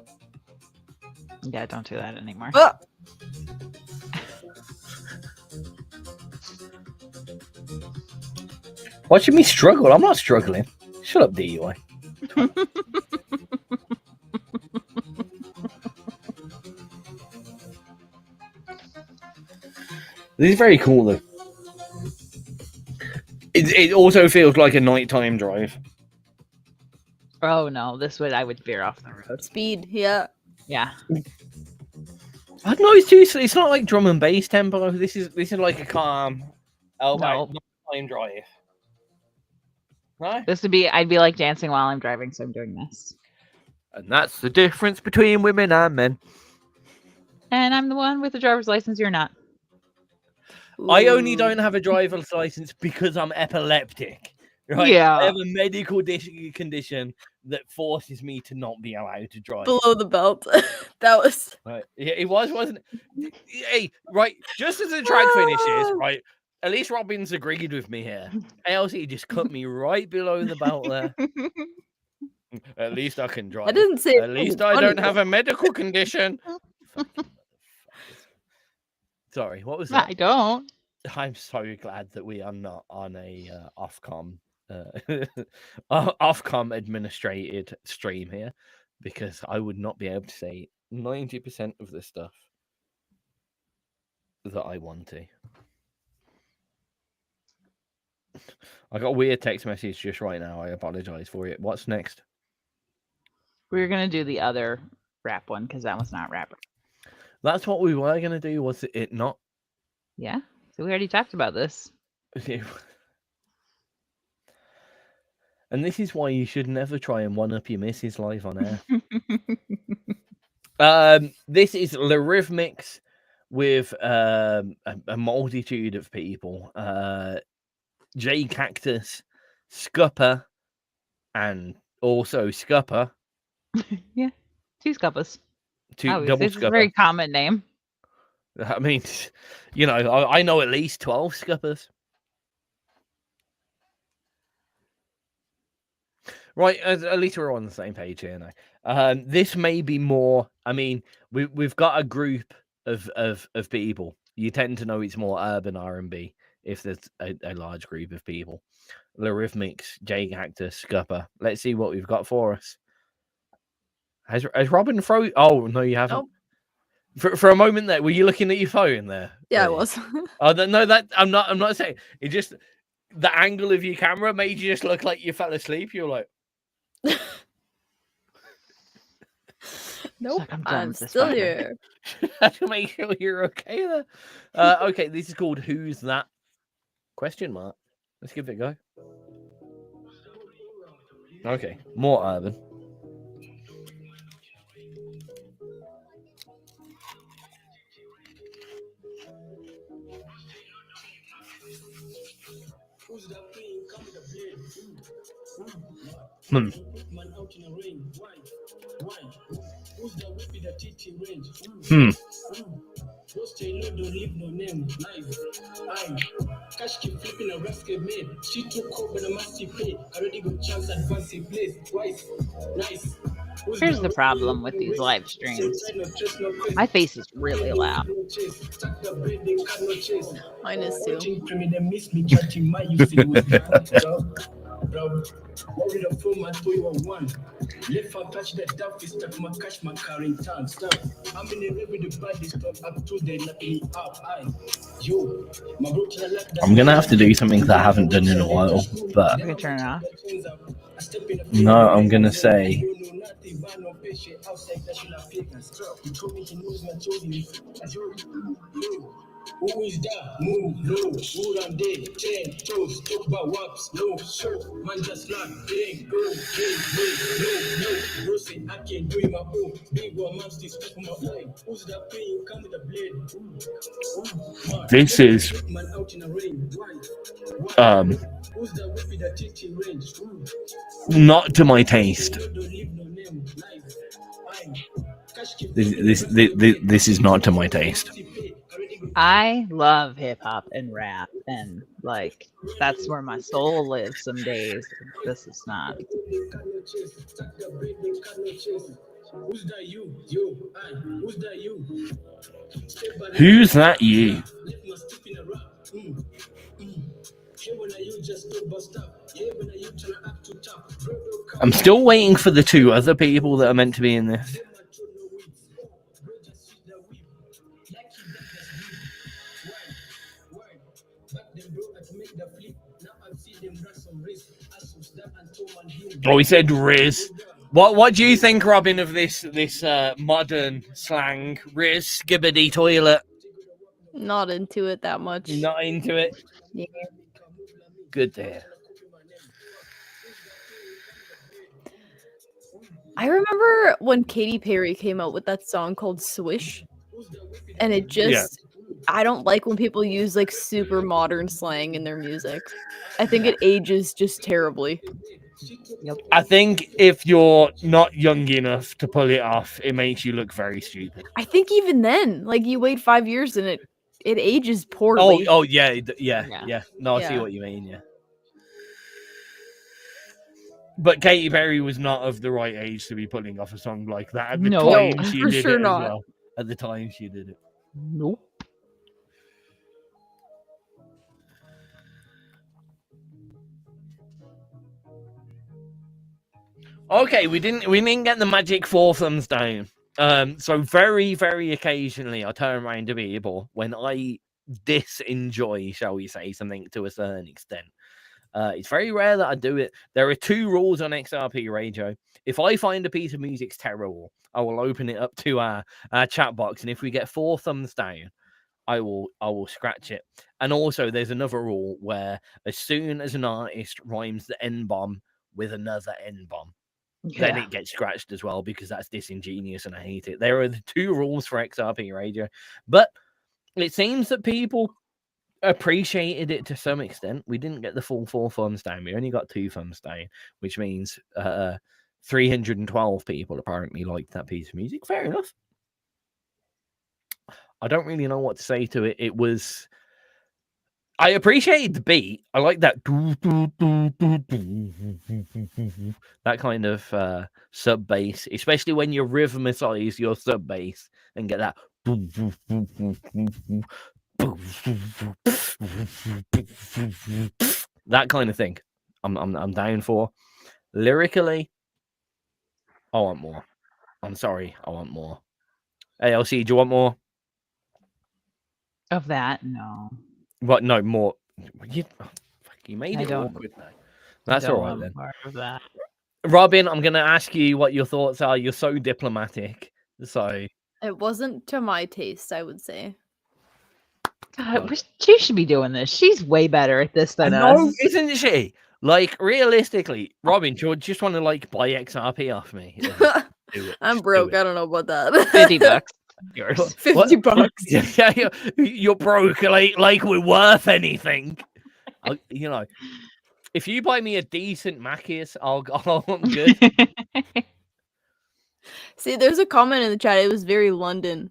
Yeah, don't do that anymore. Watching me struggle. I'm not struggling. Shut up, DUI. This is very cool, though. It also feels like a nighttime drive. Oh no, I would veer off the road. Speed, yeah. Yeah. I don't know. It's not like drum and bass tempo. This is like a calm, nighttime drive. Right? I'd be like dancing while I'm driving, so I'm doing this. And that's the difference between women and men. And I'm the one with the driver's license. You're not. I only don't have a driver's license because I'm epileptic. Right? Yeah. I have a medical condition that forces me to not be allowed to drive. Below the belt. That was. Right. Yeah, it wasn't it? Hey, right. Just as the track finishes, right. At least Robin's agreed with me here. ALC just cut me right below the belt there. At least I can drive. I didn't say. At least I don't have a medical condition. Sorry, what was that? I don't. I'm so glad that we are not on a Ofcom administrated stream here, because I would not be able to say 90% of the stuff that I want to. I got a weird text message just right now. I apologize for it. What's next? We're gonna do the other rap one because that was not rap. That's what we were gonna do, was it not? Yeah. So we already talked about this. And this is why you should never try and one-up your missus live on air. This is Lyrithmix with a multitude of people. J Cactus, Scupper, and also Scupper. Yeah, 2 Scuppers. Double It's a Scupper. very common name. I mean, you know, I know at least 12 Scuppers. Right, at least we're on the same page here now. This may be more. I mean, we've got a group of people. You tend to know it's more urban R&B if there's a large group of people. Lyrithmix, J Cactus, Scupper. Let's see what we've got for us. Has Robin frozen? Oh no, you haven't. Nope. For a moment there, were you looking at your phone there? Yeah, I was. Oh no, that I'm not saying. It just, the angle of your camera made you just look like you fell asleep. You're like. Nope, Like I'm I'm with this still fucker. here. To make sure you're okay there. Okay, this is called Who's That? Question mark. Let's give it a go. Okay, more urban. Hmm. Hmm. Cash keep flipping a rascal made. She took over the massive pay. Already got chance advance in place. Twice. Nice. Here's the problem with these live streams. My face is really loud. Mine is too. bro. Worried of four man to you one. Left and catch the duff is stuck my catch my car in town. Stop. I'm in the river the body stop up to the knock me up. Yo, my bro to the left. I'm gonna have to do something that I haven't done in a while, but You can turn it off. no, I'm gonna say who is that? Move low, wood and day, 10 toes, talk about waps, no, so, man just like, it ain't go, no, say I can't do it my own, big one man still stuck on my line, who's that pain, you come with a blade, this is man out in the rain, who's that whippy that teaching range, not to my taste. This is not to my taste. I love hip hop and rap, and like that's where my soul lives some days. This is not. Who's that you? You, who's that you? Who's that you? I'm still waiting for the two other people that are meant to be in this. Oh, he said Riz. What do you think, Robin, of this modern slang? Riz, skibbity toilet. Not into it that much. Not into it. Yeah. Good there. I remember when Katy Perry came out with that song called Swish, and it just I don't like when people use like super modern slang in their music. I think it ages just terribly. Yep. I think if you're not young enough to pull it off, it makes you look very stupid. I think even then, like you wait 5 years and it ages poorly. Oh yeah. No, I see Yeah. what you mean. Yeah. But Katy Perry was not of the right age to be pulling off a song like that at the No, time she for did sure it not. as well. At the time she did it. Nope. Okay, we didn't get the magic 4 thumbs down. So very, very occasionally I turn around to people when I disenjoy, shall we say, something to a certain extent. It's very rare that I do it. There are 2 rules on XRP Radio. If I find a piece of music's terrible, I will open it up to our chat box, and if we get 4 thumbs down, I will scratch it. And also, there's another rule where as soon as an artist rhymes the N-bomb with another N-bomb, then it gets scratched as well, because that's disingenuous and I hate it. There are the 2 rules for XRP Radio, but it seems that people appreciated it to some extent. We didn't get the full 4 thumbs down. We only got 2 thumbs down, which means 312 people apparently liked that piece of music. Fair enough. I don't really know what to say to it. It was... I appreciated the beat. I like that that kind of sub bass, especially when you rhythmicize your sub bass and get that that kind of thing. I'm down for. Lyrically, I want more. I'm sorry, I want more. ALC, do you want more? Of that, no. What? No, more. You made I it don't- awkward now. That's Don't all right want then. part of that. Robin, I'm going to ask you what your thoughts are. You're so diplomatic. So, It wasn't to my taste, I would say. God, she should be doing this. She's way better at this than no, us. isn't she? Like, realistically, Robin, do you just want to like buy XRP off me? Yeah, do it. I'm Just do broke. it. I don't know about that. $50. Yours. What? 50 bucks. Yeah, you're broke. Like we're worth anything. You know, if you buy me a decent Mackies, I'm good. See, there's a comment in the chat. It was very London.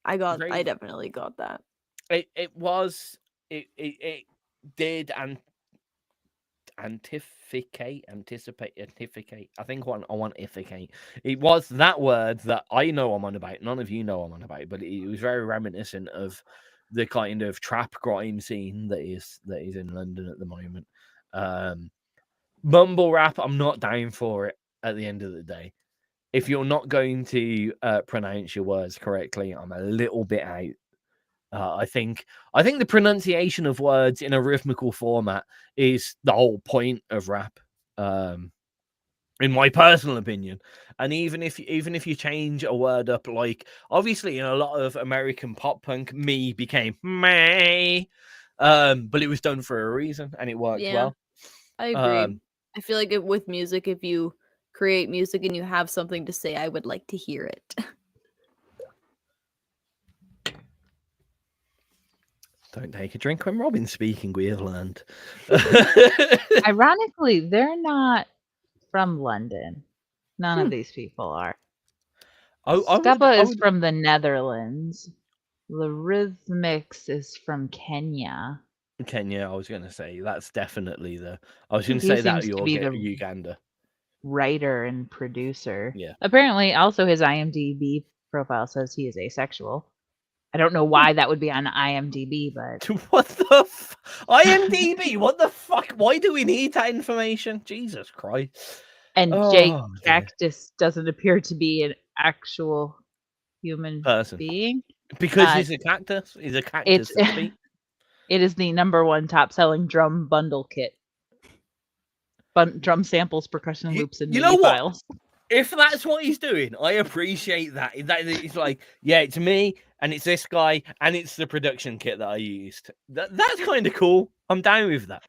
I Very- definitely got that. It did anticipate. I think I want ificate. It was that word that I know I'm on about. None of you know I'm on about, but it was very reminiscent of the kind of trap grime scene that is in London at the moment. Mumble rap, I'm not down for it at the end of the day. If you're not going to pronounce your words correctly, I'm a little bit out. I think the pronunciation of words in a rhythmical format is the whole point of rap, in my personal opinion. And even if you change a word up, like obviously in a lot of American pop punk, me became me, but it was done for a reason and it worked well. I agree. I feel like with music, if you create music and you have something to say, I would like to hear it. Don't take a drink when Robin's speaking, we have learned. Ironically, they're not from London. None of these people are. Scubba is from the Netherlands. Lyrithmix is from Kenya. Kenya, I was going to say that's definitely I was going to say that you'll get Uganda. Writer and producer. Yeah. Apparently, also his IMDb profile says he is asexual. I don't know why that would be on IMDb, but what the IMDb? What the fuck? Why do we need that information? Jesus Christ! And Jake Cactus doesn't appear to be an actual human being because he's a cactus. He's a cactus. It is the #1 top-selling drum bundle kit. Drum samples, percussion loops, and MIDI files. If that's what he's doing, I appreciate that. It's like, yeah, it's me, and it's this guy, and it's the production kit that I used. That's kind of cool. I'm down with that.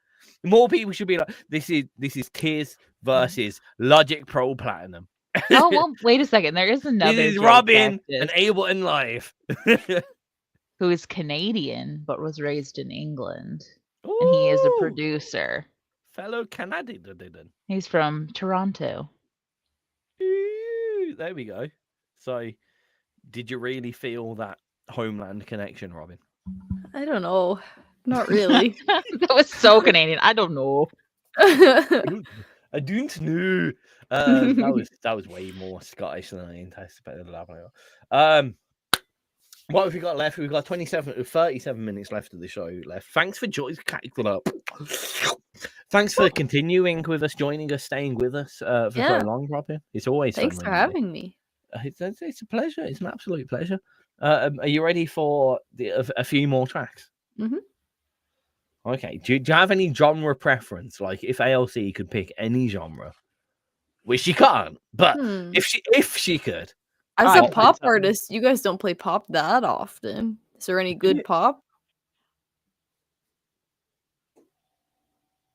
More people should be like, this is Tizz versus Logic Pro Platinum. Oh, well, wait a second. There is another. This is Robin and Ableton Live. Who is Canadian, but was raised in England. Ooh. And he is a producer. Fellow Canadian. He's from Toronto. Ooh, there we go. So, did you really feel that homeland connection, Robin? I don't know. Not really. That was so Canadian. I don't know. I don't know. That was way more Scottish than I anticipated. What have we got left? We've got 37 minutes left of the show left. Thanks for Thanks for continuing with us, joining us, staying with us for so long, Robin. It's always thanks for having me. It's a pleasure. It's an absolute pleasure. Are you ready for a few more tracks? Mm-hmm. Okay. Do you have any genre preference? Like if ALC could pick any genre, which she can't, but if she could. As a pop artist, you guys don't play pop that often. Is there any good pop?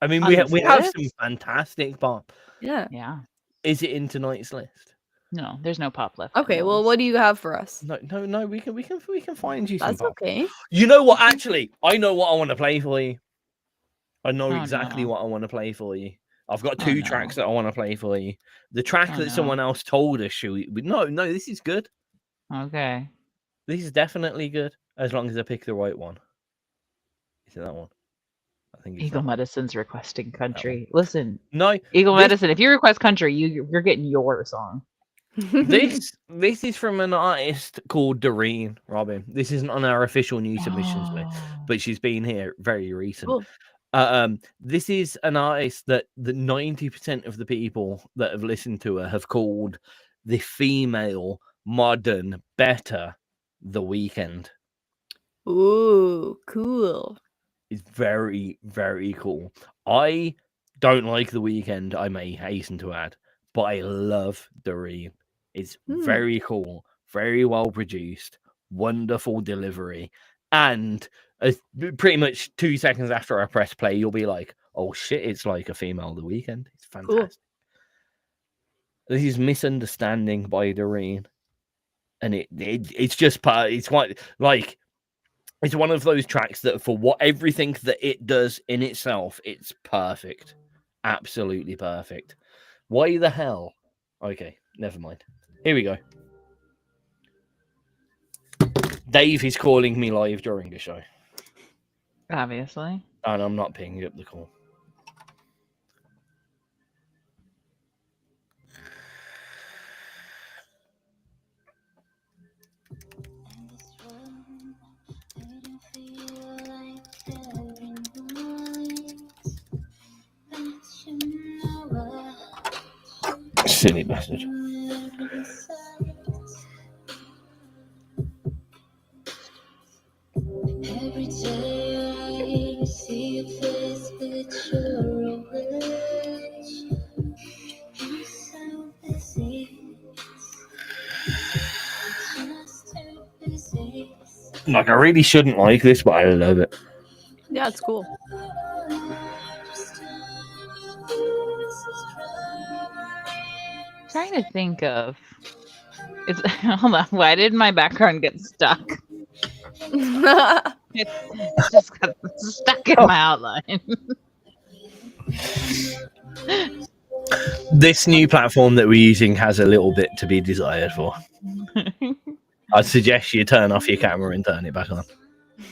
I mean, we have some fantastic pop. Yeah. Is it in tonight's list? No, there's no pop left. Okay, well, what do you have for us? No. We can find you some That's pop. okay. You know what? Actually, I know what I want to play for you. I know exactly what I want to play for you. I've got two tracks that I want to play for you. The track that someone else told us no, this is good. Okay. This is definitely good, as long as I pick the right one. Is it that one? I think it's Eagle Medicine's requesting country. Listen, no, Eagle Medicine, if you request country, you're getting your song. This is from an artist called Doreen, Robin. This isn't on our official new submissions list, but she's been here very recent. Cool. This is an artist that the 90% of the people that have listened to her have called the female modern better The Weeknd. Ooh, cool. It's very, very cool. I don't like The Weeknd, I may hasten to add, but I love Doreen. It's very cool, very well produced, wonderful delivery, and pretty much 2 seconds after I press play, you'll be like, "Oh shit! It's like a female The Weeknd." It's fantastic. Cool. This is Misunderstanding by Doreen, and it's just part. It's quite like it's one of those tracks that for everything that it does in itself, it's perfect, absolutely perfect. Why the hell? Okay, never mind. Here we go. Dave is calling me live during the show. Obviously. And I'm not picking up the call. Silly bastard. Every day I see your face, but you're away. You're so busy, just too busy. Like, I really shouldn't like this, but I love it. Yeah, it's cool. Trying to think of. Hold on. Why did my background get stuck? It just got stuck in my outline. This new platform that we're using has a little bit to be desired for. I'd suggest you turn off your camera and turn it back on.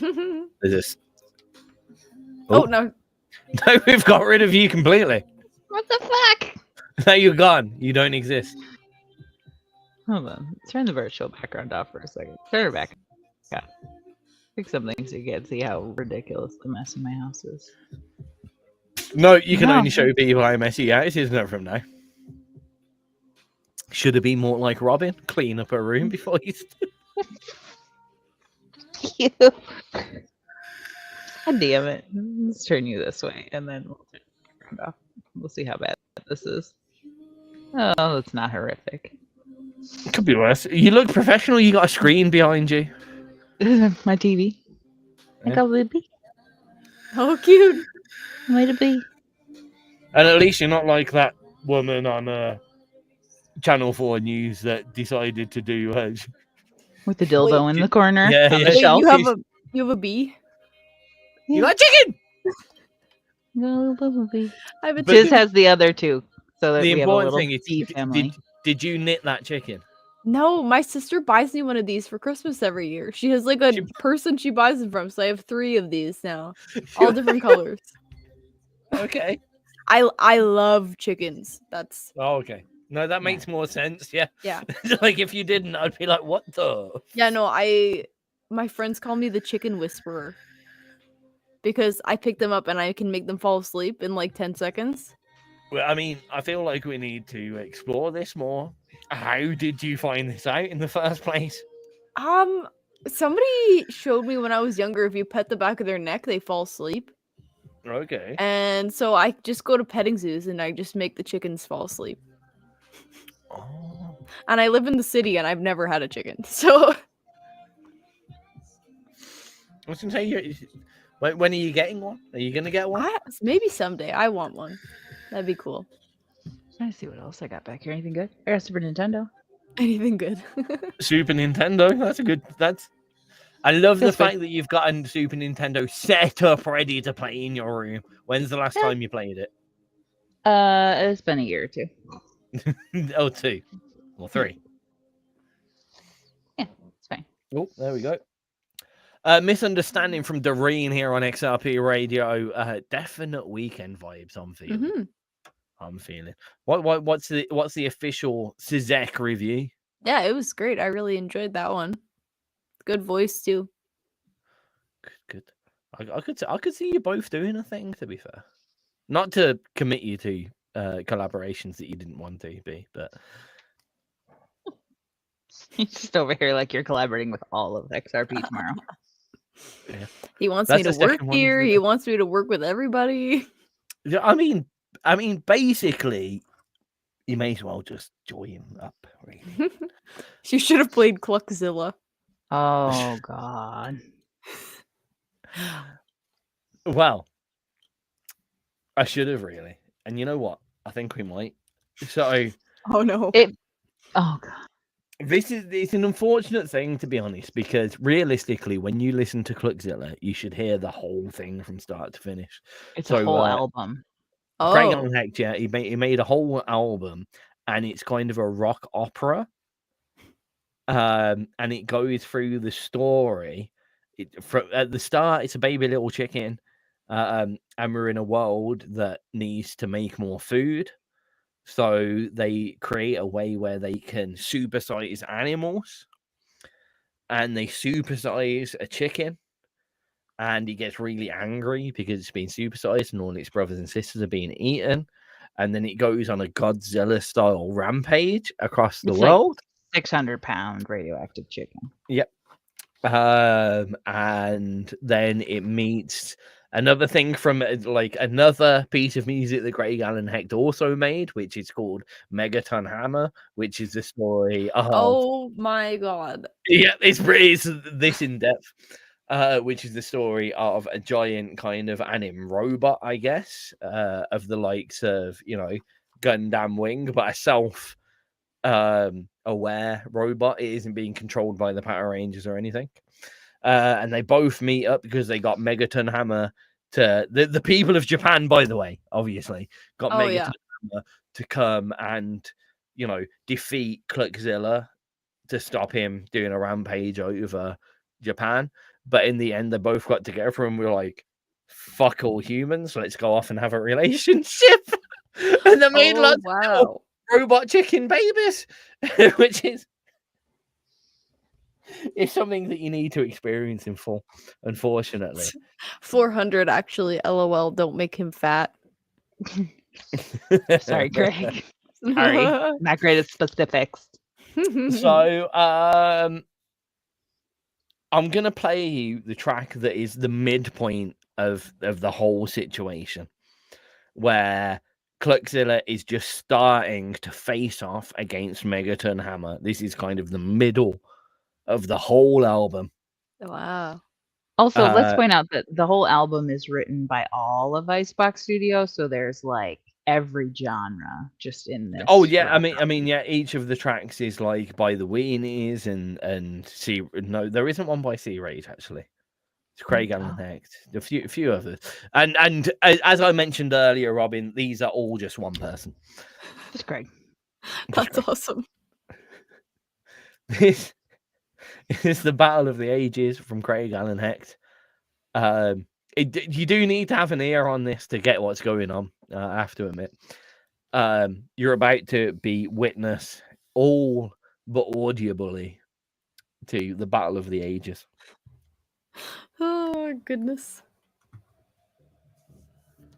There's this. Oh no. No, we've got rid of you completely. What the fuck? Now you're gone. You don't exist. Hold on. Turn the virtual background off for a second. Turn it back. Yeah. Pick something so you can see how ridiculous the mess in my house is. No, you can No. only show people how messy it is, isn't it, from now? Should have been more like Robin. Clean up a room before you... You. God damn it. Let's turn you this way and then we'll turn the background off. We'll see how bad this is. Oh, it's not horrific. Could be worse. You look professional. You got a screen behind you. My TV. I got a baby. Oh, cute. My baby. And at least you're not like that woman on Channel 4 News that decided to do... With the dildo in the corner. Yeah, on yeah. the Wait, shelf. you have a bee? You got chicken! No, baby. I have a Tizz chicken. has the other two. So that The we have a important little thing is, bee family. did you knit that chicken? No, my sister buys me one of these for Christmas every year. She has like a person she buys them from, so I have 3 of these now, all different colors. Okay. I love chickens. That's Oh, okay. No, that makes more sense. Yeah. yeah. Like if you didn't, I'd be like, what the? Yeah, no, my friends call me the chicken whisperer because I pick them up and I can make them fall asleep in like 10 seconds. Well, I mean, I feel like we need to explore this more. How did you find this out in the first place? Somebody showed me when I was younger, if you pet the back of their neck, they fall asleep. Okay. And so I just go to petting zoos and I just make the chickens fall asleep. Oh. And I live in the city and I've never had a chicken. So I was going to say, when are you getting one? Are you going to get one? maybe someday I want one. That'd be cool. Let me see what else I got back here. Anything good? I got Super Nintendo. Anything good. Super Nintendo. That's a good... I love the That's good. fact that you've got a Super Nintendo set up ready to play in your room. When's the last time you played it? It's been a year or two. Oh, 2. Or 3. Yeah, it's fine. Oh, there we go. Misunderstanding from Doreen here on XRP Radio. Definite weekend vibes I'm feeling. Mm-hmm. I'm feeling. What's the official Cisek review? Yeah, it was great. I really enjoyed that one. Good voice too. Good. I could see you both doing a thing. To be fair, not to commit you to collaborations that you didn't want to be, but You're just over here like you're collaborating with all of XRP tomorrow. yeah. He wants That's me the to work second one, here. isn't He it? wants me to work with everybody. Yeah, I mean, basically, you may as well just join up. Really. She should have played Cluckzilla. Oh God. Well, I should have really, and you know what? I think we might. So Oh no. Oh God. it's an unfortunate thing, to be honest, because realistically, when you listen to Cluckzilla, you should hear the whole thing from start to finish. It's So, a whole album. Craig Oh. Hecht, yeah, he made a whole album, and it's kind of a rock opera. And it goes through the story. At the start, it's a baby little chicken, and we're in a world that needs to make more food. So they create a way where they can supersize animals, and they supersize a chicken, and he gets really angry because it's being supersized and all its brothers and sisters are being eaten. and then it goes on a Godzilla style rampage across the It's like world. 600-pound radioactive chicken. Yep. And then it meets another thing from like another piece of music that Craig Allen Hecht also made, which is called Megaton Hammer, which is the story of Oh my god. yeah, it's this in depth. Which is the story of a giant kind of anim robot, I guess, of the likes of, you know, Gundam Wing, but a self aware robot. It isn't being controlled by the Power Rangers or anything. And they both meet up because they got Megaton Hammer to the people of Japan, by the way, obviously, got Megaton Hammer to come and, you know, defeat Cluckzilla to stop him doing a rampage over Japan. But in the end, they both got together and were like, fuck all humans, let's go off and have a relationship. And they made lots of robot chicken babies, which is something that you need to experience in full, unfortunately. 400 actually, LOL, don't make him fat. Sorry, Greg. Sorry, not great at specifics. So, I'm gonna play you the track that is the midpoint of the whole situation, where Cluckzilla is just starting to face off against Megaton Hammer. This is kind of the middle of the whole album. Wow. Also, let's point out that the whole album is written by all of Icebox Studios, so there's like every genre just in this. Oh yeah, I mean, yeah. Each of the tracks is like by the Weenies and C. No, there isn't one by C. Rate actually. It's Craig Allen Hecht, a few others, and as I mentioned earlier, Robin, these are all just one person. Just Craig. That's awesome. This is the Battle of the Ages from Craig Allen Hecht. You do need to have an ear on this to get what's going on. I have to admit, you're about to be witness all but audibly to the Battle of the Ages. Oh goodness.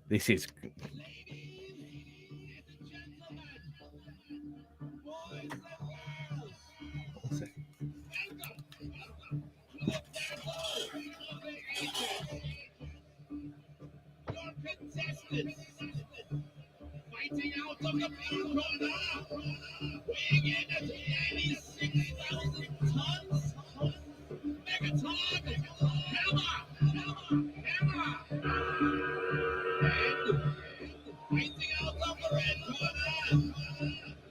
This is fighting out of the blue corner, weighing in at 86,000 tons. Megaton Hammer. And fighting out of the red corner,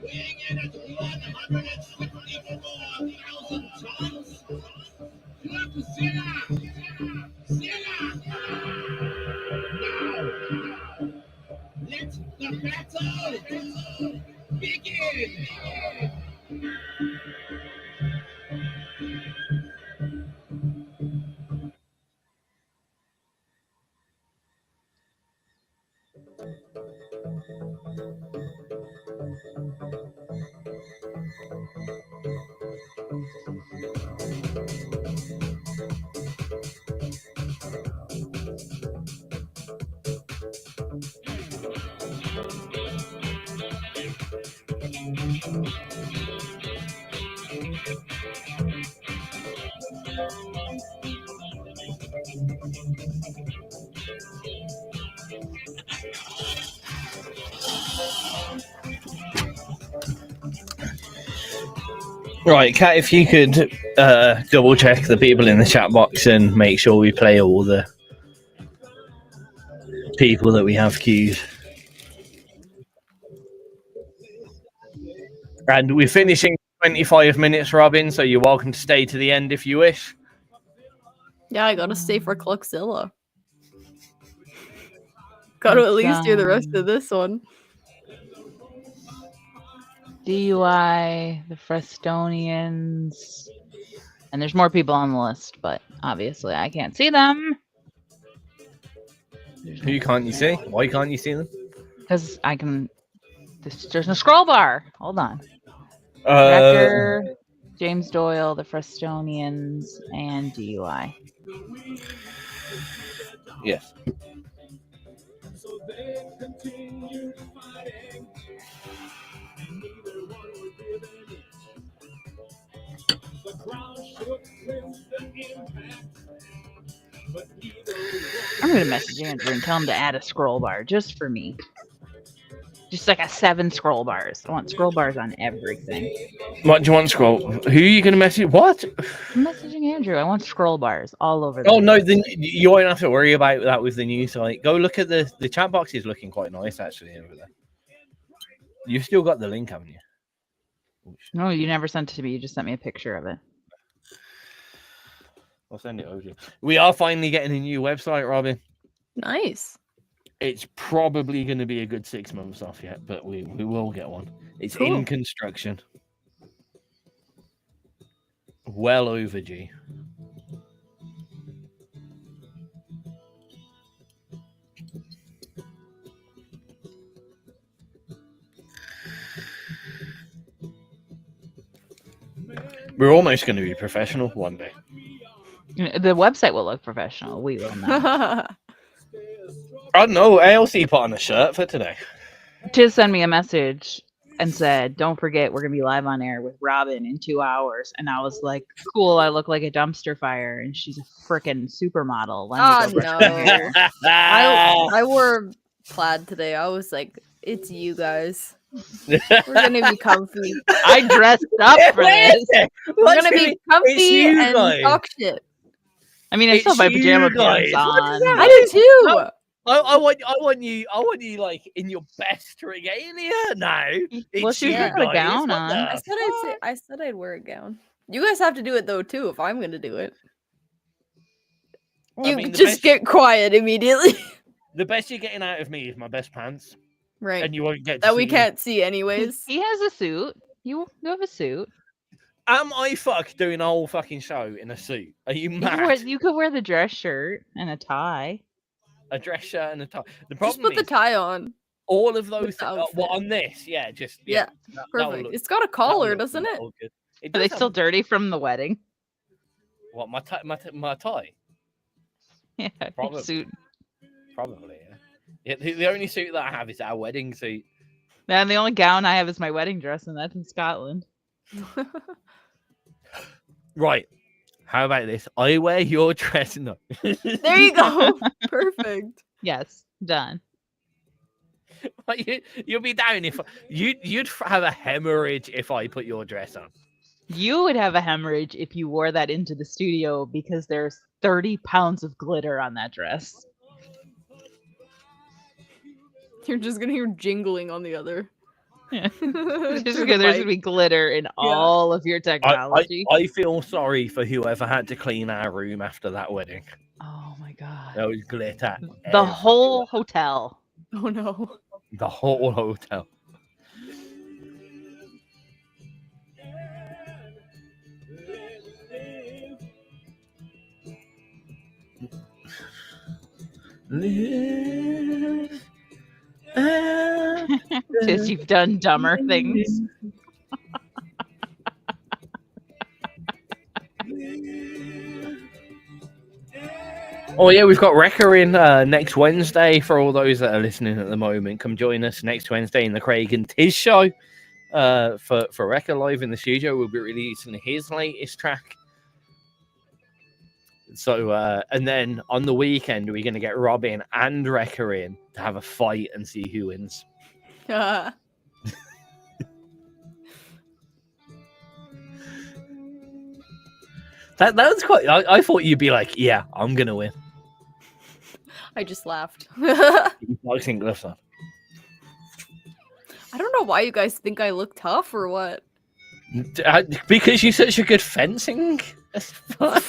weighing in at 164,000 tons. Cluckzilla. Let the battle begin! right, Kat, if you could double check the people in the chat box and make sure we play all the people that we have queued. And we're finishing 25 minutes, Robin, so you're welcome to stay to the end if you wish. Yeah, I gotta stay for Cluckzilla. Gotta at least do the rest of this one. DUI, the Frestonians, and there's more people on the list, but obviously I can't see them. Who can't you see? Why can't you see them? Because I can. There's no scroll bar. Hold on. Director, James Doyle, the Frestonians, and DUI. Yes. I'm gonna message Andrew and tell him to add a scroll bar just for me. Just like 7 scroll bars. I want scroll bars on everything. What do you want, scroll? Who are you going to message? What? I'm messaging Andrew. I want scroll bars all over. Oh no, then you won't have to worry about that with the new site. Go look at the chat box is looking quite nice actually over there. You've still got the link, haven't you? No, you never sent it to me. You just sent me a picture of it. I'll send it over to you. We are finally getting a new website, Robin. Nice. It's probably going to be a good 6 months off yet, but we will get one. It's Cool. in construction. Well overdue. We're almost going to be professional one day. The website will look professional. We will not. I don't know. ALC put on a shirt for today. Tizz sent me a message and said, "Don't forget, we're gonna be live on air with Robin in 2 hours." And I was like, "Cool, I look like a dumpster fire, and she's a freaking supermodel." Let me go no. here. I wore plaid today. I was like, it's you guys. We're gonna be comfy. I dressed up for this. We're gonna be comfy you and guys. talk shit. I mean, I still have my It's you pajama guys. pants What on. is that? I do too. I want you like in your best regalia now. Well, she was you wearing a guys. gown What on. the- I said I'd wear a gown. You guys have to do it though too. If I'm gonna do it, I you mean, the just best- get quiet immediately. The best you're getting out of me is my best pants, Right. and you won't get to That we see- can't see anyways. He has a suit. You have a suit. Am I doing a whole fucking show in a suit? Are you You mad? could wear the dress shirt and a tie. A dress shirt and a tie. The Just problem put the is tie on. all of those. the What outfit. on this? Yeah, just Yeah, that'll Perfect. look- It's got a that'll collar, look doesn't it? all good. It Are they does still have- dirty from the wedding? What my tie? Yeah, your Probably. suit. Probably. Yeah. The only suit that I have is our wedding suit. And the only gown I have is my wedding dress, and that's in Scotland. Right. How about this? I wear your dress. No. There you go. Perfect. Yes, done. You'll be down if you'd have a hemorrhage if I put your dress on. You would have a hemorrhage if you wore that into the studio because there's 30 pounds of glitter on that dress. You're just gonna hear jingling on the other. Yeah. Through There's the gonna mic. be glitter in all of your technology. I feel sorry for whoever had to clean our room after that wedding. Oh my god. There was glitter. The whole hotel. Oh no. The whole hotel. Live Because you've done dumber things. Oh yeah, we've got Wrecker in next Wednesday. For all those that are listening at the moment, come join us next Wednesday in the Craig and Tizz show. For Wrecker live in the studio, we'll be releasing his latest track. So and then on the weekend, we're gonna get Robin and Wrecker in to have a fight and see who wins. That was quite. I thought you'd be like, yeah, I'm gonna win. I just laughed. Boxing gloves on. I don't know why you guys think I look tough or what. Because you're such a good fencing. I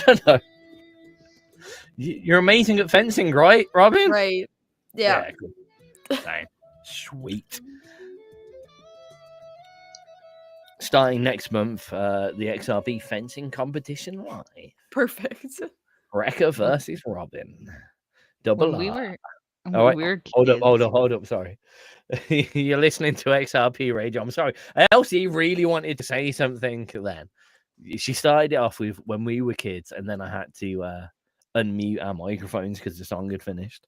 don't know. You're amazing at fencing, right, Robin? Right. Yeah. Cool. Fine. Sweet. Starting next month, the XRB fencing competition live. Perfect. Wrecker versus Robin. Double When we R. were, All right, we were Hold kids. up. Sorry. You're listening to XRP Radio. I'm sorry. Elsie really wanted to say something then. She started it off with when we were kids, and then I had to unmute our microphones because the song had finished.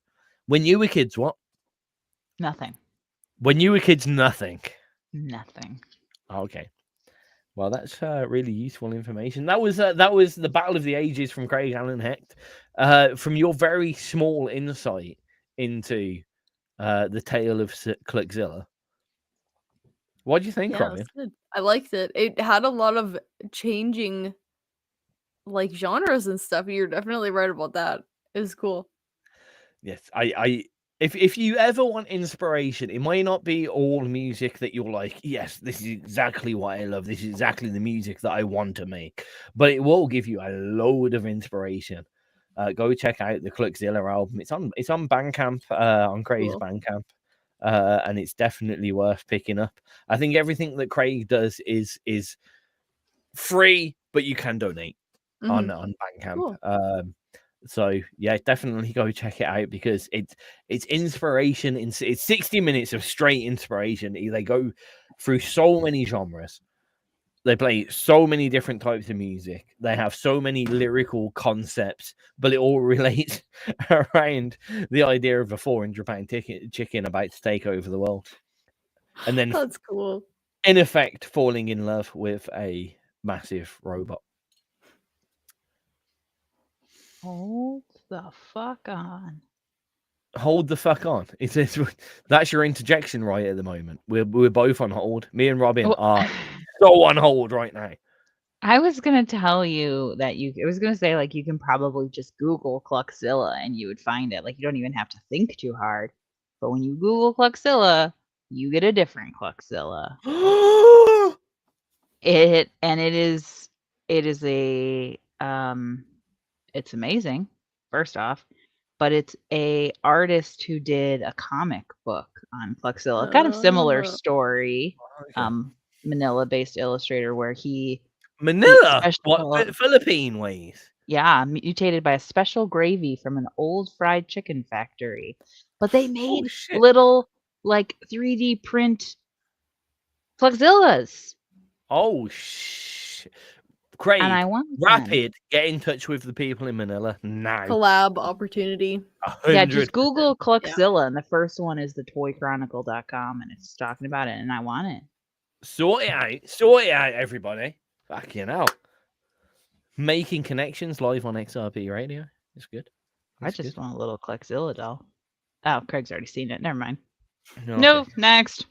When you were kids, what? Nothing. When you were kids, nothing. Nothing. Okay. Well, that's really useful information. That was the Battle of the Ages from Craig Allen Hecht. From your very small insight into the tale of Cluxilla. What do you think, Yeah, Robin? it's good. I liked it. It had a lot of changing like genres and stuff. You're definitely right about that. It was cool. Yes, if you ever want inspiration, it might not be all music that you're like, yes, this is exactly what I love. This is exactly the music that I want to make. But it will give you a load of inspiration. Go check out the Cluxilla album. It's on Bandcamp, on Craig's Cool. Bandcamp, and it's definitely worth picking up. I think everything that Craig does is free, but you can donate on Bandcamp. Cool. So yeah, definitely go check it out because it's inspiration. It's 60 minutes of straight inspiration. They go through so many genres. They play so many different types of music. They have so many lyrical concepts, but it all relates around the idea of a £400 chicken about to take over the world, and then That's cool. in effect falling in love with a massive robot. Hold the fuck on. Hold the fuck on. That's your interjection right at the moment. We're both on hold. Me and Robin are so on hold right now. I was gonna tell you that I was gonna say like you can probably just Google Cluxilla and you would find it. Like you don't even have to think too hard. But when you Google Cluxilla, you get a different Cluxilla. It is a it's amazing, first off, but it's a artist who did a comic book on Cluxilla, kind of similar story, Okay. Manila-based illustrator where he Manila? special- What Philippine ways? yeah, mutated by a special gravy from an old fried chicken factory. But they made shit. little like 3D print Cluxillas. Oh shit. Craig, And I want them. rapid, get in touch with the people in Manila now. Collab opportunity. 100. Yeah, just Google Cluxilla, and the first one is the toychronicle.com, and it's talking about it, and I want it. Sort it out, everybody. Fucking hell. Making connections live on XRP radio. It's good. I just want a little Cluxilla doll. Oh, Craig's already seen it. Never mind. Okay. No, next.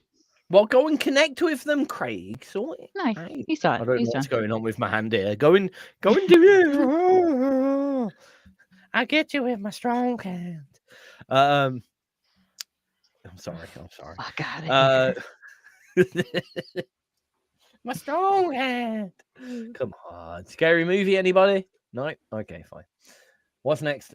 Well, go and connect with them, Craig. Sort it. No, out. he saw I it. don't know He's what's done. going on with my hand here. Go and do it. I get you with my strong hand. I'm sorry. Fuck out of here. My strong hand. Come on. Scary movie, anybody? No? Okay, fine. What's next?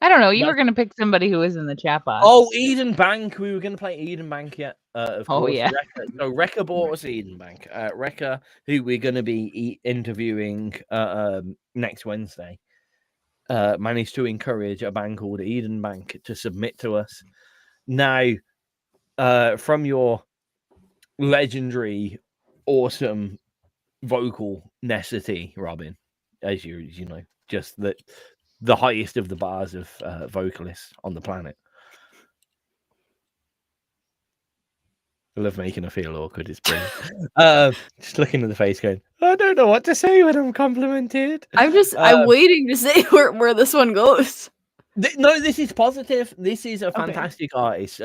I don't know. You were going to pick somebody who is in the chat box. Oh, Eden Bank. We were going to play Eden Bank yet. Of course. Oh, yeah. So Rekka bought us Eden Bank. Rekka, who we're going to be interviewing next Wednesday, managed to encourage a band called Eden Bank to submit to us. Now, from your legendary, awesome vocal necessity, Robin, as you know, just the highest of the bars of vocalists on the planet. I love making her feel awkward. It's brilliant. Just looking at the face going, I don't know what to say when I'm complimented. I'm waiting to see where this one goes. No, this is positive. This is a fantastic artist.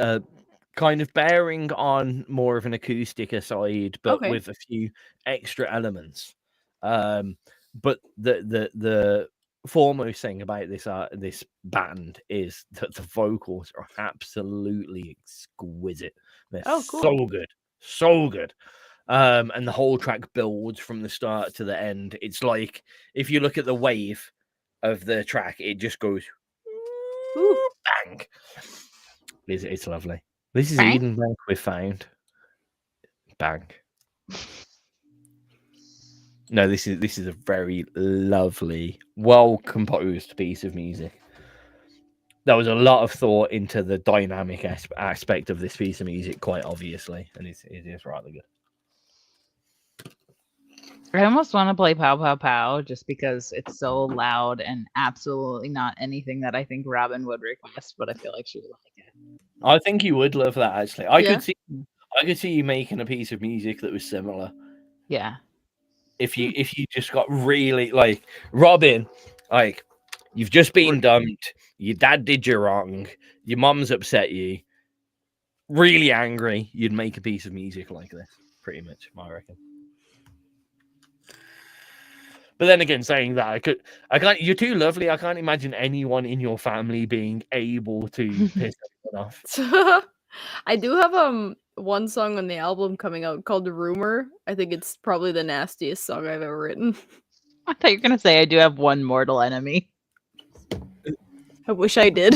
Kind of bearing on more of an acoustic side, but with a few extra elements. But the foremost thing about this band is that the vocals are absolutely exquisite. They're so good. And the whole track builds from the start to the end. It's like if you look at the wave of the track, it just goes bang. It's lovely. This is Bang? Eden Bank we found. Bang. No, this is a very lovely, well composed piece of music. There was a lot of thought into the dynamic aspect of this piece of music, quite obviously, and it is rather good. I almost want to play Pow Pow Pow just because it's so loud and absolutely not anything that I think Robin would request, but I feel like she would like it. I think you would love that. Actually, I Yeah? could see you making a piece of music that was similar. Yeah. If you just got really like Robin, like you've just been dumped, your dad did you wrong, your mum's upset you, really angry, you'd make a piece of music like this, pretty much, I reckon. But then again, saying that, I can't. You're too lovely. I can't imagine anyone in your family being able to piss anyone off. I do have one song on the album coming out called Rumor. I think it's probably the nastiest song I've ever written. I thought you were gonna say I do have one mortal enemy. I wish I did.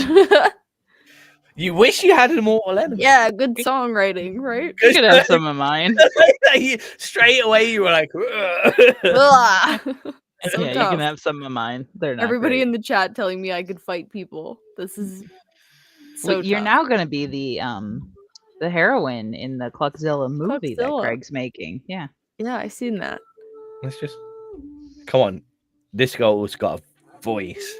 You wish you had an immortal enemy. Yeah, good songwriting, right? You could have some of mine. Straight away, you were like, Ugh. So Yeah, you tough. can have some of mine. They're not Everybody great. in the chat telling me I could fight people. This is so You're tough. now gonna be the heroine in the Cluckzilla movie that Cluckzilla. Craig's making. Yeah. Yeah, I seen that. let's just come on. This girl's got a voice.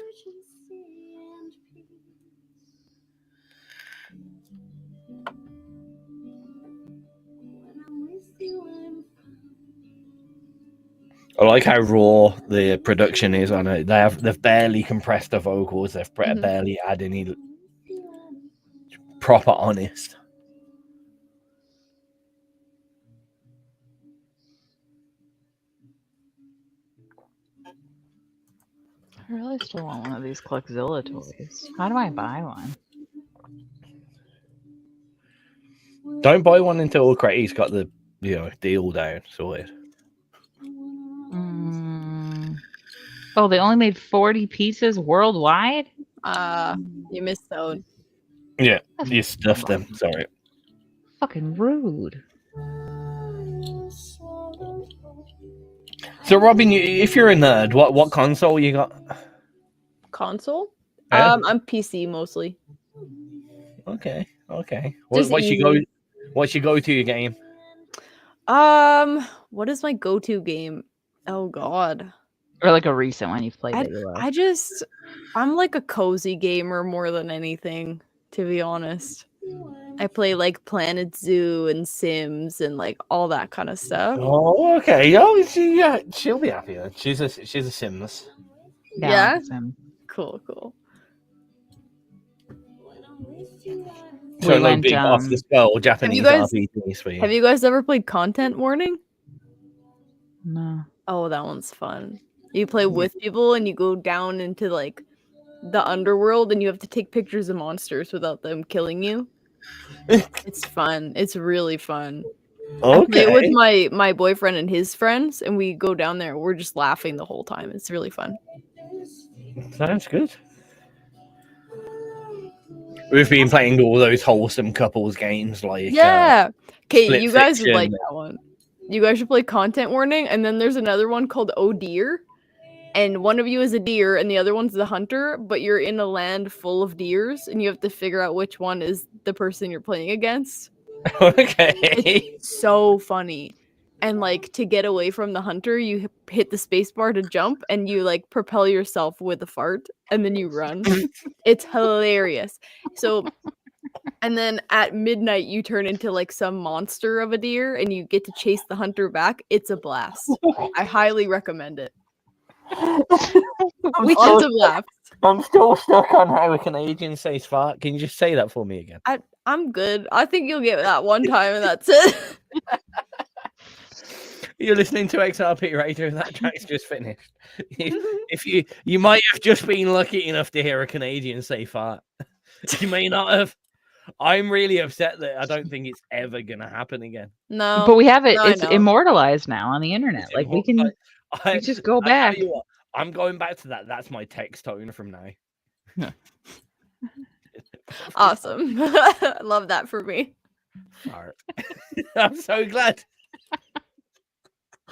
I like how raw the production is on it. They've barely compressed the vocals. They've barely had any proper honest. I really still want one of these Cluckzilla toys. How do I buy one? Don't buy one until Craig's got the deal down sorted. Oh, they only made 40 pieces worldwide? You missed out. Yeah, you stuffed them. Sorry. Fucking rude. So, Robin, if you're a nerd, what console you got? Console? Yeah. I'm PC mostly. Okay. Just What's your go-to game? What is my go-to game? Oh God. Or like a recent one you've played that you love. I'm like a cozy gamer more than anything, to be honest. I play like Planet Zoo and Sims and like all that kind of stuff. Oh, okay. Oh, she'll be happy then. She's a Sims. Yeah? Sim. Cool. So We no went, big off the skull Japanese guys- RPGs for you. Have you guys ever played Content Warning? No. Oh, that one's fun. You play with people and you go down into like the underworld and you have to take pictures of monsters without them killing you. It's fun. It's really fun. I play it with my boyfriend and his friends, and we go down there. We're just laughing the whole time. It's really fun. Sounds good. We've been playing all those wholesome couples games like Yeah. Okay, Split you guys would Fiction. like that one. You guys should play Content Warning, and then there's another one called Oh Deer. And one of you is a deer, and the other one's the hunter, but you're in a land full of deers, and you have to figure out which one is the person you're playing against. Okay. It's so funny. And like to get away from the hunter, you hit the spacebar to jump, and you like propel yourself with a fart, and then you run. It's hilarious. So, and then at midnight, you turn into like some monster of a deer, and you get to chase the hunter back. It's a blast. I highly recommend it. Lots of laughs. I'm still stuck on how a Canadian says fart. Can you just say that for me again? I'm good. I think you'll get that one time, and that's it. You're listening to XRP Radio, and that track's just finished. If you might have just been lucky enough to hear a Canadian say fart. You may not have. I'm really upset that I don't think it's ever gonna happen again. No, But we have it. No, I It's know. immortalized now on the internet. Like we can we just go back. Tell you what, I'm going back to that. That's my text tone from now. Awesome. I love that for me. Fart. I'm so glad.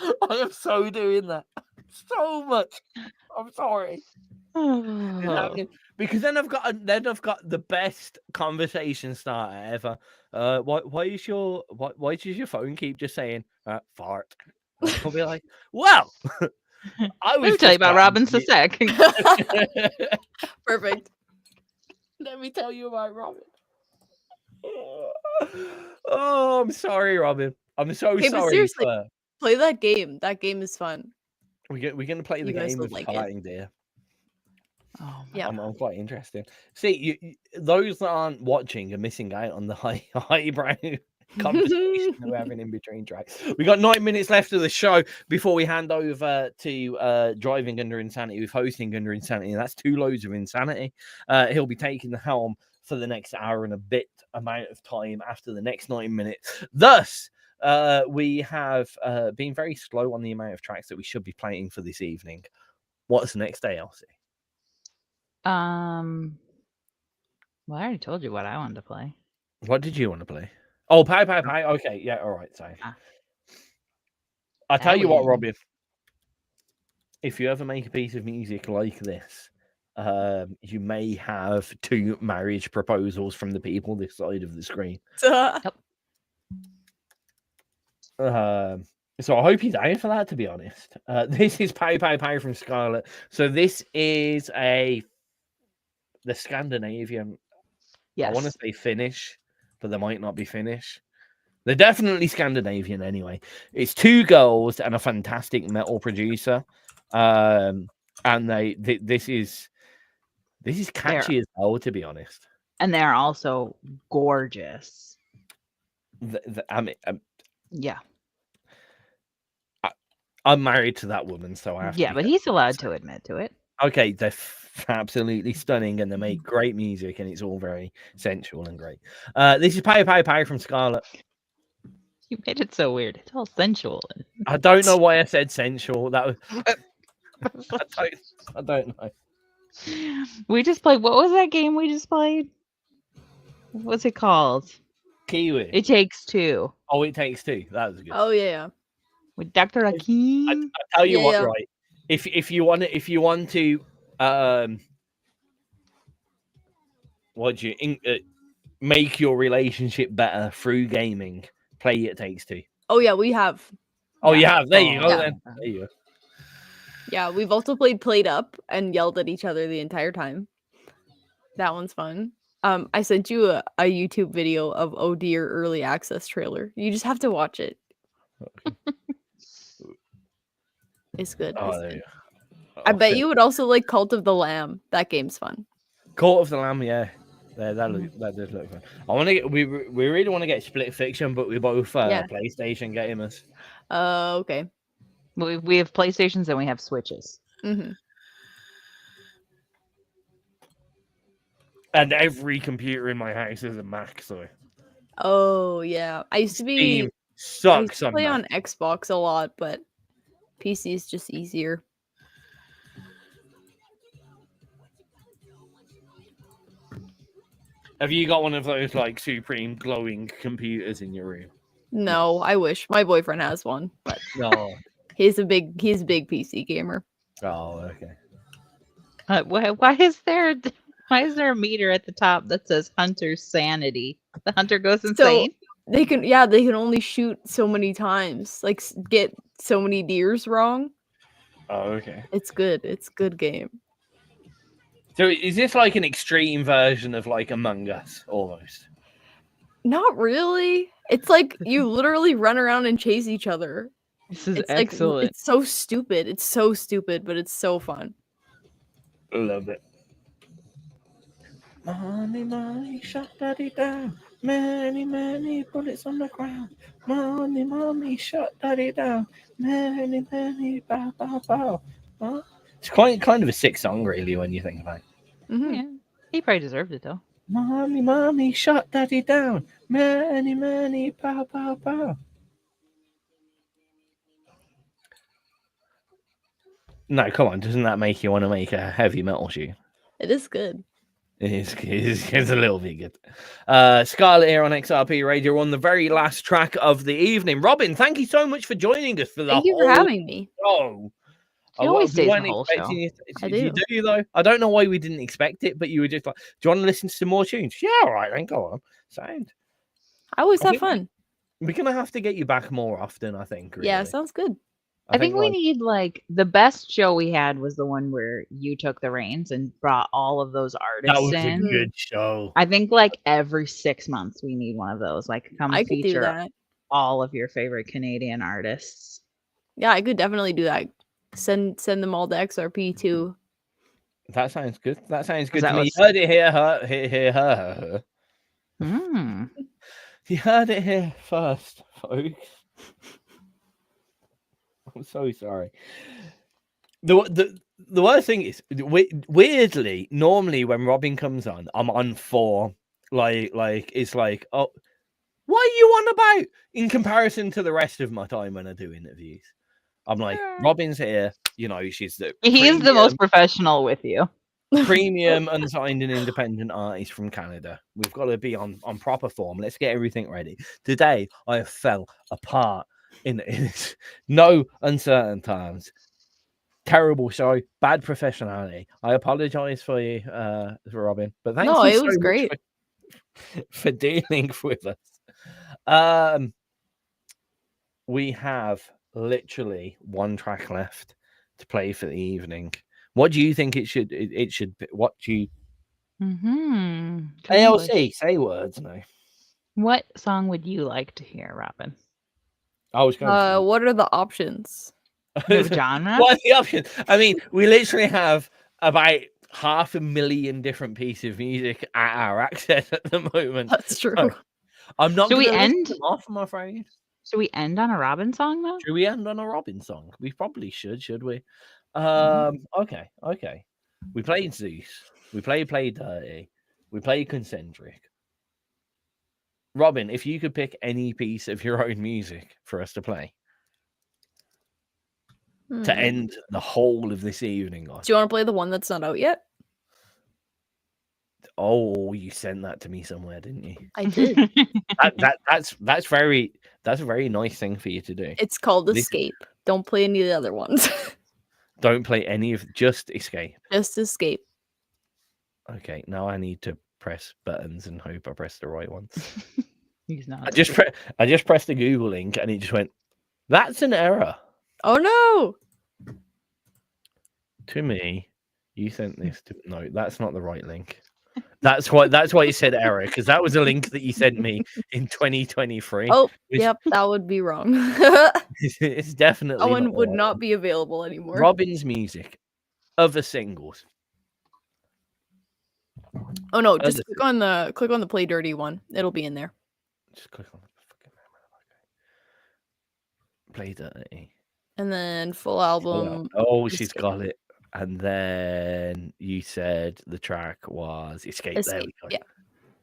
I am so doing that so much. I'm sorry. Because then I've got the best conversation starter ever. Why does your phone keep just saying fart? I'll be like, well, Let me tell you about Robin Cisek. Perfect. Let me tell you about Robin. Oh, I'm sorry, Robin. I'm so Okay, but sorry. seriously, play that game. That game is fun. We're going to play the You guys game will of like it. farting, dear. Oh my Yeah. I'm quite interested. See, those that aren't watching are missing out on the highbrow conversation that we're having in between tracks. We got 9 minutes left of the show before we hand over to driving under insanity with hosting under insanity. That's 2 loads of insanity. He'll be taking the helm for the next hour and a bit amount of time after the next 9 minutes. Thus, we have been very slow on the amount of tracks that we should be playing for this evening. What's the next day, Elsie? Well, I already told you what I wanted to play. What did you want to play? Oh, Pie. Okay, yeah, all right, sorry. I'll tell you what, Irian. Robin. If you ever make a piece of music like this, you may have 2 marriage proposals from the people this side of the screen. So I hope you're down for that, to be honest. This is Pie from Scarlet. So this is the Scandinavian. Yes. I want to say Finnish, but they might not be Finnish. They're definitely Scandinavian anyway. It's 2 girls and a fantastic metal producer. And this is catchy as hell, to be honest. And they're also gorgeous. I mean, Yeah. I'm married to that woman, so I have to. Yeah, but he's allowed to admit to it. Okay, they're absolutely stunning, and they make great music, and it's all very sensual and great. This is Pie from Scarlet. You made it so weird. It's all sensual. I don't know why I said sensual. That was. I don't know. We just played. What was that game we just played? What's it called? Kiwi. It Takes Two. Oh, It Takes Two. That was good. Oh yeah. With Dr. Hakim. I tell you what, Yeah. right? If you want to, what do you make your relationship better through gaming? Play It Takes Two. Oh yeah, we have. Oh, you have. There you go. Yeah. Then. There you go. Yeah, we've also played Up and yelled at each other the entire time. That one's fun. I sent you a YouTube video of Oh Dear early access trailer. You just have to watch it. Okay. It's good. Oh, it's there good. you go. I bet you would also like Cult of the Lamb. That game's fun. Cult of the Lamb, yeah. That does look fun. I want to get. We really want to get Split Fiction, but we both PlayStation gamers. Okay. We have PlayStations and we have Switches. Mm-hmm. And every computer in my house is a Mac, so. Oh yeah, I used to be. Steam sucks play on on Xbox a lot, but PC is just easier. Have you got one of those like supreme glowing computers in your room? No, I wish my boyfriend has one, but No. he's a big PC gamer. Oh, okay. Why is there a meter at the top that says Hunter's sanity? The hunter goes insane. So they can only shoot so many times, like get so many deers wrong. Oh, okay. It's good. It's a good game. So is this like an extreme version of like Among Us, almost? Not really. It's like you literally run around and chase each other. This is It's excellent. Like, it's so stupid. It's so stupid, but it's so fun. Love it. Mommy, shut daddy down. Many bullets on the ground. Mommy, shut daddy down. Many, bow, bow, bow. Huh? It's kind of a sick song, really, when you think about it. Mm-hmm. Yeah, he probably deserved it though. Mommy, shut daddy down. Many, pow, pow, pow. No, come on. Doesn't that make you want to make a heavy metal shoe? It is good. It's a little bit good. Scarlet here on XRP Radio on the very last track of the evening. Robin, thank you so much for joining us for the Thank you for having me. show. You always we stays weren't the whole expecting show. you. I You do. do, though. I don't know why we didn't expect it, but you were just like, do you want to listen to some more tunes? Yeah, all right, then go on. Sound. I always I have think fun. We're going to have to get you back more often, I think. Really. Yeah, sounds good. I think we need like the best show we had was the one where you took the reins and brought all of those that artists was a in. good show. I think like every 6 months we need one of those. Like come I could do feature that. all of your favorite Canadian artists. Yeah, I could definitely do that. Send them all to XRP too. That sounds good. That sounds good that to me. was- You heard it here, her. Mm. You heard it here first, folks. I'm so sorry. The worst thing is, weirdly, normally when Robin comes on, I'm on 4. Like it's like, oh, what are you on about in comparison to the rest of my time when I do interviews? I'm like, Robin's here. You know, she's the He's the most professional with you. premium unsigned and independent artist from Canada. We've got to be on proper form. Let's get everything ready. Today, I fell apart in no uncertain terms. Terrible show, bad professionality. I apologize for you, Robin, but thank No, you it so was much great. for dealing with us. We have literally 1 track left to play for the evening. What do you think it should be? What do you ALC say words now? What song would you like to hear, Robin? I was going to What are the options? The genre? what are the options? I mean, we literally have about 500,000 different pieces of music at our access at the moment. That's true. So, I'm not Should we gonna list end? them off, I'm afraid. Should we end on a Robin song though? Should we end on a Robin song? We probably should we? Okay. We played Zeus. We played Play Dirty. We played Concentric. Robin, if you could pick any piece of your own music for us to play to end the whole of this evening on. Do you want to play the one that's not out yet? Oh, you sent that to me somewhere, didn't you? I did. That's a very nice thing for you to do. It's called Escape. Don't play any of the other ones. Don't play any of just Escape. Just Escape. Okay, now I need to press buttons and hope I press the right ones. He's not. I just pressed the Google link and it just went, that's an error. Oh no! To me, you sent this to no, that's not the right link. That's why it said error, because that was a link that you sent me in 2023. Oh, yep, that would be wrong. It's definitely That one not the would right not one. be available anymore. Robin's music, other singles. Oh no, just Other click on the Play Dirty one. It'll be in there. Just click on the fucking Play Dirty. And then full album. Oh, she's Escape. got it. And then you said the track was Escape. There Escape, we go. yeah.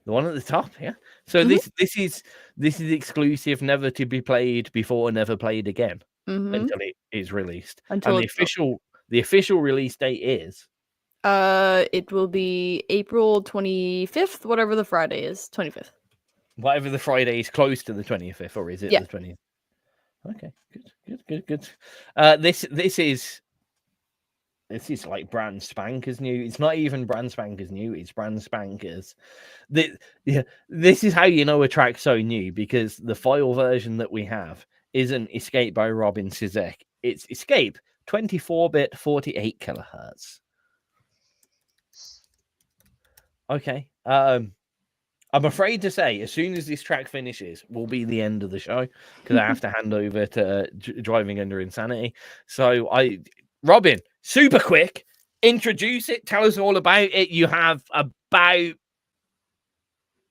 The one at the top, yeah. So this is exclusive, never to be played before, never played again until it is released. Until And the official release date is it will be April 25th, whatever the Friday is. 25th. whatever the Friday is close to the 25th, or is it Yeah. the 20th? Okay, good. This is like brand spankers new. It's not even brand spankers new. It's brand spankers. This is how you know a track's so new, because the file version that we have isn't Escape by Robin Cisek. It's Escape 24-bit 48 kilohertz. Okay. I'm afraid to say, as soon as this track finishes, will be the end of the show, because I have to hand over to Driving Under Insanity. So Robin, super quick, introduce it, tell us all about it. You have about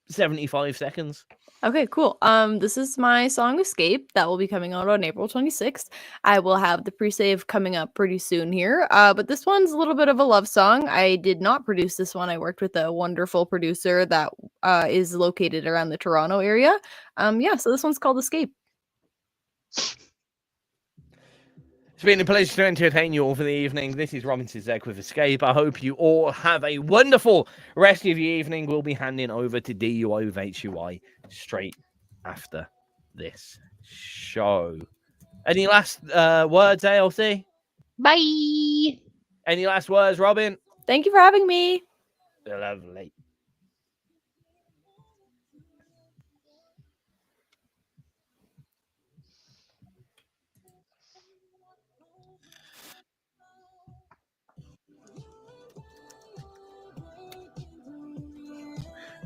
75 seconds. Okay, cool. This is my song Escape that will be coming out on April 26th. I will have the pre-save coming up pretty soon here. But this one's a little bit of a love song. I did not produce this one. I worked with a wonderful producer that is located around the Toronto area. So this one's called Escape. It's been a pleasure to entertain you all for the evening. This is Robin Cisek with Escape. I hope you all have a wonderful rest of your evening. We'll be handing over to DUO of HUI straight after this show. Any last words, ALC? Bye. Any last words, Robin? Thank you for having me. Lovely.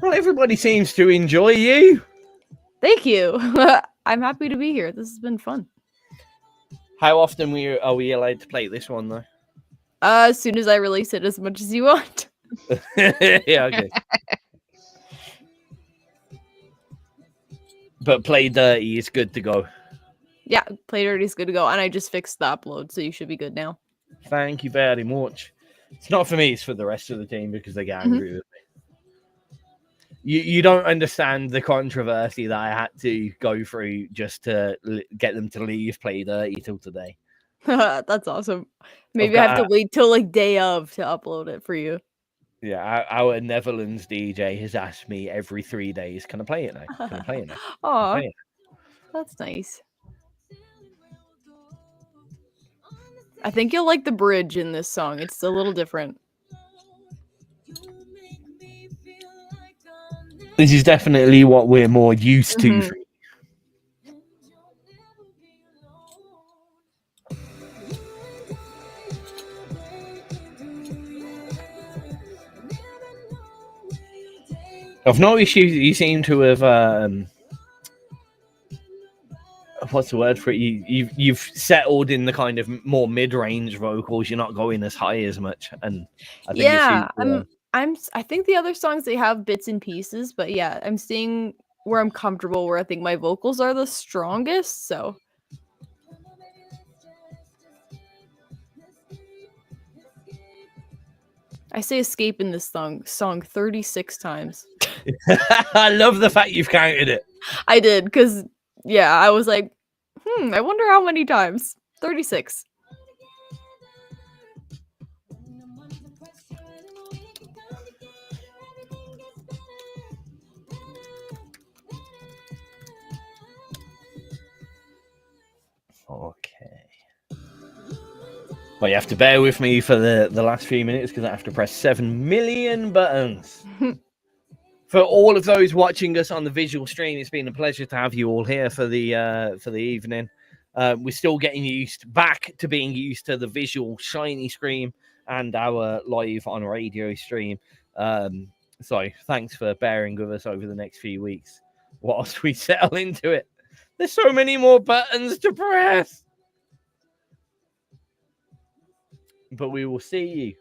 Well, everybody seems to enjoy you. Thank you. I'm happy to be here. This has been fun. How often are we allowed to play this one, though? As soon as I release it, as much as you want. Yeah, okay. But Play Dirty is good to go. Yeah, Play Dirty is good to go. And I just fixed the upload, so you should be good now. Thank you very much. It's not for me, it's for the rest of the team because they get angry with me. You don't understand the controversy that I had to go through just to get them to leave Play Dirty till today. That's awesome. Maybe I have to wait till like day of to upload it for you. Yeah, our Netherlands DJ has asked me every 3 days, can I play it now? Can I play it now? Aw, that's nice. I think you'll like the bridge in this song. It's a little different. This is definitely what we're more used to. I've noticed you seem to have what's the word for it? You've settled in the kind of more mid-range vocals. You're not going as high as much, and I think I think the other songs they have bits and pieces, but yeah, I'm seeing where I'm comfortable, where I think my vocals are the strongest. So I say escape in this song 36 times. I love the fact you've counted it. I did, because yeah, I was like, I wonder how many times. 36. Okay. Well, you have to bear with me for the last few minutes because I have to press 7 million buttons. For all of those watching us on the visual stream, it's been a pleasure to have you all here for the evening. We're still getting back to being used to the visual shiny screen and our live on radio stream. So thanks for bearing with us over the next few weeks whilst we settle into it. There's so many more buttons to press. But we will see you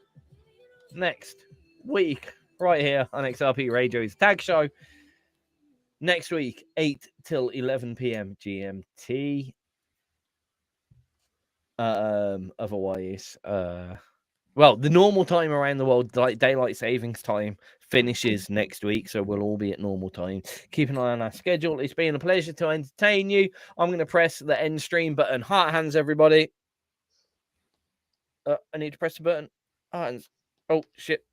next week right here on XRP Radio's Tag Show. Next week, 8 till 11 p.m. GMT. Otherwise, well, the normal time around the world, like daylight savings time, finishes next week, so we'll all be at normal time. Keep an eye on our schedule. It's been a pleasure to entertain you. I'm going to press the end stream button. Heart hands, everybody. I need to press the button. Heart hands. Oh, shit.